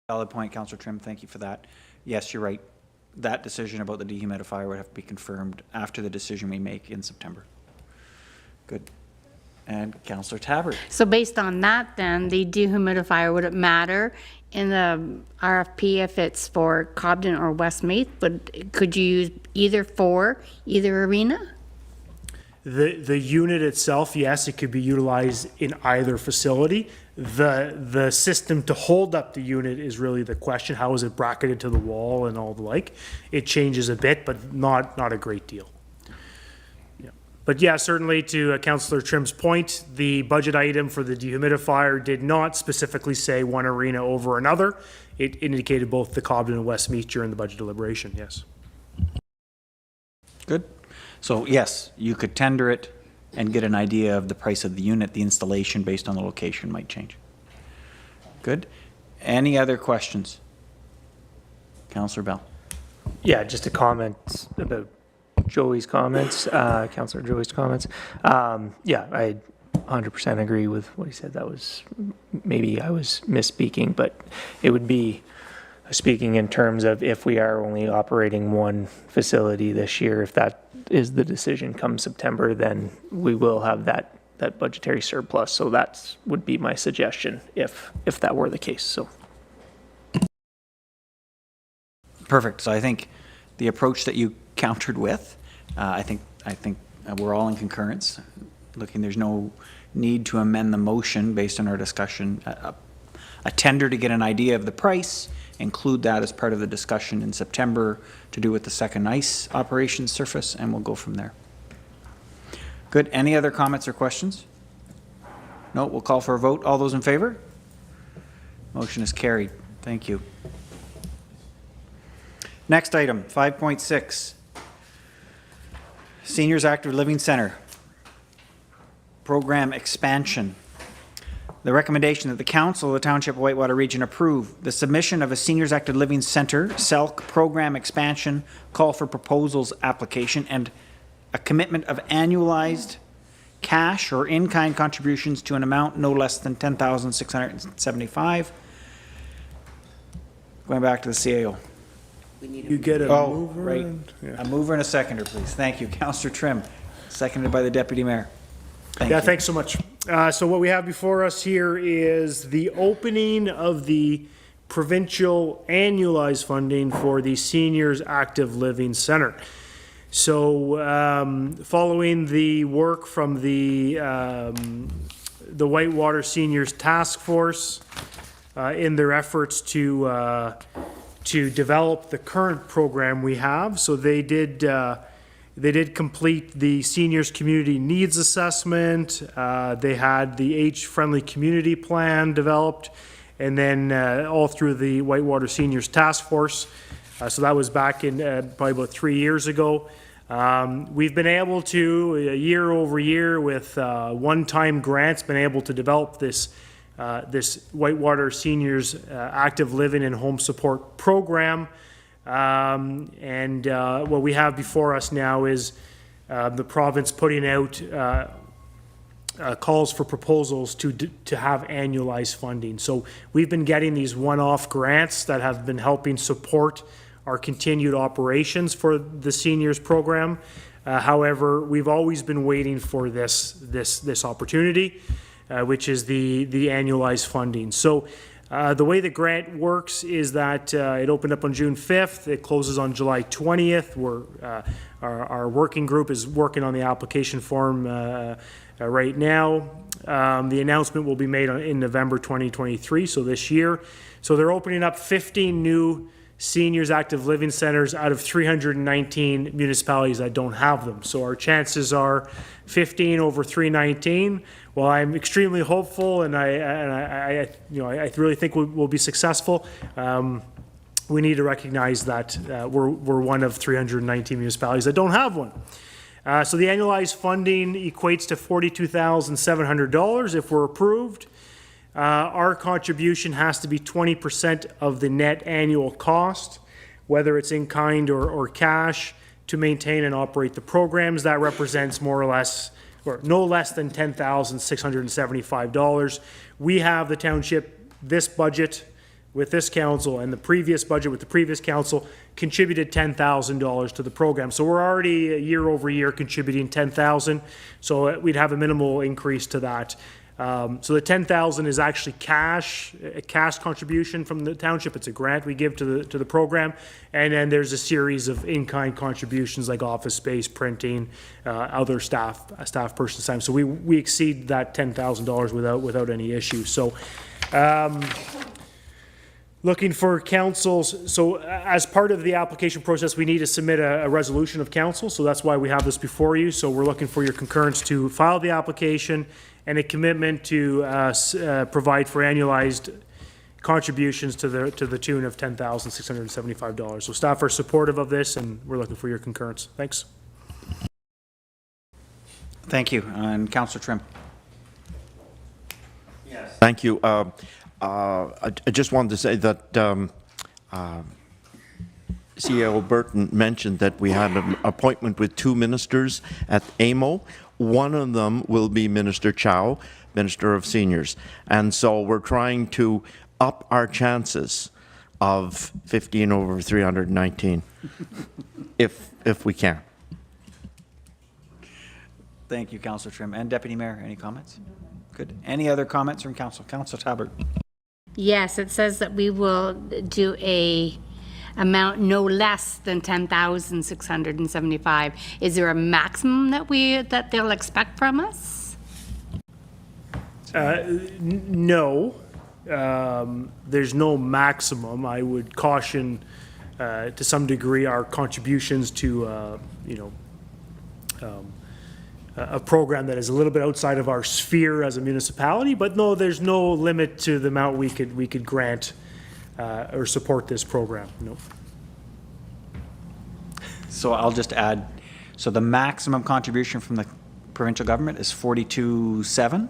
Valid point, Councillor Trim. Thank you for that. Yes, you're right. That decision about the dehumidifier would have to be confirmed after the decision we make in September. Good. And Councillor Tabbert. So based on that, then, the dehumidifier, would it matter in the RFP if it's for Cobden or Westmeath? But could you use either for either arena? The unit itself, yes, it could be utilized in either facility. The system to hold up the unit is really the question. How is it bracketed to the wall and all the like? It changes a bit, but not a great deal. Yeah. But yeah, certainly to Councillor Trim's point, the budget item for the dehumidifier did not specifically say one arena over another. It indicated both the Cobden and Westmeath during the budget deliberation, yes. Good. So yes, you could tender it and get an idea of the price of the unit. The installation based on the location might change. Good. Any other questions? Councillor Bell. Yeah, just a comment about Joey's comments, Councillor Joey's comments. Yeah, I 100% agree with what he said. That was, maybe I was misspeaking, but it would be speaking in terms of if we are only operating one facility this year, if that is the decision come September, then we will have that budgetary surplus. So that would be my suggestion if that were the case. So Perfect. So I think the approach that you countered with, I think we're all in concurrence. There's no need to amend the motion based on our discussion. A tender to get an idea of the price, include that as part of the discussion in September to do with the second ice operations surface, and we'll go from there. Good. Any other comments or questions? No, we'll call for a vote. All those in favor? Motion is carried. Thank you. Next item, 5.6. Seniors Active Living Center. Program expansion. the recommendation that the Council of the Township of Whitewater Region approve the submission of a Seniors Active Living Center SALC program expansion call for proposals application and a commitment of annualized cash or in-kind contributions to an amount no less than $10,675. Going back to the CAO. You get a mover. Right. Yeah. A mover and a seconder, please. Thank you. Councillor Trim, seconded by the Deputy Mayor. Thank you. Thanks so much. So what we have before us here is the opening of the provincial annualized funding for the Seniors Active Living Center. So following the work from the Whitewater Seniors Task Force in their efforts to develop the current program we have, so they did complete the Seniors Community Needs Assessment. They had the Age-Friendly Community Plan developed, and then all through the Whitewater Seniors Task Force. So that was back in probably about 3 years ago. We've been able to, year over year, with one-time grants, been able to develop this Whitewater Seniors Active Living and Home Support Program. What we have before us now is the province putting out calls for proposals to have annualized funding. So we've been getting these one-off grants that have been helping support our continued operations for the seniors program. However, we've always been waiting for this opportunity, which is the annualized funding. So the way the grant works is that it opened up on June 5th. It closes on July 20th. Our working group is working on the application form right now. The announcement will be made in November 2023, so this year. So they're opening up 15 new seniors active living centers out of 319 municipalities that don't have them. So our chances are 15 over 319. Well, I'm extremely hopeful, and I really think we'll be successful. We need to recognize that we're one of 319 municipalities that don't have one. So the annualized funding equates to $42,700 if we're approved. Our contribution has to be 20% of the net annual cost, whether it's in kind or cash, to maintain and operate the programs. That represents more or less, or no less than $10,675. We have the township, this budget with this council and the previous budget with the previous council contributed $10,000 to the program. So we're already year over year contributing $10,000. So we'd have a minimal increase to that. So the $10,000 is actually a cash contribution from the township. It's a grant we give to the program, and then there's a series of in-kind contributions like office space, printing, other staff person's time. So we exceed that $10,000 without any issue. So looking for councils. So as part of the application process, we need to submit a resolution of council. So that's why we have this before you. So we're looking for your concurrence to file the application and a commitment to provide for annualized contributions to the tune of $10,675. So staff are supportive of this, and we're looking for your concurrence. Thanks. Thank you. And Councillor Trim. Yes. Thank you. I just wanted to say that CEO Burton mentioned that we had an appointment with 2 ministers at AMO. One of them will be Minister Chow, Minister of Seniors. And so we're trying to up our chances of 15 over 319, if we can. Thank you, Councillor Trim. And Deputy Mayor, any comments? Good. Any other comments from Council? Councillor Talbert. Yes, it says that we will do a amount no less than $10,675. Is there a maximum that they'll expect from us? No, there's no maximum. I would caution to some degree our contributions to a program that is a little bit outside of our sphere as a municipality, but no, there's no limit to the amount we could grant or support this program. No. So I'll just add, so the maximum contribution from the provincial government is 42.7,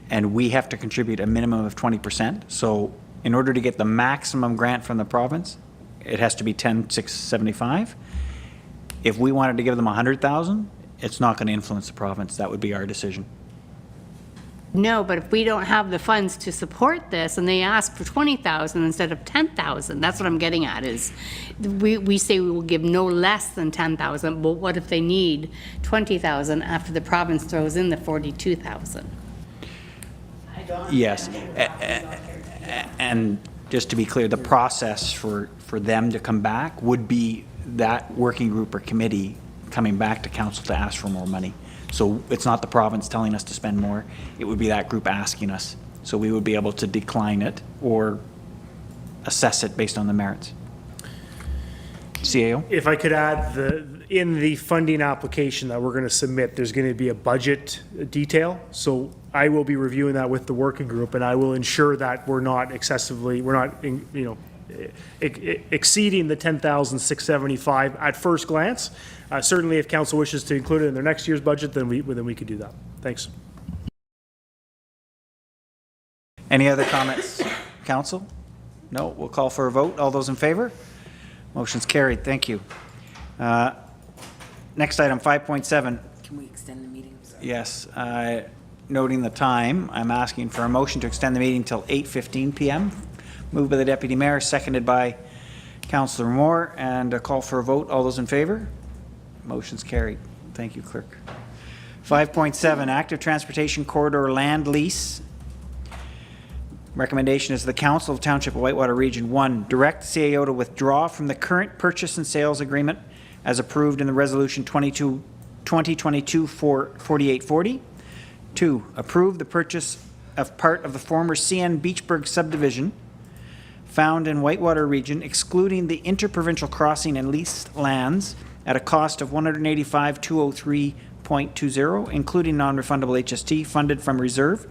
and we have to contribute a minimum of 20%. So in order to get the maximum grant from the province, it has to be 10,675. If we wanted to give them 100,000, it's not going to influence the province. That would be our decision. No, but if we don't have the funds to support this and they ask for 20,000 instead of 10,000, that's what I'm getting at is we say we will give no less than 10,000, but what if they need 20,000 after the province throws in the 42,000? Yes. And just to be clear, the process for them to come back would be that working group or committee coming back to council to ask for more money. So it's not the province telling us to spend more. It would be that group asking us. So we would be able to decline it or assess it based on the merits. CAO? If I could add, in the funding application that we're going to submit, there's going to be a budget detail. So I will be reviewing that with the working group, and I will ensure that we're not exceeding the 10,675 at first glance. Certainly, if council wishes to include it in their next year's budget, then we could do that. Thanks. Any other comments, council? No, we'll call for a vote. All those in favor? Motion's carried. Thank you. Next item, 5.7. Can we extend the meeting? Yes. Noting the time, I'm asking for a motion to extend the meeting till 8:15 p.m. Moved by the Deputy Mayor, seconded by Councillor Moore, and a call for a vote. All those in favor? Motion's carried. Thank you, Clerk. 5.7, Active Transportation Corridor Land Lease. Recommendation is the Council of Township of Whitewater Region 1, direct CAO to withdraw from the current purchase and sales agreement as approved in the Resolution 2022-4840. 2, approve the purchase of part of the former CN Beachburg subdivision found in Whitewater Region, excluding the interprovincial crossing and leased lands at a cost of $185,203.20, including non-refundable HST funded from reserve,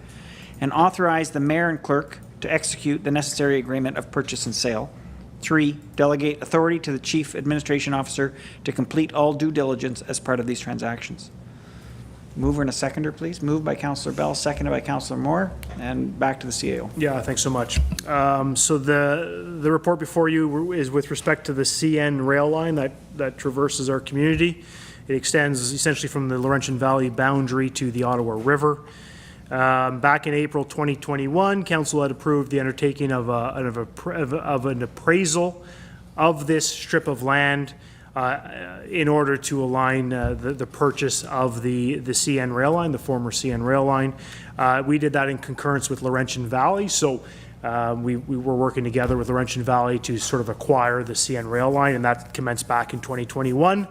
and authorize the mayor and clerk to execute the necessary agreement of purchase and sale. 3, delegate authority to the chief administration officer to complete all due diligence as part of these transactions. Mover and a seconder, please. Moved by Councillor Bell, seconded by Councillor Moore, and back to the CAO. Yeah, thanks so much. So the report before you is with respect to the CN rail line that traverses our community. It extends essentially from the Laurentian Valley boundary to the Ottawa River. Back in April 2021, Council had approved the undertaking of an appraisal of this strip of land in order to align the purchase of the CN rail line, the former CN rail line. We did that in concurrence with Laurentian Valley, so we were working together with Laurentian Valley to sort of acquire the CN rail line, and that commenced back in 2021.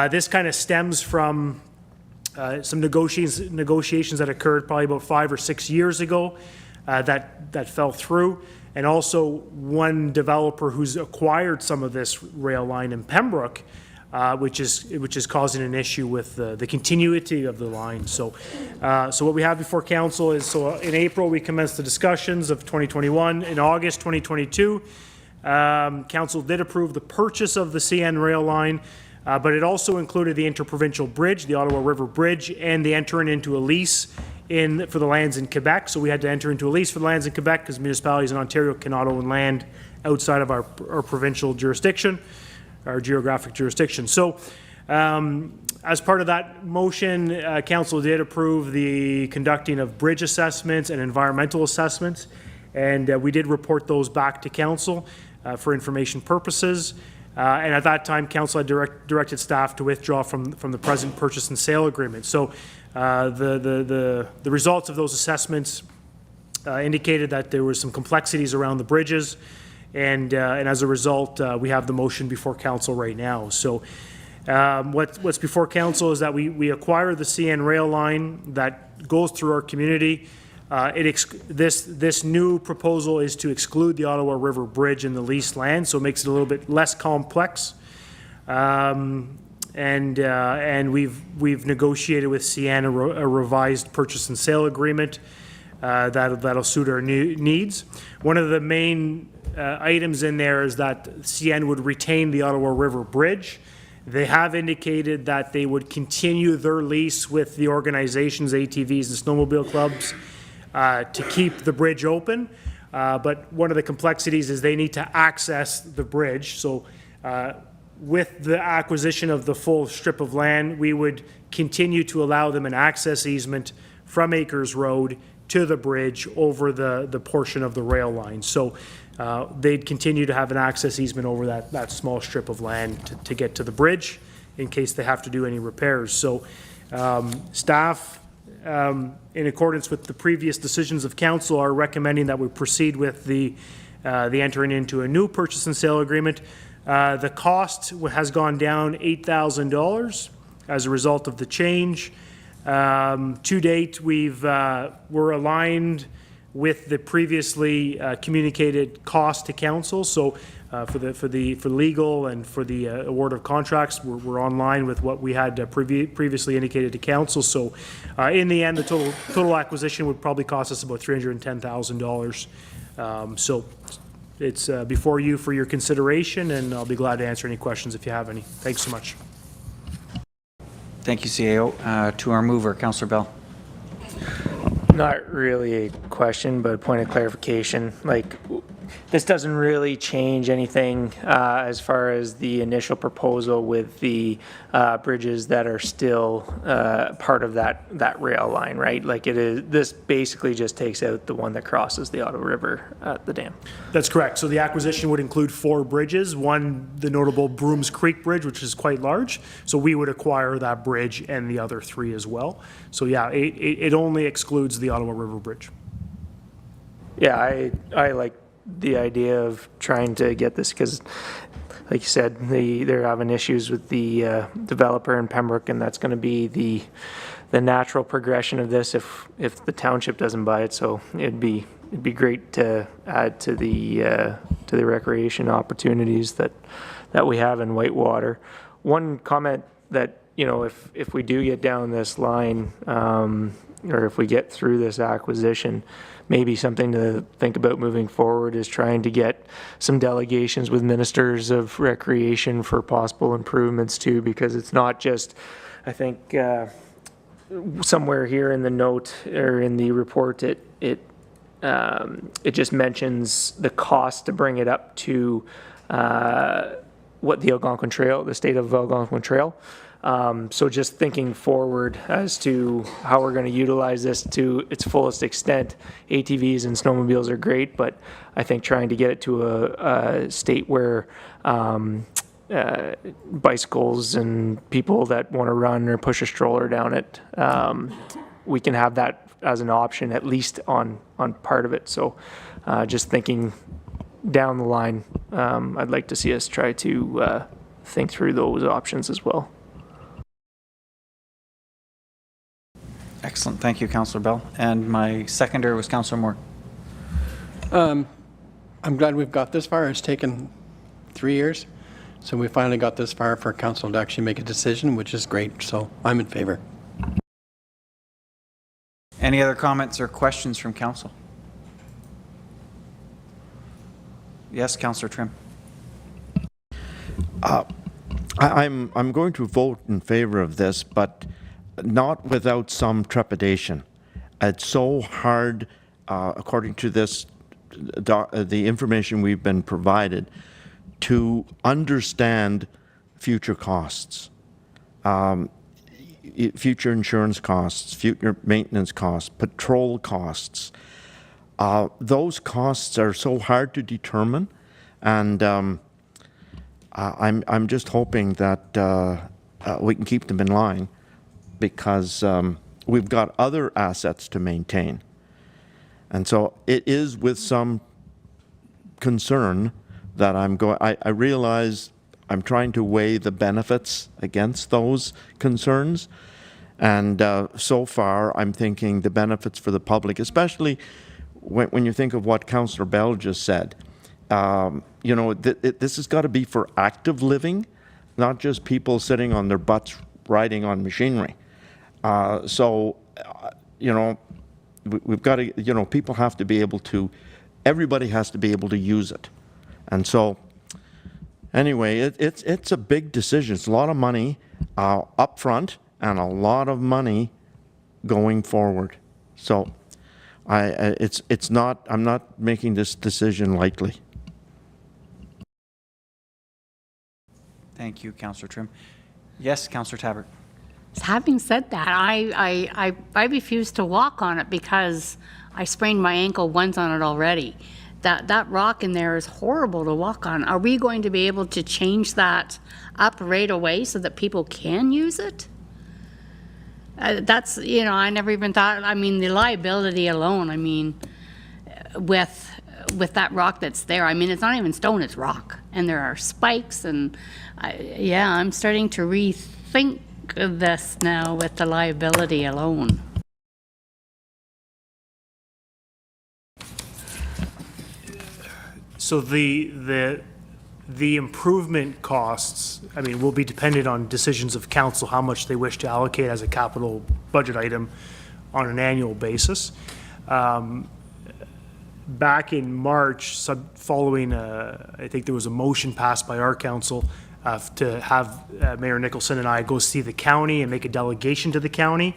This kind of stems from some negotiations that occurred probably about 5 or 6 years ago that fell through. And also one developer who's acquired some of this rail line in Pembroke, which is causing an issue with the continuity of the line. So what we have before council is, so in April we commenced the discussions of 2021. In August 2022, council did approve the purchase of the CN rail line, but it also included the interprovincial bridge, the Ottawa River Bridge, and the entering into a lease for the lands in Quebec. So we had to enter into a lease for the lands in Quebec because municipalities in Ontario cannot own land outside of our provincial jurisdiction, our geographic jurisdiction. So as part of that motion, council did approve the conducting of bridge assessments and environmental assessments, and we did report those back to council for information purposes. And at that time, council had directed staff to withdraw from the present purchase and sale agreement. So the results of those assessments indicated that there was some complexities around the bridges, and as a result, we have the motion before council right now. So what's before council is that we acquire the CN rail line that goes through our community. This new proposal is to exclude the Ottawa River Bridge in the leased land, so it makes it a little bit less complex. And we've negotiated with CN a revised purchase and sale agreement that'll suit our needs. One of the main items in there is that CN would retain the Ottawa River Bridge. They have indicated that they would continue their lease with the organizations, ATVs and snowmobile clubs, to keep the bridge open. But one of the complexities is they need to access the bridge. So with the acquisition of the full strip of land, we would continue to allow them an access easement from Acres Road to the bridge over the portion of the rail line. So they'd continue to have an access easement over that small strip of land to get to the bridge in case they have to do any repairs. So staff, in accordance with the previous decisions of council, are recommending that we proceed with the entering into a new purchase and sale agreement. The cost has gone down $8,000 as a result of the change. To date, we're aligned with the previously communicated cost to council. So for legal and for the award of contracts, we're online with what we had previously indicated to council. So in the end, the total acquisition would probably cost us about $310,000. So it's before you for your consideration, and I'll be glad to answer any questions if you have any. Thanks so much. Thank you, CAO. To our mover, Councillor Bell. Not really a question, but a point of clarification. Like, this doesn't really change anything as far as the initial proposal with the bridges that are still part of that rail line, right? Like it is, this basically just takes out the one that crosses the Ottawa River at the dam. That's correct. So the acquisition would include 4 bridges. One, the notable Brooms Creek Bridge, which is quite large. So we would acquire that bridge and the other 3 as well. So yeah, it only excludes the Ottawa River Bridge. Yeah, I like the idea of trying to get this because, like you said, they're having issues with the developer in Pembroke, and that's going to be the natural progression of this if the township doesn't buy it. So it'd be great to add to the recreation opportunities that we have in Whitewater. One comment that, you know, if we do get down this line, or if we get through this acquisition, maybe something to think about moving forward is trying to get some delegations with ministers of recreation for possible improvements too, because it's not just, I think, somewhere here in the note or in the report, it just mentions the cost to bring it up to what the Algonquin Trail, the state of Algonquin Trail. So just thinking forward as to how we're going to utilize this to its fullest extent. ATVs and snowmobiles are great, but I think trying to get it to a state where bicycles and people that want to run or push a stroller down it, we can have that as an option, at least on part of it. So just thinking down the line, I'd like to see us try to think through those options as well. Excellent. Thank you, Councillor Bell. And my seconder was Councillor Moore. I'm glad we've got this far. It's taken 3 years. So we finally got this far for council to actually make a decision, which is great. So I'm in favor. Any other comments or questions from council? Yes, Councillor Trim. I'm going to vote in favor of this, but not without some trepidation. It's so hard, according to this, the information we've been provided, to understand future costs, future insurance costs, future maintenance costs, patrol costs. Those costs are so hard to determine, and I'm just hoping that we can keep them in line, because we've got other assets to maintain. And so it is with some concern that I realize I'm trying to weigh the benefits against those concerns. And so far, I'm thinking the benefits for the public, especially when you think of what Councillor Bell just said. You know, this has got to be for active living, not just people sitting on their butts riding on machinery. You know, we've got to, you know, people have to be able to, everybody has to be able to use it. And so, anyway, it's a big decision. It's a lot of money up front and a lot of money going forward. So it's not, I'm not making this decision lightly. Thank you, Councillor Trim. Yes, Councillor Tabbert. Having said that, I refuse to walk on it because I sprained my ankle once on it already. That rock in there is horrible to walk on. Are we going to be able to change that up right away so that people can use it? That's, you know, I never even thought, I mean, the liability alone, I mean, with that rock that's there, I mean, it's not even stone, it's rock. And there are spikes and, yeah, I'm starting to rethink this now with the liability alone. So the improvement costs, I mean, will be dependent on decisions of council, how much they wish to allocate as a capital budget item on an annual basis. Back in March, following, I think there was a motion passed by our council to have Mayor Nicholson and I go see the county and make a delegation to the county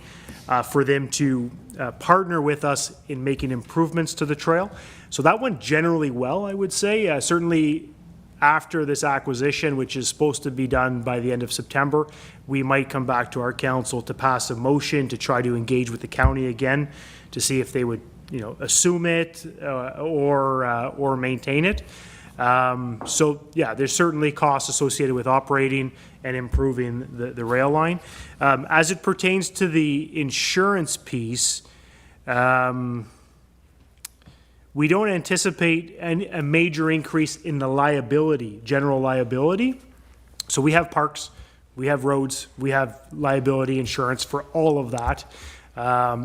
for them to partner with us in making improvements to the trail. So that went generally well, I would say. Certainly after this acquisition, which is supposed to be done by the end of September, we might come back to our council to pass a motion to try to engage with the county again to see if they would, you know, assume it or maintain it. So yeah, there's certainly costs associated with operating and improving the rail line. As it pertains to the insurance piece, we don't anticipate a major increase in the liability, general liability. So we have parks, we have roads, we have liability insurance for all of that.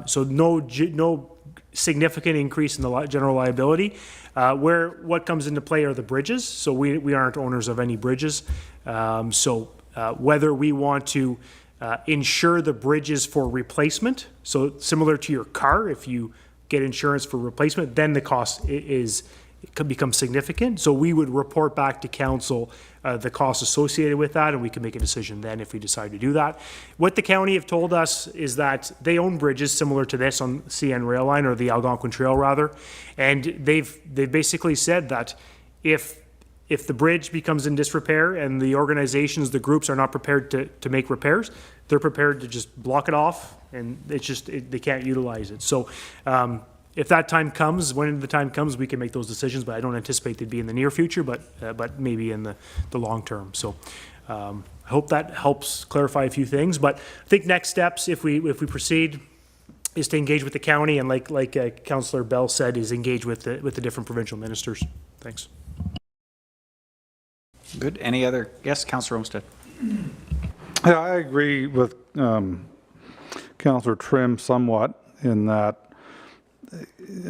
So no significant increase in the general liability. What comes into play are the bridges. So we aren't owners of any bridges. So whether we want to insure the bridges for replacement, so similar to your car, if you get insurance for replacement, then the cost could become significant. So we would report back to council the costs associated with that, and we can make a decision then if we decide to do that. What the county have told us is that they own bridges similar to this on CN Rail Line, or the Algonquin Trail rather, and they've basically said that if the bridge becomes in disrepair and the organizations, the groups are not prepared to make repairs, they're prepared to just block it off, and they can't utilize it. So if that time comes, when the time comes, we can make those decisions, but I don't anticipate they'd be in the near future, but maybe in the long term. So I hope that helps clarify a few things, but I think next steps, if we proceed, is to engage with the county, and like Councillor Bell said, is engage with the different provincial ministers. Thanks. Good. Any other? Yes, Councillor Olmsted. Yeah, I agree with Councillor Trim somewhat in that,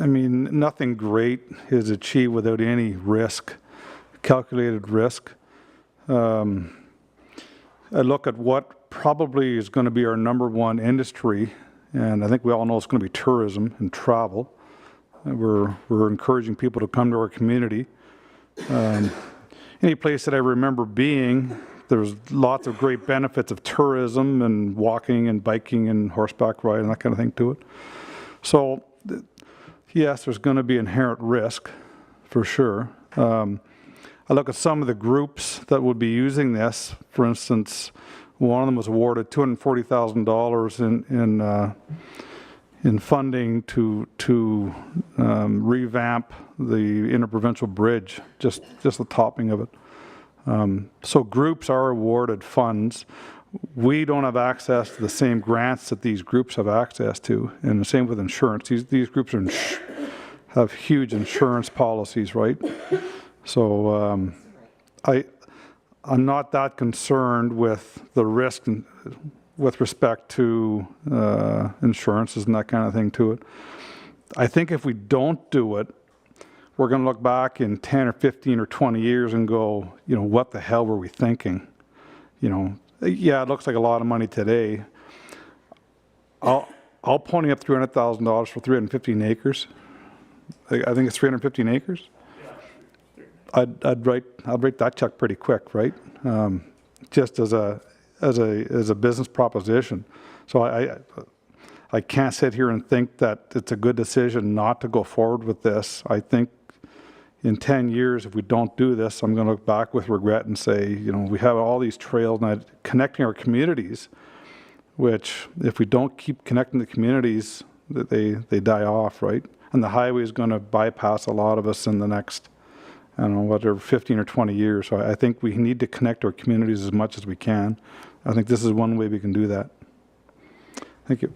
I mean, nothing great is achieved without any risk, calculated risk. I look at what probably is going to be our #1 industry, and I think we all know it's going to be tourism and travel. We're encouraging people to come to our community. Any place that I remember being, there's lots of great benefits of tourism and walking and biking and horseback riding and that kind of thing to it. So yes, there's going to be inherent risk for sure. I look at some of the groups that would be using this. For instance, one of them was awarded $240,000 in funding to revamp the interprovincial bridge, just the topping of it. So groups are awarded funds. We don't have access to the same grants that these groups have access to, and the same with insurance. These groups have huge insurance policies, right? So I'm not that concerned with the risk with respect to insurances and that kind of thing to it. I think if we don't do it, we're going to look back in 10 or 15 or 20 years and go, you know, what the hell were we thinking? You know, yeah, it looks like a lot of money today. I'll pony up $300,000 for 315 acres. I think it's 315 acres. I'd write that check pretty quick, right? Just as a business proposition. So I can't sit here and think that it's a good decision not to go forward with this. I think in 10 years, if we don't do this, I'm going to look back with regret and say, you know, we have all these trails and connecting our communities, which if we don't keep connecting the communities, they die off, right? And the highway is going to bypass a lot of us in the next, I don't know, whatever, 15 or 20 years. So I think we need to connect our communities as much as we can. I think this is one way we can do that. Thank you.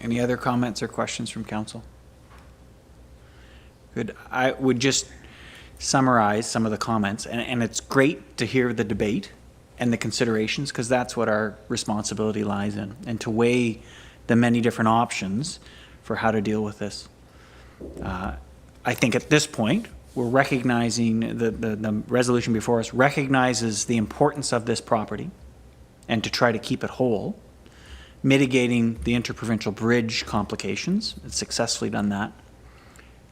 Any other comments or questions from council? Good. I would just summarize some of the comments, and it's great to hear the debate and the considerations, because that's what our responsibility lies in, and to weigh the many different options for how to deal with this. I think at this point, we're recognizing the resolution before us recognizes the importance of this property and to try to keep it whole, mitigating the interprovincial bridge complications. It's successfully done that.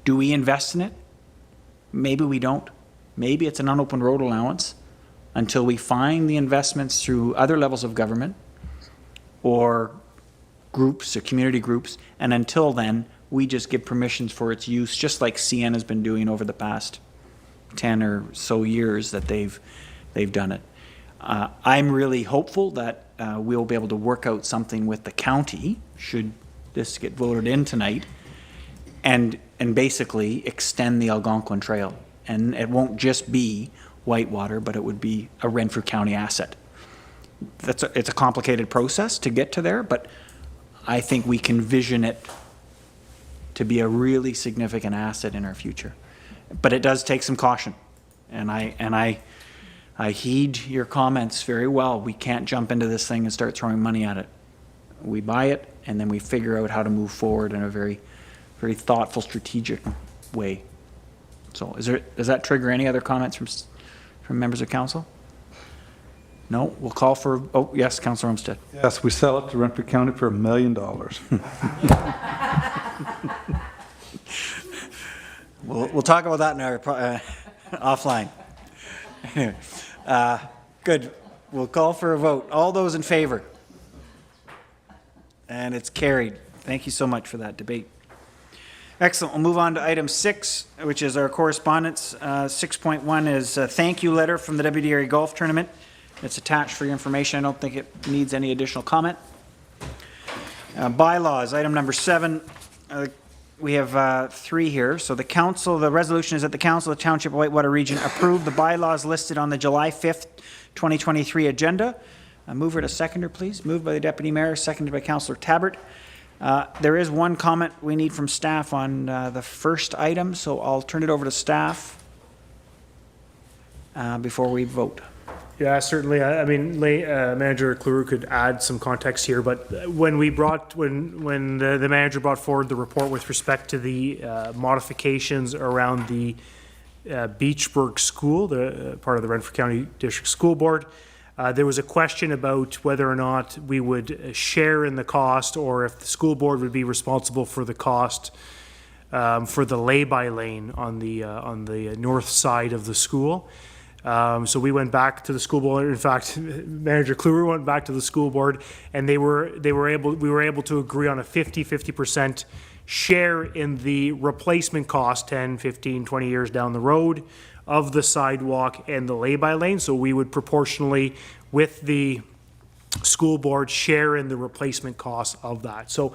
Do we invest in it? Maybe we don't. Maybe it's an unopened road allowance until we find the investments through other levels of government or groups or community groups, and until then, we just give permissions for its use, just like CN has been doing over the past 10 or so years that they've done it. I'm really hopeful that we'll be able to work out something with the county, should this get voted in tonight, and basically extend the Algonquin Trail. And it won't just be Whitewater, but it would be a Renfrew County asset. It's a complicated process to get to there, but I think we can vision it to be a really significant asset in our future. But it does take some caution. And I heed your comments very well. We can't jump into this thing and start throwing money at it. We buy it, and then we figure out how to move forward in a very, very thoughtful, strategic way. So does that trigger any other comments from members of council? No? We'll call for, oh, yes, Councillor Olmsted. Yes, we sell it to Renfrew County for $1 million. We'll talk about that in our offline. Good. We'll call for a vote. All those in favor? And it's carried. Thank you so much for that debate. Excellent. We'll move on to item 6, which is our correspondence. 6.1 is a thank you letter from the WDRA golf tournament. It's attached for your information. I don't think it needs any additional comment. Bylaws, item number 7. We have 3 here. So the resolution is that the Council of the Township of Whitewater Region approve the bylaws listed on the July 5th, 2023 agenda. Mover to seconder, please. Moved by the Deputy Mayor, seconded by Councillor Tabbert. There is one comment we need from staff on the first item, so I'll turn it over to staff before we vote. Yeah, certainly. I mean, Manager Cleroux could add some context here, but when the manager brought forward the report with respect to the modifications around the Beachburg School, the part of the Renfrew County District School Board, there was a question about whether or not we would share in the cost, or if the school board would be responsible for the cost for the lay-by lane on the north side of the school. So we went back to the school board. In fact, Manager Cleroux went back to the school board, and we were able to agree on a 50% share in the replacement cost 10, 15, 20 years down the road of the sidewalk and the lay-by lane. So we would proportionally, with the school board, share in the replacement cost of that. So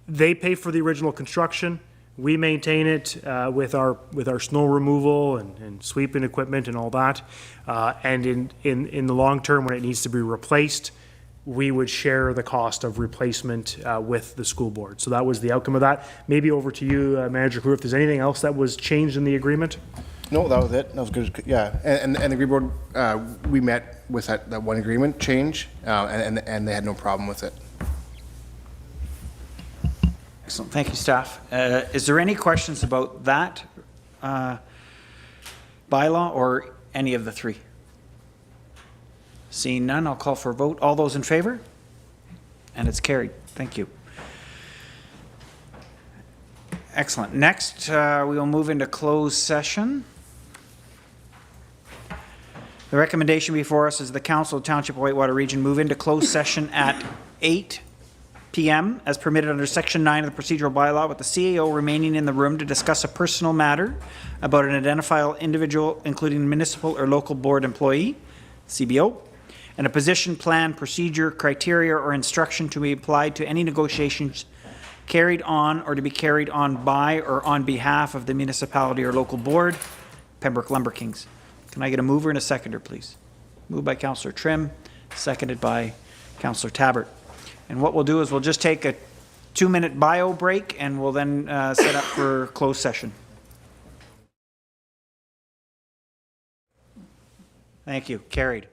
they pay for the original construction. We maintain it with our snow removal and sweeping equipment and all that. And in the long term, when it needs to be replaced, we would share the cost of replacement with the school board. So that was the outcome of that. Maybe over to you, Manager Cleroux, if there's anything else that was changed in the agreement? No, that was it. That was good. Yeah, and the agreement board, we met with that one agreement change, and they had no problem with it. Excellent. Thank you, staff. Is there any questions about that bylaw or any of the 3? Seeing none, I'll call for a vote. All those in favor? And it's carried. Thank you. Excellent. Next, we will move into closed session. The recommendation before us is the Council of Township of Whitewater Region move into closed session at 8 p.m. as permitted under Section 9 of the procedural bylaw, with the CAO remaining in the room to discuss a personal matter about an identifiable individual, including municipal or local board employee, CBO, and a position, plan, procedure, criteria, or instruction to be applied to any negotiations carried on or to be carried on by or on behalf of the municipality or local board, Pembroke Lumber Kings. Can I get a mover and a seconder, please? Moved by Councillor Trim, seconded by Councillor Tabbert. And what we'll do is we'll just take a 2-minute bio break, and we'll then set up for closed session. Thank you. Carried.